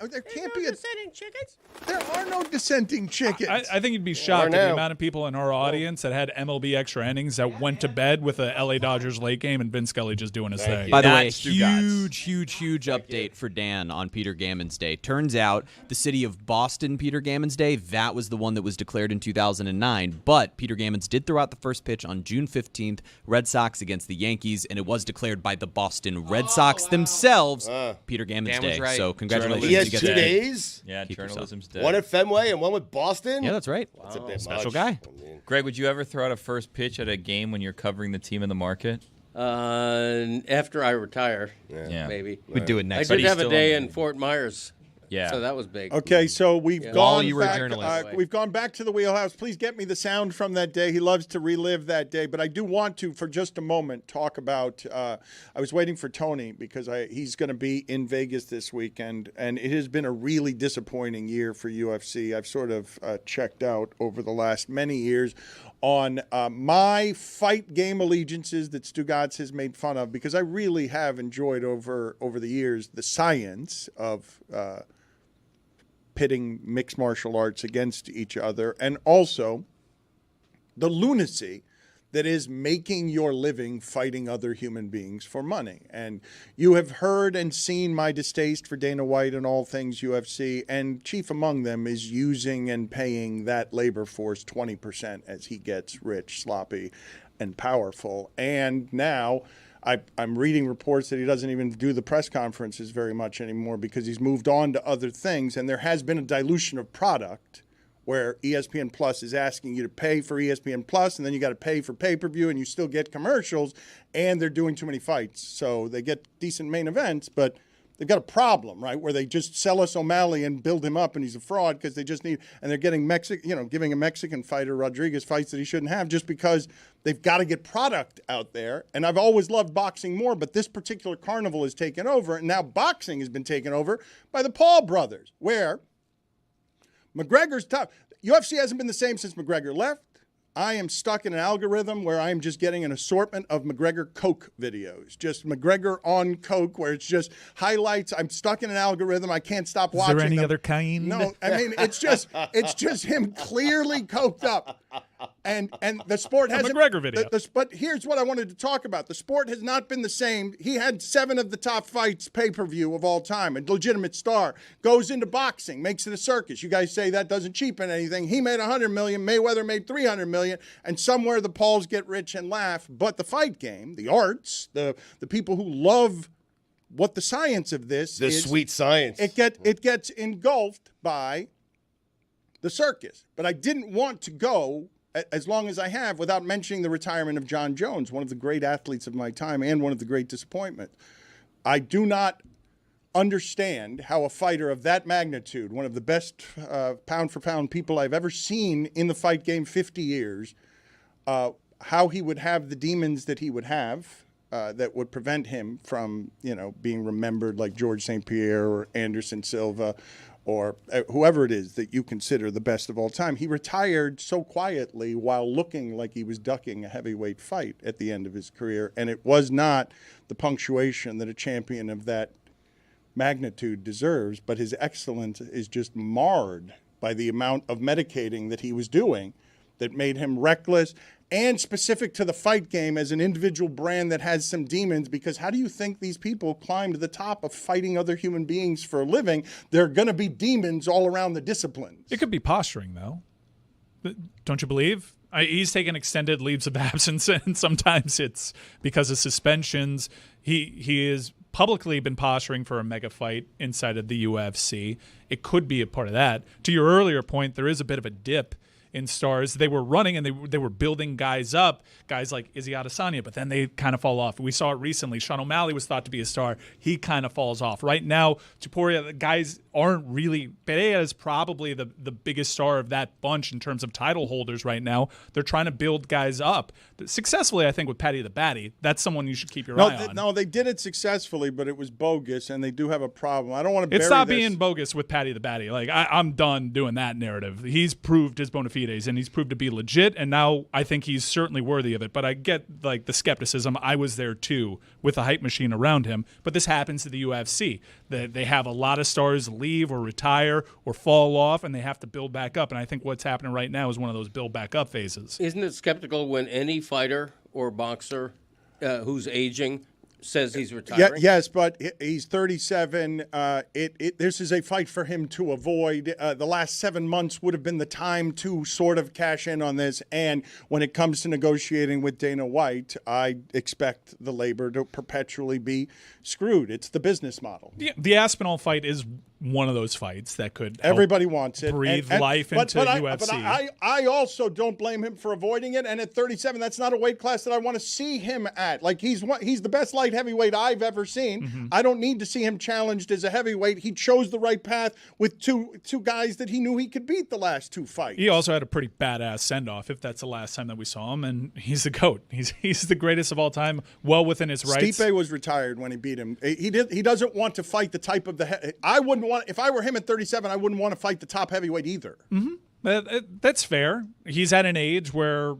There can't be a dissenting chickens. There are no dissenting chickens. I think you'd be shocked at the amount of people in our audience that had MLB extra innings that went to bed with a LA Dodgers late game and Vin Scully just doing his thing. By the way, huge update for Dan on Peter Gammon's Day. Turns out the city of Boston, Peter Gammon's Day, that was the one that was declared in 2009. But Peter Gammons did throw out the first pitch on June 15th, Red Sox against the Yankees, and it was declared by the Boston Red Sox themselves, Peter Gammon's Day. Right. So congratulations. He has 2 days? Yeah, journalism's day. One at Fenway and one with Boston? Yeah, that's right. That's a bit special much. guy. Greg, would you ever throw out a first pitch at a game when you're covering the team in the market? After I retire, maybe. We'd do it next. I did have a day in Fort Myers. Yeah. So that was big. Okay, so we've While gone you were a back. journalist. We've gone back to the wheelhouse. Please get me the sound from that day. He loves to relive that day, but I do want to, for just a moment, talk about. I was waiting for Tony because he's going to be in Vegas this weekend, and it has been a really disappointing year for UFC. I've sort of checked out over the last many years on my fight game allegiances that Stugotz has made fun of, because I really have enjoyed over the years the science of pitting mixed martial arts against each other, and also the lunacy that is making your living fighting other human beings for money. And you have heard and seen my distaste for Dana White and all things UFC, and chief among them is using and paying that labor force 20% as he gets rich, sloppy, and powerful. And now I'm reading reports that he doesn't even do the press conferences very much anymore because he's moved on to other things, and there has been a dilution of product where ESPN Plus is asking you to pay for ESPN Plus, and then you got to pay for pay-per-view, and you still get commercials, and they're doing too many fights. So they get decent main events, but they've got a problem, right, where they just sell us O'Malley and build him up, and he's a fraud because they just need, and they're getting giving a Mexican fighter Rodriguez fights that he shouldn't have just because they've got to get product out there. And I've always loved boxing more, but this particular carnival is taken over, and now boxing has been taken over by the Paul brothers, where McGregor's top. UFC hasn't been the same since McGregor left. I am stuck in an algorithm where I am just getting an assortment of McGregor Coke videos, just McGregor on Coke, where it's just highlights. I'm stuck in an algorithm. I can't stop watching. Is there any them. other kind? No, I mean it's just him clearly coked up, and the sport hasn't. McGregor video. But here's what I wanted to talk about: the sport has not been the same. He had 7 of the top fights pay-per-view of all time. A legitimate star goes into boxing, makes it a circus. You guys say that doesn't cheapen anything. He made $100 million. Mayweather made $300 million. And somewhere the Pauls get rich and laugh. But the fight game, the arts, the people who love what the science of this is. The sweet science. It gets engulfed by the circus. But I didn't want to go as long as I have without mentioning the retirement of John Jones, one of the great athletes of my time and one of the great disappointments. I do not understand how a fighter of that magnitude, one of the best pound-for-pound people I've ever seen in the fight game, 50 years, how he would have the demons that he would have that would prevent him from, being remembered like George St. Pierre or Anderson Silva or whoever it is that you consider the best of all time. He retired so quietly while looking like he was ducking a heavyweight fight at the end of his career, and it was not the punctuation that a champion of that magnitude deserves, but his excellence is just marred by the amount of medicating that he was doing that made him reckless and specific to the fight game as an individual brand that has some demons. Because how do you think these people climb to the top of fighting other human beings for a living? There are going to be demons all around the disciplines. It could be posturing, though. Don't you believe? He's taken extended leaves of absence, and sometimes it's because of suspensions. He has publicly been posturing for a mega fight inside of the UFC. It could be a part of that. To your earlier point, there is a bit of a dip in stars. They were running and they were building guys up, guys like Izzy Adesanya, but then they kind of fall off. We saw it recently. Sean O'Malley was thought to be a star. He kind of falls off. Right now, Topuria, the guys aren't really. Pereira is probably the biggest star of that bunch in terms of title holders right now. They're trying to build guys up successfully, I think, with Paddy the Batty. That's someone you should keep your eye on. No, they did it successfully, but it was bogus, and they do have a problem. I don't want to bury It's not this. being bogus with Paddy the Batty. Like, I'm done doing that narrative. He's proved his bona fides, and he's proved to be legit, and now I think he's certainly worthy of it. But I get, like, the skepticism. I was there, too, with the hype machine around him. But this happens to the UFC. They have a lot of stars leave or retire or fall off, and they have to build back up. And I think what's happening right now is one of those build back up phases. Isn't it skeptical when any fighter or boxer who's aging says he's retiring? Yes, but he's 37. This is a fight for him to avoid. The last 7 months would have been the time to sort of cash in on this. And when it comes to negotiating with Dana White, I expect the labor to perpetually be screwed. It's the business model. The Aspinall fight is one of those fights that could help everybody wants it. Breathe life into UFC. But I also don't blame him for avoiding it. And at 37, that's not a weight class that I want to see him at. Like, he's the best light heavyweight I've ever seen. Mm-hmm. I don't need to see him challenged as a heavyweight. He chose the right path with two guys that he knew he could beat the last two fights. He also had a pretty badass send-off, if that's the last time that we saw him, and he's the GOAT. He's the greatest of all time, well within his rights. Stipe was retired when he beat him. He doesn't want to fight the type of I wouldn't want, if I were him at 37, I wouldn't want to fight the top heavyweight either. Mm-hmm. That's fair. He's at an age where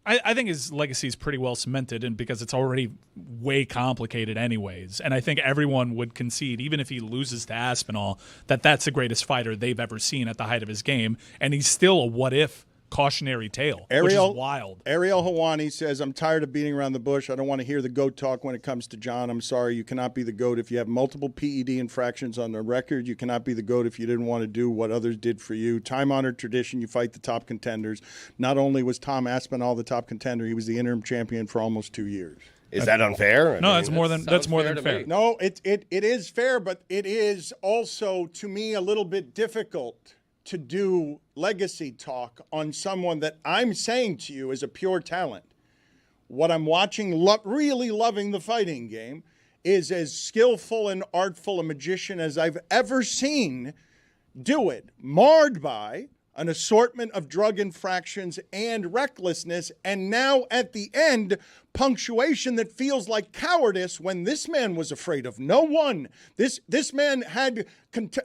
I think his legacy is pretty well cemented, and because it's already way complicated anyways. And I think everyone would concede, even if he loses to Aspinall, that that's the greatest fighter they've ever seen at the height of his game. And he's still a what-if cautionary tale, which is wild. Ariel Hawani says, I'm tired of beating around the bush. I don't want to hear the GOAT talk when it comes to John. I'm sorry, you cannot be the GOAT if you have multiple PED infractions on the record. You cannot be the GOAT if you didn't want to do what others did for you. Time-honored tradition, you fight the top contenders. Not only was Tom Aspinall the top contender, he was the interim champion for almost 2 years. Is that unfair? No, that's more than fair. No, it is fair, but it is also, to me, a little bit difficult to do legacy talk on someone that I'm saying to you is a pure talent. What I'm watching, really loving the fighting game, is as skillful and artful a magician as I've ever seen do it, marred by an assortment of drug infractions and recklessness, and now at the end, punctuation that feels like cowardice when this man was afraid of no one. This man had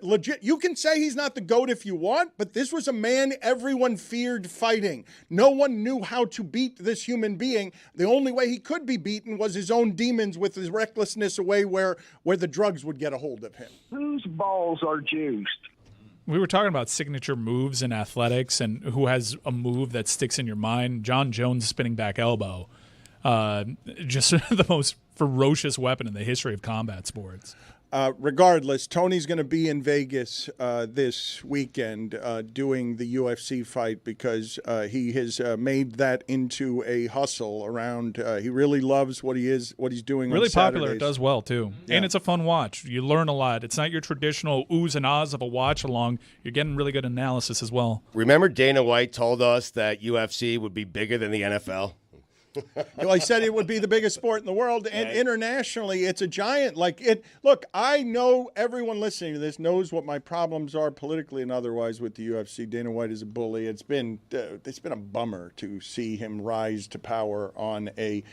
legit. You can say he's not the GOAT if you want, but this was a man everyone feared fighting. No one knew how to beat this human being. The only way he could be beaten was his own demons with his recklessness away where the drugs would get a hold of him. Whose balls are juiced? We were talking about signature moves in athletics and who has a move that sticks in your mind. John Jones' spinning back elbow, just the most ferocious weapon in the history of combat sports. Regardless, Tony's going to be in Vegas this weekend doing the UFC fight because he has made that into a hustle around. He really loves what he's doing. Really on popular. Saturdays. It does well too, and it's a fun watch. You learn a lot. It's not your traditional oohs and ahs of a watch along. You're getting really good analysis as well. Remember Dana White told us that UFC would be bigger than the NFL? I said it would be the biggest sport in the world, and internationally, it's a giant. Look, I know everyone listening to this knows what my problems are politically and otherwise with the UFC. Dana White is a bully. It's been a bummer to see him rise to power on a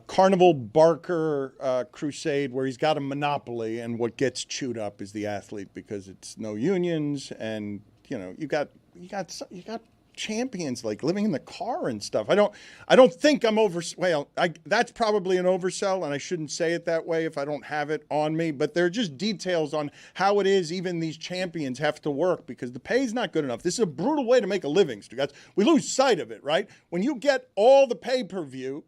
carnival barker crusade where he's got a monopoly, and what gets chewed up is the athlete because it's no unions, and you got champions like living in the car and stuff. I don't think I'm that's probably an oversell, and I shouldn't say it that way if I don't have it on me, but there are just details on how it is even these champions have to work because the pay's not good enough. This is a brutal way to make a living, Stugotz. We lose sight of it, right? When you get all the pay-per-view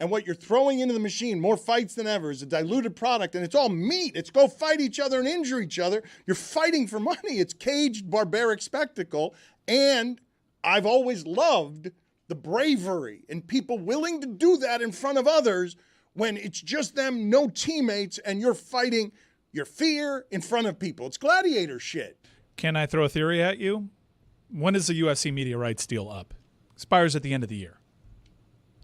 and what you're throwing into the machine, more fights than ever, is a diluted product, and it's all meat. It's go fight each other and injure each other. You're fighting for money. It's caged, barbaric spectacle, and I've always loved the bravery and people willing to do that in front of others when it's just them, no teammates, and you're fighting your fear in front of people. It's gladiator shit. Can I throw a theory at you? When is the UFC media rights deal up? Expires at the end of the year.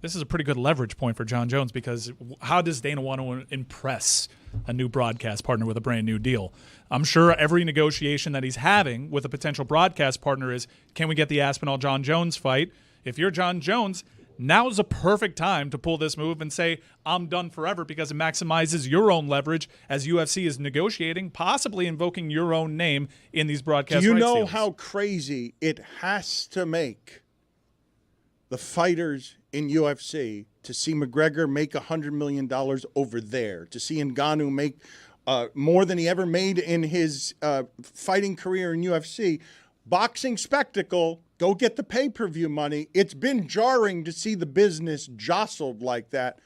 This is a pretty good leverage point for Jon Jones because how does Dana want to impress a new broadcast partner with a brand new deal? I'm sure every negotiation that he's having with a potential broadcast partner is, can we get the Aspinall-Jon Jones fight? If you're Jon Jones, now's a perfect time to pull this move and say, I'm done forever, because it maximizes your own leverage as UFC is negotiating, possibly invoking your own name in these broadcast Do you rights know deals. how crazy it has to make the fighters in UFC to see McGregor make $100 million over there, to see Ngannou make more than he ever made in his fighting career in UFC? Boxing spectacle, go get the pay-per-view money. It's been jarring to see the business jostled like that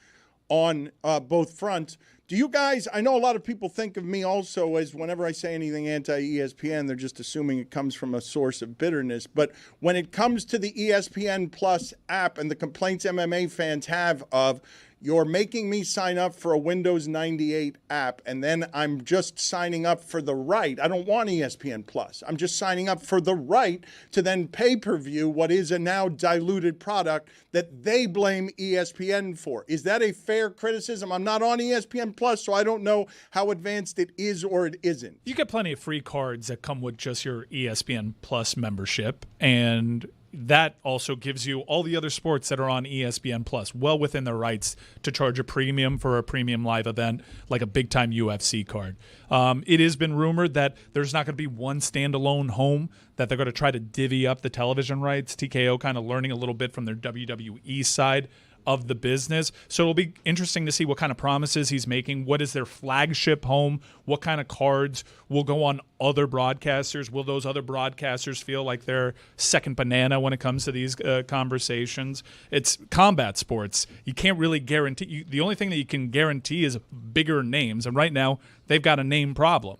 on both fronts. Do you guys, I know a lot of people think of me also as whenever I say anything anti-ESPN, they're just assuming it comes from a source of bitterness. But when it comes to the ESPN Plus app and the complaints MMA fans have of, you're making me sign up for a Windows 98 app, and then I'm just signing up for the right. I don't want ESPN Plus. I'm just signing up for the right to then pay-per-view what is a now diluted product that they blame ESPN for. Is that a fair criticism? I'm not on ESPN Plus, so I don't know how advanced it is or it isn't. You get plenty of free cards that come with just your ESPN Plus membership, and that also gives you all the other sports that are on ESPN Plus well within their rights to charge a premium for a premium live event like a big-time UFC card. It has been rumored that there's not going to be one standalone home, that they're going to try to divvy up the television rights. TKO kind of learning a little bit from their WWE side of the business. So it'll be interesting to see what kind of promises he's making. What is their flagship home? What kind of cards will go on other broadcasters? Will those other broadcasters feel like they're second banana when it comes to these conversations? It's combat sports. You can't really guarantee. The only thing that you can guarantee is bigger names. And right now, they've got a name problem.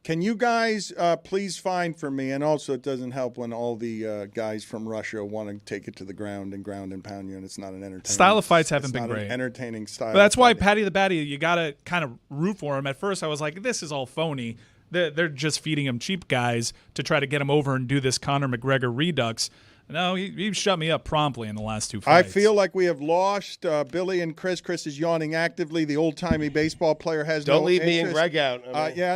Can you guys please find for me, and also it doesn't help when all the guys from Russia want to take it to the ground and pound you, and it's not an entertaining style of fights haven't been great. great. Entertaining style. But that's why Paddy the Batty, you got to kind of root for him. At first, I was like, this is all phony. They're just feeding him cheap guys to try to get him over and do this Conor McGregor redux. No, he shut me up promptly in the last two fights. I feel like we have lost Billy and Chris. Chris is yawning actively. The old-timey baseball player has Don't no leave interest. me and Greg out.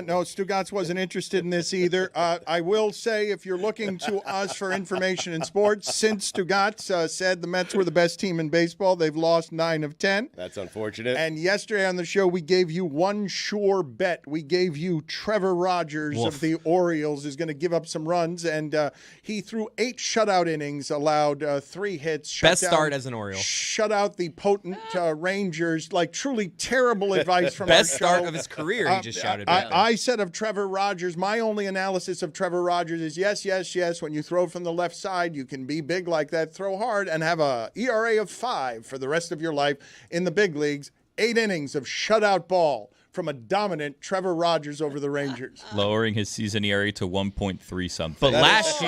No, Stugotz wasn't interested in this either. I will say, if you're looking to us for information in sports, since Stugotz said the Mets were the best team in baseball, they've lost 9 of 10. That's unfortunate. And yesterday on the show, we gave you one sure bet. We gave you Trevor Rogers of the Orioles is going to give up some runs, and he threw 8 shutout innings, allowed 3 hits. Best start as an Oriole. Shut out the potent Rangers. Like, truly terrible advice from Best our start show. of his career, he just shouted. I said of Trevor Rogers, my only analysis of Trevor Rogers is yes. When you throw from the left side, you can be big like that, throw hard, and have a ERA of 5 for the rest of your life in the big leagues. 8 innings of shutout ball from a dominant Trevor Rogers over the Rangers. Lowering his season ERA to 1.3 something. But last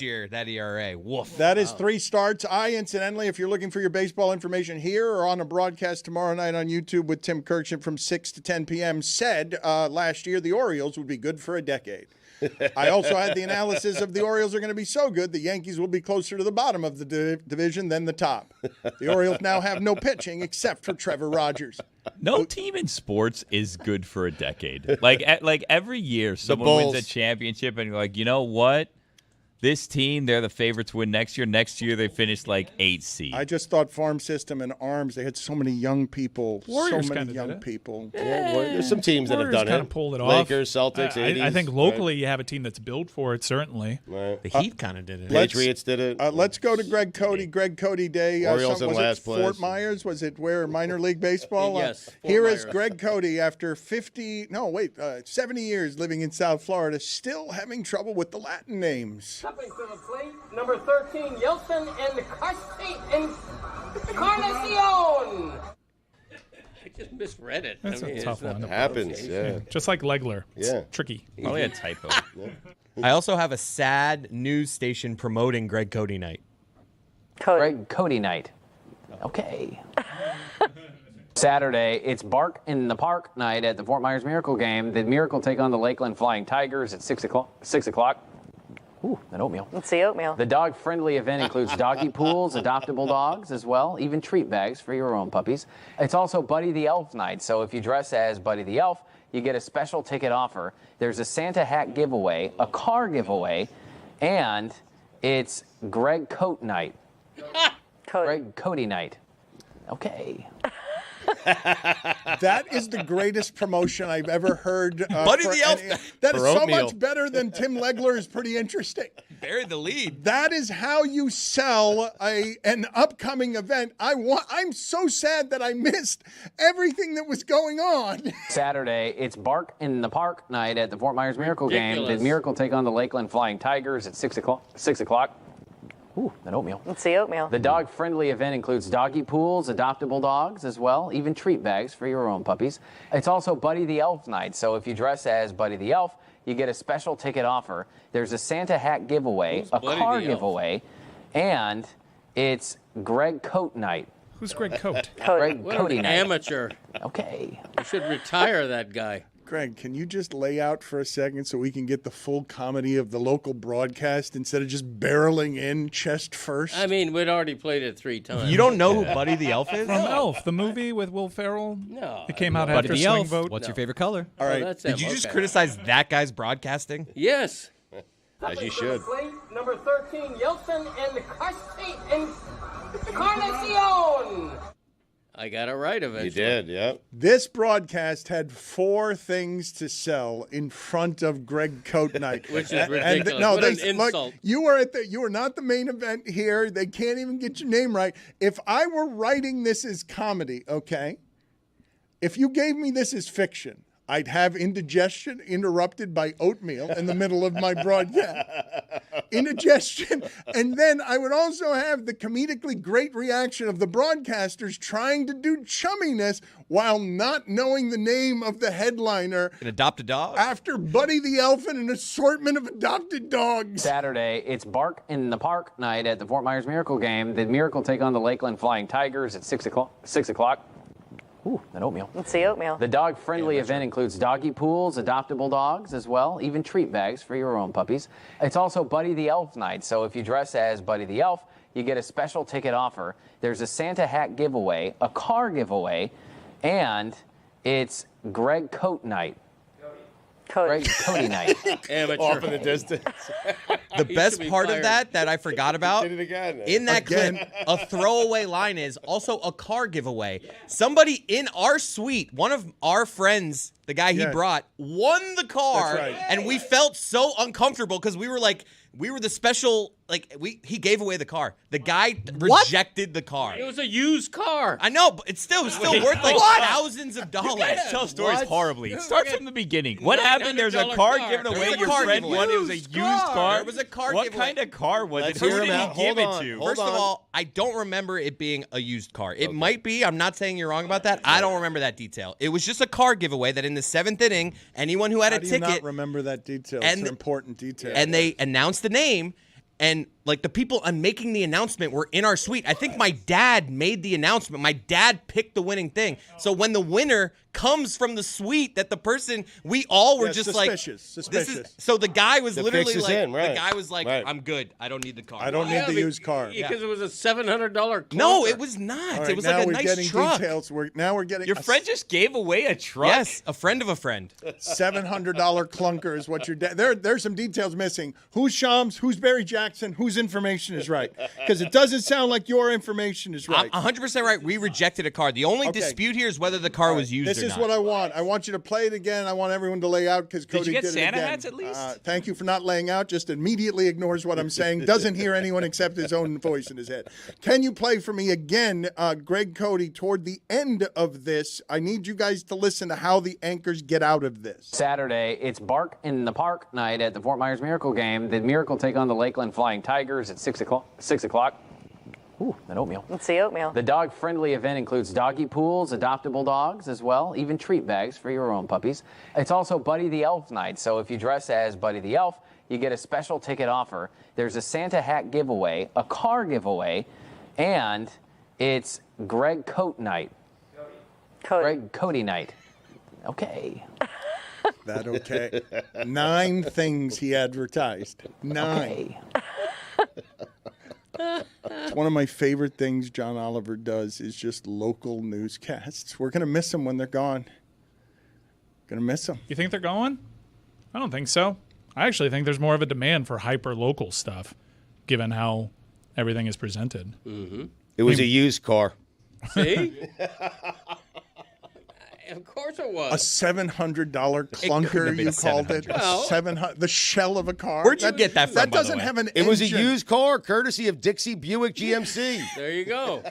year, that ERA, woof. That is 3 starts. Incidentally, if you're looking for your baseball information here or on a broadcast tomorrow night on YouTube with Tim Kirchner from 6 to 10 p.m., said last year the Orioles would be good for a decade. I also had the analysis of the Orioles are going to be so good the Yankees will be closer to the bottom of the division than the top. The Orioles now have no pitching except for Trevor Rogers. No team in sports is good for a decade. Like every year someone wins a championship and you're like, you know what? This team, they're the favorites to win next year. Next year, they finished like 8th seed. I just thought farm system and arms, they had so many young people. Warriors so many young people. Yeah, there's some teams that have done kind it. of pulled it off. Lakers, Celtics, 80s. I think locally you have a team that's built for it, certainly. Right. The Heat kind of did it. Patriots did it. Let's go to Greg Cody. Greg Cody Day. Orioles in last place. Fort Myers? Was it where minor league baseball? Yes. Here is Greg Cody after 70 years living in South Florida, still having trouble with the Latin names. Stepping to the plate, number 13, Yeltsin and Encarnacion. I just misread it. That's a tough one. It happens, yeah. Just like Legler. It's Yeah. tricky. Probably a typo. I also have a sad news station promoting Greg Cody night. Greg Cody night. Okay. Saturday, it's Bark in the Park night at the Fort Myers Miracle game. The Miracle take on the Lakeland Flying Tigers at 6 o'clock. Ooh, that oatmeal. Let's see oatmeal. The dog-friendly event includes doggy pools, adoptable dogs as well, even treat bags for your own puppies. It's also Buddy the Elf night, so if you dress as Buddy the Elf, you get a special ticket offer. There's a Santa hat giveaway, a car giveaway, and it's Greg Coat night. Greg Cody night. Okay. That is the greatest promotion I've ever heard. Buddy the Elf. That is For so oatmeal. much better than Tim Legler is pretty interesting. Buried the lead. That is how you sell an upcoming event. I'm so sad that I missed everything that was going on. Saturday, it's Bark in the Park night at the Fort Myers Miracle game. Ridiculous. The Miracle take on the Lakeland Flying Tigers at 6 o'clock. Ooh, that oatmeal. Let's see oatmeal. The dog-friendly event includes doggy pools, adoptable dogs as well, even treat bags for your own puppies. It's also Buddy the Elf night, so if you dress as Buddy the Elf, you get a special ticket offer. There's a Santa hat giveaway, Who's a Buddy car the Elf? giveaway, and it's Greg Coat night. Who's Greg Coat? Greg What Cody an night. amateur. Okay. You should retire that guy. Greg, can you just lay out for a second so we can get the full comedy of the local broadcast instead of just barreling in chest first? I mean, we'd already played it 3 times. You don't know who Buddy the Elf is? From Elf, the movie with Will Ferrell. No. It came out Buddy after the Swing Elf. Vote. What's your favorite color? All right. that's Did him. you just Okay. criticize that guy's broadcasting? Yes. As you Stepping to should. the plate, number 13, Yeltsin and Encarnacion. I got it right eventually. You did, yeah. This broadcast had 4 things to sell in front of Greg Coat night, Which is ridiculous. What an insult. Look, you were not the main event here. They can't even get your name right. If I were writing this as comedy, okay, if you gave me this as fiction, I'd have indigestion interrupted by oatmeal in the middle of my broadcast. Indigestion. And then I would also have the comedically great reaction of the broadcasters trying to do chumminess while not knowing the name of the headliner. An adopted dog? After Buddy the Elf and an assortment of adopted dogs. Saturday, it's Bark in the Park night at the Fort Myers Miracle game. The Miracle take on the Lakeland Flying Tigers at 6 o'clock. Ooh, that oatmeal. Let's see oatmeal. The dog-friendly event includes doggy pools, adoptable dogs as well, even treat bags for your own puppies. It's also Buddy the Elf night, so if you dress as Buddy the Elf, you get a special ticket offer. There's a Santa hat giveaway, a car giveaway, and it's Greg Coat night. Greg Cody night. Amateur. Off in the distance. The He best should be part of fired. that I forgot about, Did it again. in that clip, a throwaway line is also a car giveaway. Somebody in our suite, one of our friends the guy he Yes. brought, won the car, That's right. and we felt so uncomfortable because we were the special. He gave away the car. The guy rejected the car. It was a used car. I know, but it was still worth like thousands of dollars. You guys tell stories horribly. Start from the beginning. What happened? There's a $900 car car. given There away. was a Your car friend giveaway. won. It was a used car. There was a car What giveaway. kind of car was Let's it? Who hear did him he out. give Hold it on. to? First of all, I don't remember it being a used car. It might be. I'm not saying you're wrong about that. I don't remember that detail. It was just a car giveaway that in the 7th inning, anyone who had How a do you ticket not remember that detail? It's an important detail. and they announced the name. And like the people on making the announcement were in our suite. I think my dad made the announcement. My dad picked the winning thing. So when the winner comes from the suite, that the person we all were just suspicious. This is, so the guy was The literally fix is like, in, right. the guy was like, Right. I'm good. I don't need the car. I don't need the used car. Because it was a $700 No, clunker. it was not. All right, it was now like a we're nice getting truck. details. Now we're getting Your friend just gave away a truck? Yes, a friend of a friend. $700 clunker is what your dad. There's some details missing. Who's Shams? Who's Barry Jackson? Whose information is right? Because it doesn't sound like your information is right. I'm 100% right. We rejected a car. The only Okay. dispute here is whether the car was used This or is not. what I want. I want you to play it again. I want everyone to lay out because Cody you get did it Santa again. hats at least? Thank you for not laying out. Just immediately ignores what I'm saying. Doesn't hear anyone except his own voice in his head. Can you play for me again, Greg Cody, toward the end of this? I need you guys to listen to how the anchors get out of this. Saturday, it's Bark in the Park night at the Fort Myers Miracle game. The Miracle take on the Lakeland Flying Tigers at 6 o'clock. Ooh, that oatmeal. It's the oatmeal. The dog-friendly event includes doggy pools, adoptable dogs as well, even treat bags for your own puppies. It's also Buddy the Elf night, so if you dress as Buddy the Elf, you get a special ticket offer. There's a Santa hat giveaway, a car giveaway, and it's Greg Coat night. Greg Cody night. Okay. That okay? 9 things he advertised. 9. It's one of my favorite things John Oliver does is just local newscasts. We're going to miss them when they're gone. Going to miss them. You think they're going? I don't think so. I actually think there's more of a demand for hyper-local stuff, given how everything is presented. Mm-hmm. It was a used car. See? Of course it was. A $700 clunker, you called it. Well, 700, the shell of a car. Where'd you get that from, That by the doesn't way? have an It was a engine. used car, courtesy of Dixie Buick GMC. There you go.